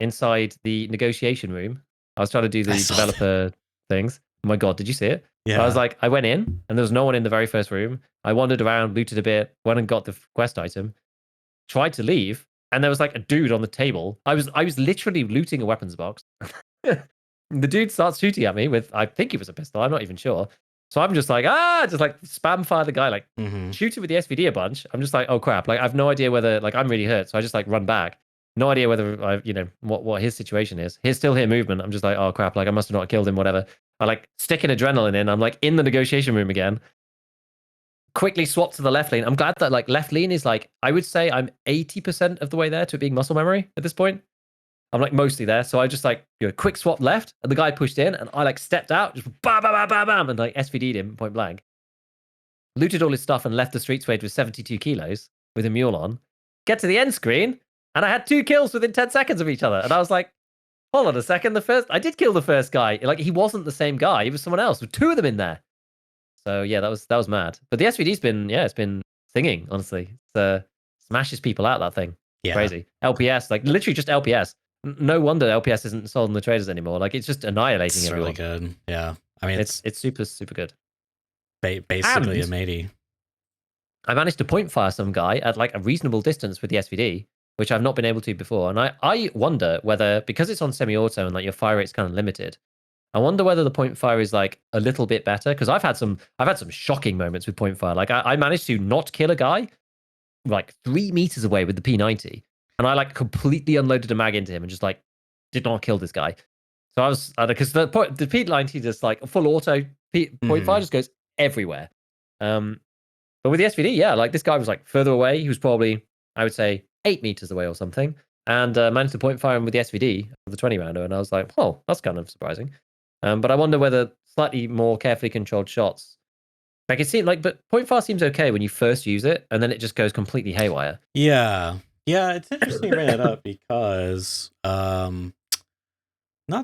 inside the negotiation room. I was trying to do the developer things. Oh my god, did you see it? Yeah. I went in and there was no one in the very first room. I wandered around, looted a bit, went and got the quest item, tried to leave, and there was like a dude on the table. I was literally looting a weapons box. The dude starts shooting at me with, I think it was a pistol, I'm not even sure. So I'm just like, just like spam fire the guy, like shoot him with the SVD a bunch. I'm just like, oh crap, like I have no idea whether, like I'm really hurt. So I just like run back. No idea whether I, what his situation is. He's still here movement. I'm just like, oh crap, like I must have not killed him, whatever. I like stick an adrenaline in. I'm like in the negotiation room again. Quickly swap to the left lane. I'm glad that like left lane is like, I would say I'm 80% of the way there to it being muscle memory at this point. I'm like mostly there. So I just like quick swap left and the guy pushed in and I like stepped out, just bam, bam, bam, bam, bam, and like SVD'd him point blank. Looted all his stuff and left the street wage with 72 kilos with a mule on. Get to the end screen and I had 2 kills within 10 seconds of each other. And I was like, hold on a second. I did kill the first guy. Like he wasn't the same guy. He was someone else with 2 of them in there. So yeah, that was mad. But the SVD's been it's been singing, honestly. It smashes people out, that thing. Yeah. Crazy. LPS, like literally just LPS. No wonder LPS isn't sold in the traders anymore. Like it's just annihilating It's everyone. really good. Yeah. I mean it's super, super good. Basically a matey. I managed to point fire some guy at like a reasonable distance with the SVD, which I've not been able to before. And I wonder whether, because it's on semi-auto and like your fire rate's kind of limited, I wonder whether the point fire is like a little bit better, because I've had some shocking moments with point fire. Like I managed to not kill a guy like 3 meters away with the P90, and I like completely unloaded a mag into him and just like did not kill this guy. So I was because the P90 just like full auto point fire just goes everywhere. But with the SVD, yeah, like this guy was like further away. He was probably, I would say, 8 meters away or something, and managed to point fire him with the SVD of the 20 rounder. And I was like, oh, that's kind of surprising. But I wonder whether slightly more carefully controlled shots, like it seems like, but point fire seems okay when you first use it, and then it just goes completely haywire. Yeah, it's interesting you bring it up because not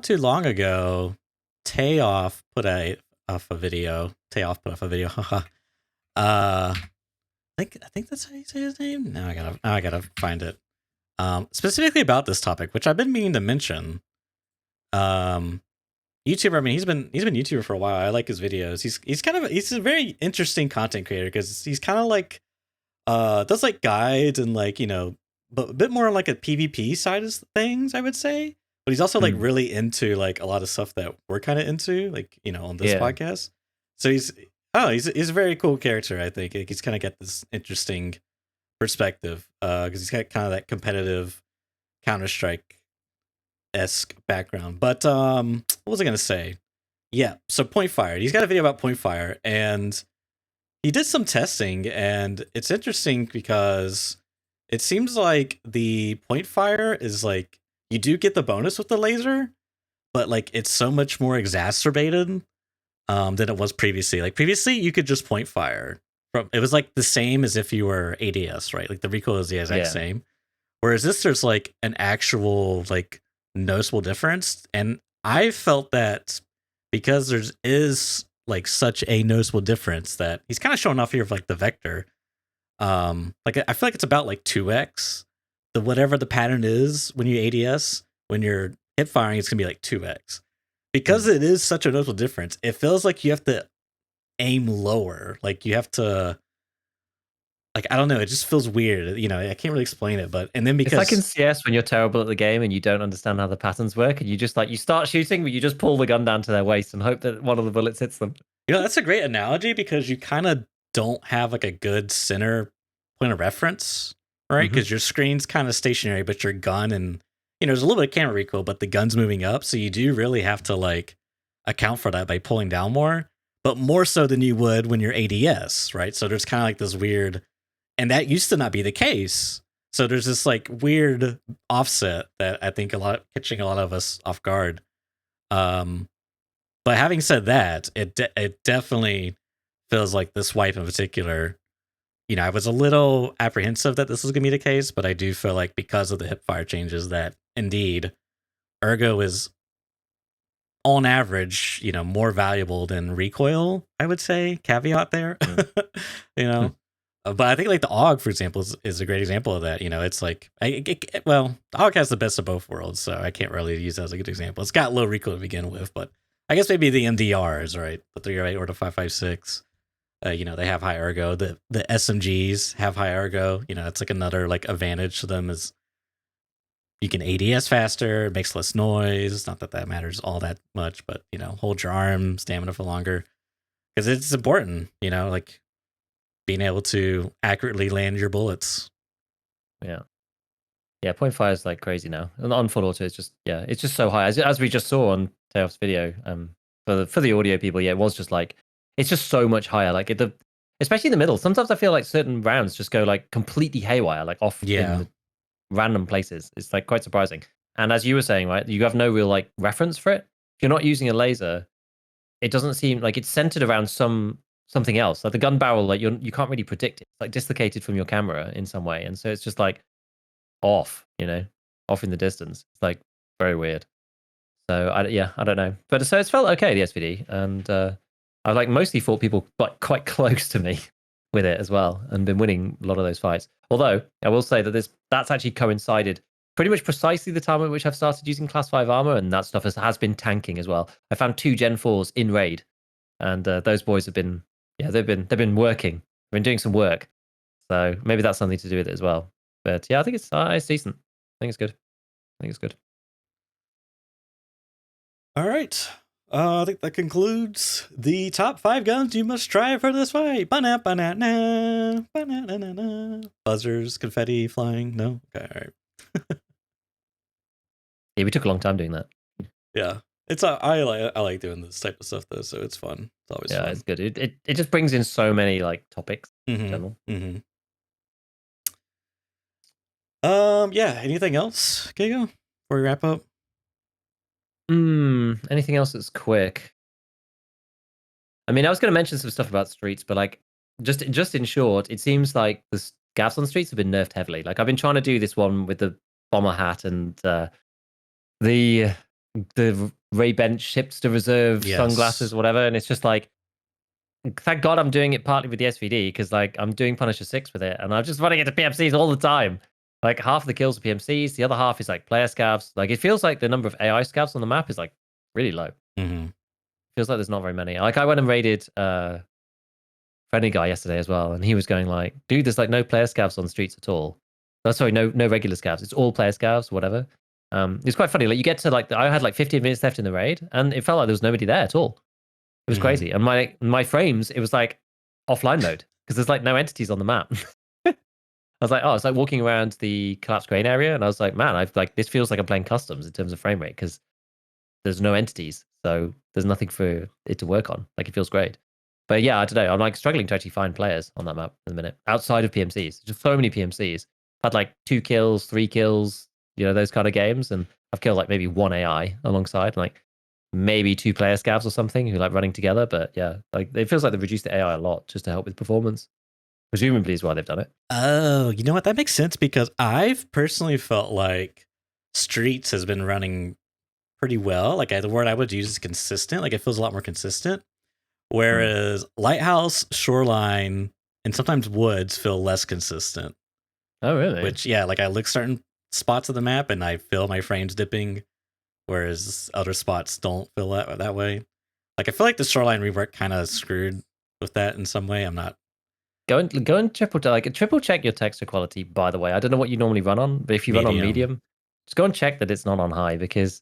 too long ago, Tayoff put off a video. I think that's how you say his name. Now I gotta find it. Specifically about this topic, which I've been meaning to mention. YouTuber. I mean, he's been YouTuber for a while. I like his videos. He's a very interesting content creator because he's kind of like does like guides and like but a bit more like a PvP side of things, I would say. But he's also like really into like a lot of stuff that we're kind of into, like on this podcast. So he's a very cool character. I think like, he's kind of got this interesting perspective because he's got kind of that competitive Counter-Strike esque background. But what was I gonna say? Yeah, so point fire. He's got a video about point fire, and he did some testing, and it's interesting because it seems like the point fire is like you do get the bonus with the laser, but like it's so much more exacerbated than it was previously. Like previously, you could just point fire. It was like the same as if you were ADS, right? Like the recoil is the exact same. Whereas this, there's like an actual like noticeable difference, and I felt that because is like such a noticeable difference that he's kind of showing off here of like the vector. Like I feel like it's about like 2x the whatever the pattern is when you ADS. When you're hip firing, it's gonna be like 2x because it is such a noticeable difference. It feels like you have to aim lower, like you have to. Like I don't know, it just feels weird. I can't really explain it, but and then because it's like in CS when you're terrible at the game and you don't understand how the patterns work, and you just like you start shooting, but you just pull the gun down to their waist and hope that one of the bullets hits them. That's a great analogy because you kind of don't have like a good center point of reference, right? Because your screen's kind of stationary, but your gun and there's a little bit of camera recoil, but the gun's moving up, so you do really have to like account for that by pulling down more, but more so than you would when you're ADS, right? So there's kind of like this weird. And that used to not be the case. So there's this like weird offset that I think catching a lot of us off guard. But having said that, it definitely feels like this wipe in particular. I was a little apprehensive that this was going to be the case, but I do feel like because of the hip fire changes that indeed ergo is on average, more valuable than recoil, I would say. Caveat there. But I think like the AUG, for example, is a great example of that. It's like, the AUG has the best of both worlds, so I can't really use that as a good example. It's got low recoil to begin with, but I guess maybe the MDRs, right? The 308 or the 556, they have high ergo. The SMGs have high ergo. It's like another like advantage to them is you can ADS faster, it makes less noise. Not that matters all that much, but hold your arm, stamina for longer, because it's important. Like being able to accurately land your bullets. Yeah. Yeah, 0.5 is like crazy now. And on full auto, it's just it's just so high. As we just saw on Teof's video, for the audio people, it was just like it's just so much higher. Like especially in the middle. Sometimes I feel like certain rounds just go like completely haywire, like off in Yeah. the random places. It's like quite surprising. And as you were saying, right, you have no real like reference for it. If you're not using a laser, it doesn't seem like it's centered around something else. Like the gun barrel, like you can't really predict it. It's like dislocated from your camera in some way, and so it's just like off, off in the distance. It's like very weird. So I don't know, but so it's felt okay the SVD, and I like mostly fought people like quite close to me with it as well, and been winning a lot of those fights. Although I will say that that's actually coincided pretty much precisely the time at which I've started using class 5 armor, and that stuff has been tanking as well. I found 2 Gen 4s in raid, and those boys have been they've been working, they've been doing some work. So maybe that's something to do with it as well. But yeah, I think it's decent. I think it's good. I think it's good. All right. I think that concludes the top 5 guns you must try for this fight. Ba-na, ba-na-na, ba-na-na-na-na. Buzzers, confetti flying. No? Okay, all right. Yeah, we took a long time doing that. Yeah. I like doing this type of stuff though, so it's fun. It's always fun. It's good. It just brings in so many like topics in general. Yeah, anything else, Giga, before we wrap up? Anything else that's quick? I mean, I was going to mention some stuff about streets, but like just in short, it seems like the scavs on streets have been nerfed heavily. Like I've been trying to do this one with the bomber hat and the Ray Bench ships to reserve sunglasses, whatever, and it's just like, thank God I'm doing it partly with the SVD because like I'm doing Punisher 6 with it, and I'm just running into PMCs all the time. Like half of the kills are PMCs, the other half is like player scavs. Like it feels like the number of AI scavs on the map is like really low. Feels like there's not very many. Like I went and raided friendly guy yesterday as well, and he was going like, dude, there's like no player scavs on the streets at all. Oh, sorry, no regular scavs. It's all player scavs, whatever. It's quite funny. Like you get to like I had like 15 minutes left in the raid, and it felt like there was nobody there at all. It was crazy. And my frames, it was like offline mode because there's like no entities on the map. I was like, oh, it's like walking around the collapsed crane area, and I was like, man, I've like this feels like I'm playing customs in terms of frame rate because there's no entities, so there's nothing for it to work on. Like it feels great. But yeah, I don't know. I'm like struggling to actually find players on that map at the minute outside of PMCs. Just so many PMCs. I've had like 2 kills, 3 kills, those kind of games, and I've killed like maybe 1 AI alongside, like maybe 2 player scavs or something who like running together. But yeah, like it feels like they've reduced the AI a lot just to help with performance. Presumably is why they've done it. Oh, you know what? That makes sense because I've personally felt like Streets has been running pretty well. Like the word I would use is consistent. Like it feels a lot more consistent. Whereas Lighthouse, Shoreline, and sometimes Woods feel less consistent. Oh, really? Which, yeah, like I look certain spots of the map and I feel my frames dipping, whereas other spots don't feel that way. Like I feel like the Shoreline rework kind of screwed with that in some way. I'm not. Go and triple check your texture quality. By the way, I don't know what you normally run on, but if you run on medium, just go and check that it's not on high because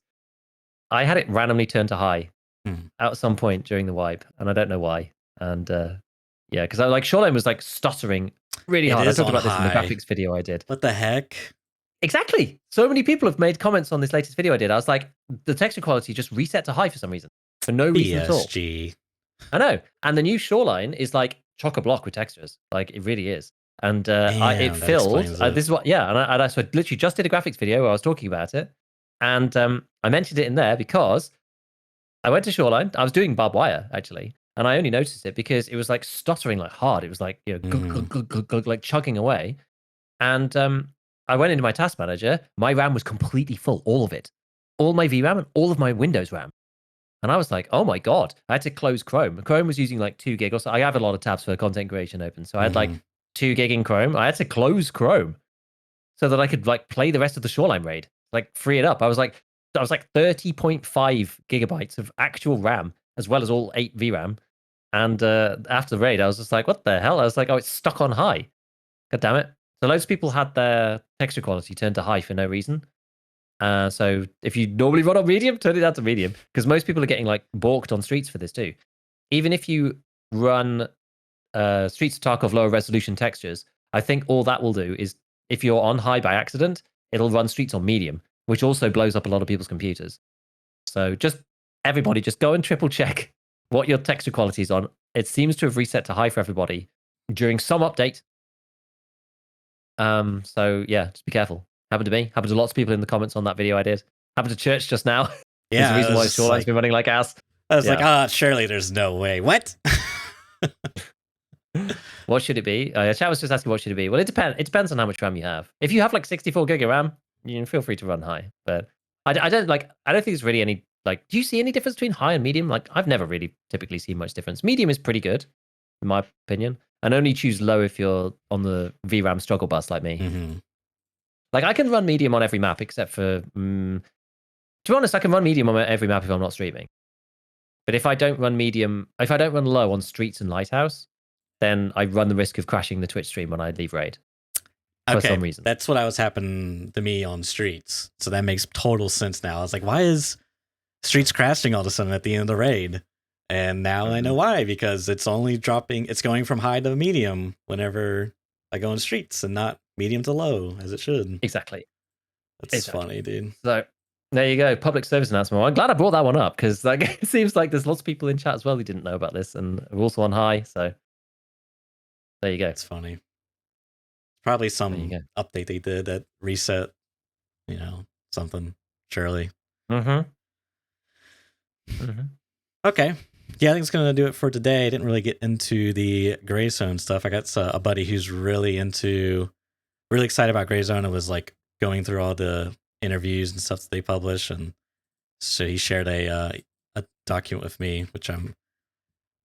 I had it randomly turned to high at some point during the wipe, and I don't know why. And yeah, because I like Shoreline was like stuttering really hard. I talked about this in the graphics video I did. What the heck? Exactly. So many people have made comments on this latest video I did. I was like, the texture quality just reset to high for some reason, for no reason at all. I know. And the new Shoreline is like chock-a-block with textures. Like it really is. And it filled. This is what, yeah. And I so literally just did a graphics video where I was talking about it, and I mentioned it in there because I went to Shoreline. I was doing barbed wire actually, and I only noticed it because it was like stuttering like hard. It was like like chugging away, and I went into my task manager. My RAM was completely full, all of it, all my VRAM and all of my Windows RAM. And I was like, oh my God, I had to close Chrome. Chrome was using like 2 gig or so. I have a lot of tabs for content creation open. So I had like 2 gig in Chrome. I had to close Chrome so that I could like play the rest of the Shoreline raid, like free it up. I was like 30.5 gigabytes of actual RAM as well as all 8 VRAM. And after the raid, I was just like, what the hell? I was like, oh, it's stuck on high. God damn it. So loads of people had their texture quality turned to high for no reason. So if you normally run on medium, turn it down to medium because most people are getting like balked on streets for this too. Even if you run Streets of Tarkov lower resolution textures, I think all that will do is if you're on high by accident, it'll run Streets on medium, which also blows up a lot of people's computers. So just everybody, just go and triple check what your texture quality is on. It seems to have reset to high for everybody during some update. So yeah, just be careful. Happened to me. Happened to lots of people in the comments on that video I did. Happened to Church just now. There's Yeah, a reason I why was his just shoreline's like, been running like ass. I was like, Yeah. surely there's no way. What? What should it be? Chat was just asking what should it be. Well, it depends. It depends on how much RAM you have. If you have like 64 gig of RAM, you can feel free to run high. But I don't like. I don't think there's really any like. Do you see any difference between high and medium? Like, I've never really typically seen much difference. Medium is pretty good, in my opinion, and only choose low if you're on the VRAM struggle bus like me. Mm-hmm. Like, I can run medium on every map except for. To be honest, I can run medium on every map if I'm not streaming. But if I don't run medium, if I don't run low on Streets and Lighthouse, then I run the risk of crashing the Twitch stream when I leave raid. For some reason. That's what was happening to me on Streets. So that makes total sense now. I was like, why is Streets crashing all of a sudden at the end of the raid? And now I know why, because it's only dropping, it's going from high to medium whenever I go on Streets and not medium to low as it should. Exactly. That's funny, dude. So there you go. Public service announcement. Well, I'm glad I brought that one up because like, it seems like there's lots of people in chat as well who didn't know about this and are also on high. So there you go. It's funny. Probably some update they did that reset, something, surely. Mm-hmm. Okay. Yeah, I think it's going to do it for today. I didn't really get into the Gray Zone stuff. I got a buddy who's really excited about Gray Zone and was like going through all the interviews and stuff that they publish. And so he shared a document with me, which I'm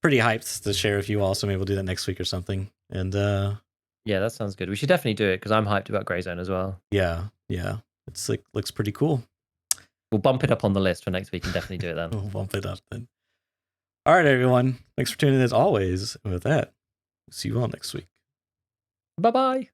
pretty hyped to share with you all. So maybe we'll do that next week or something. And yeah, that sounds good. We should definitely do it because I'm hyped about Gray Zone as well. Yeah. It's like looks pretty cool. We'll bump it up on the list for next week and definitely do it then. We'll bump it up then. All right, everyone. Thanks for tuning in as always. And with that, see you all next week. Bye-bye.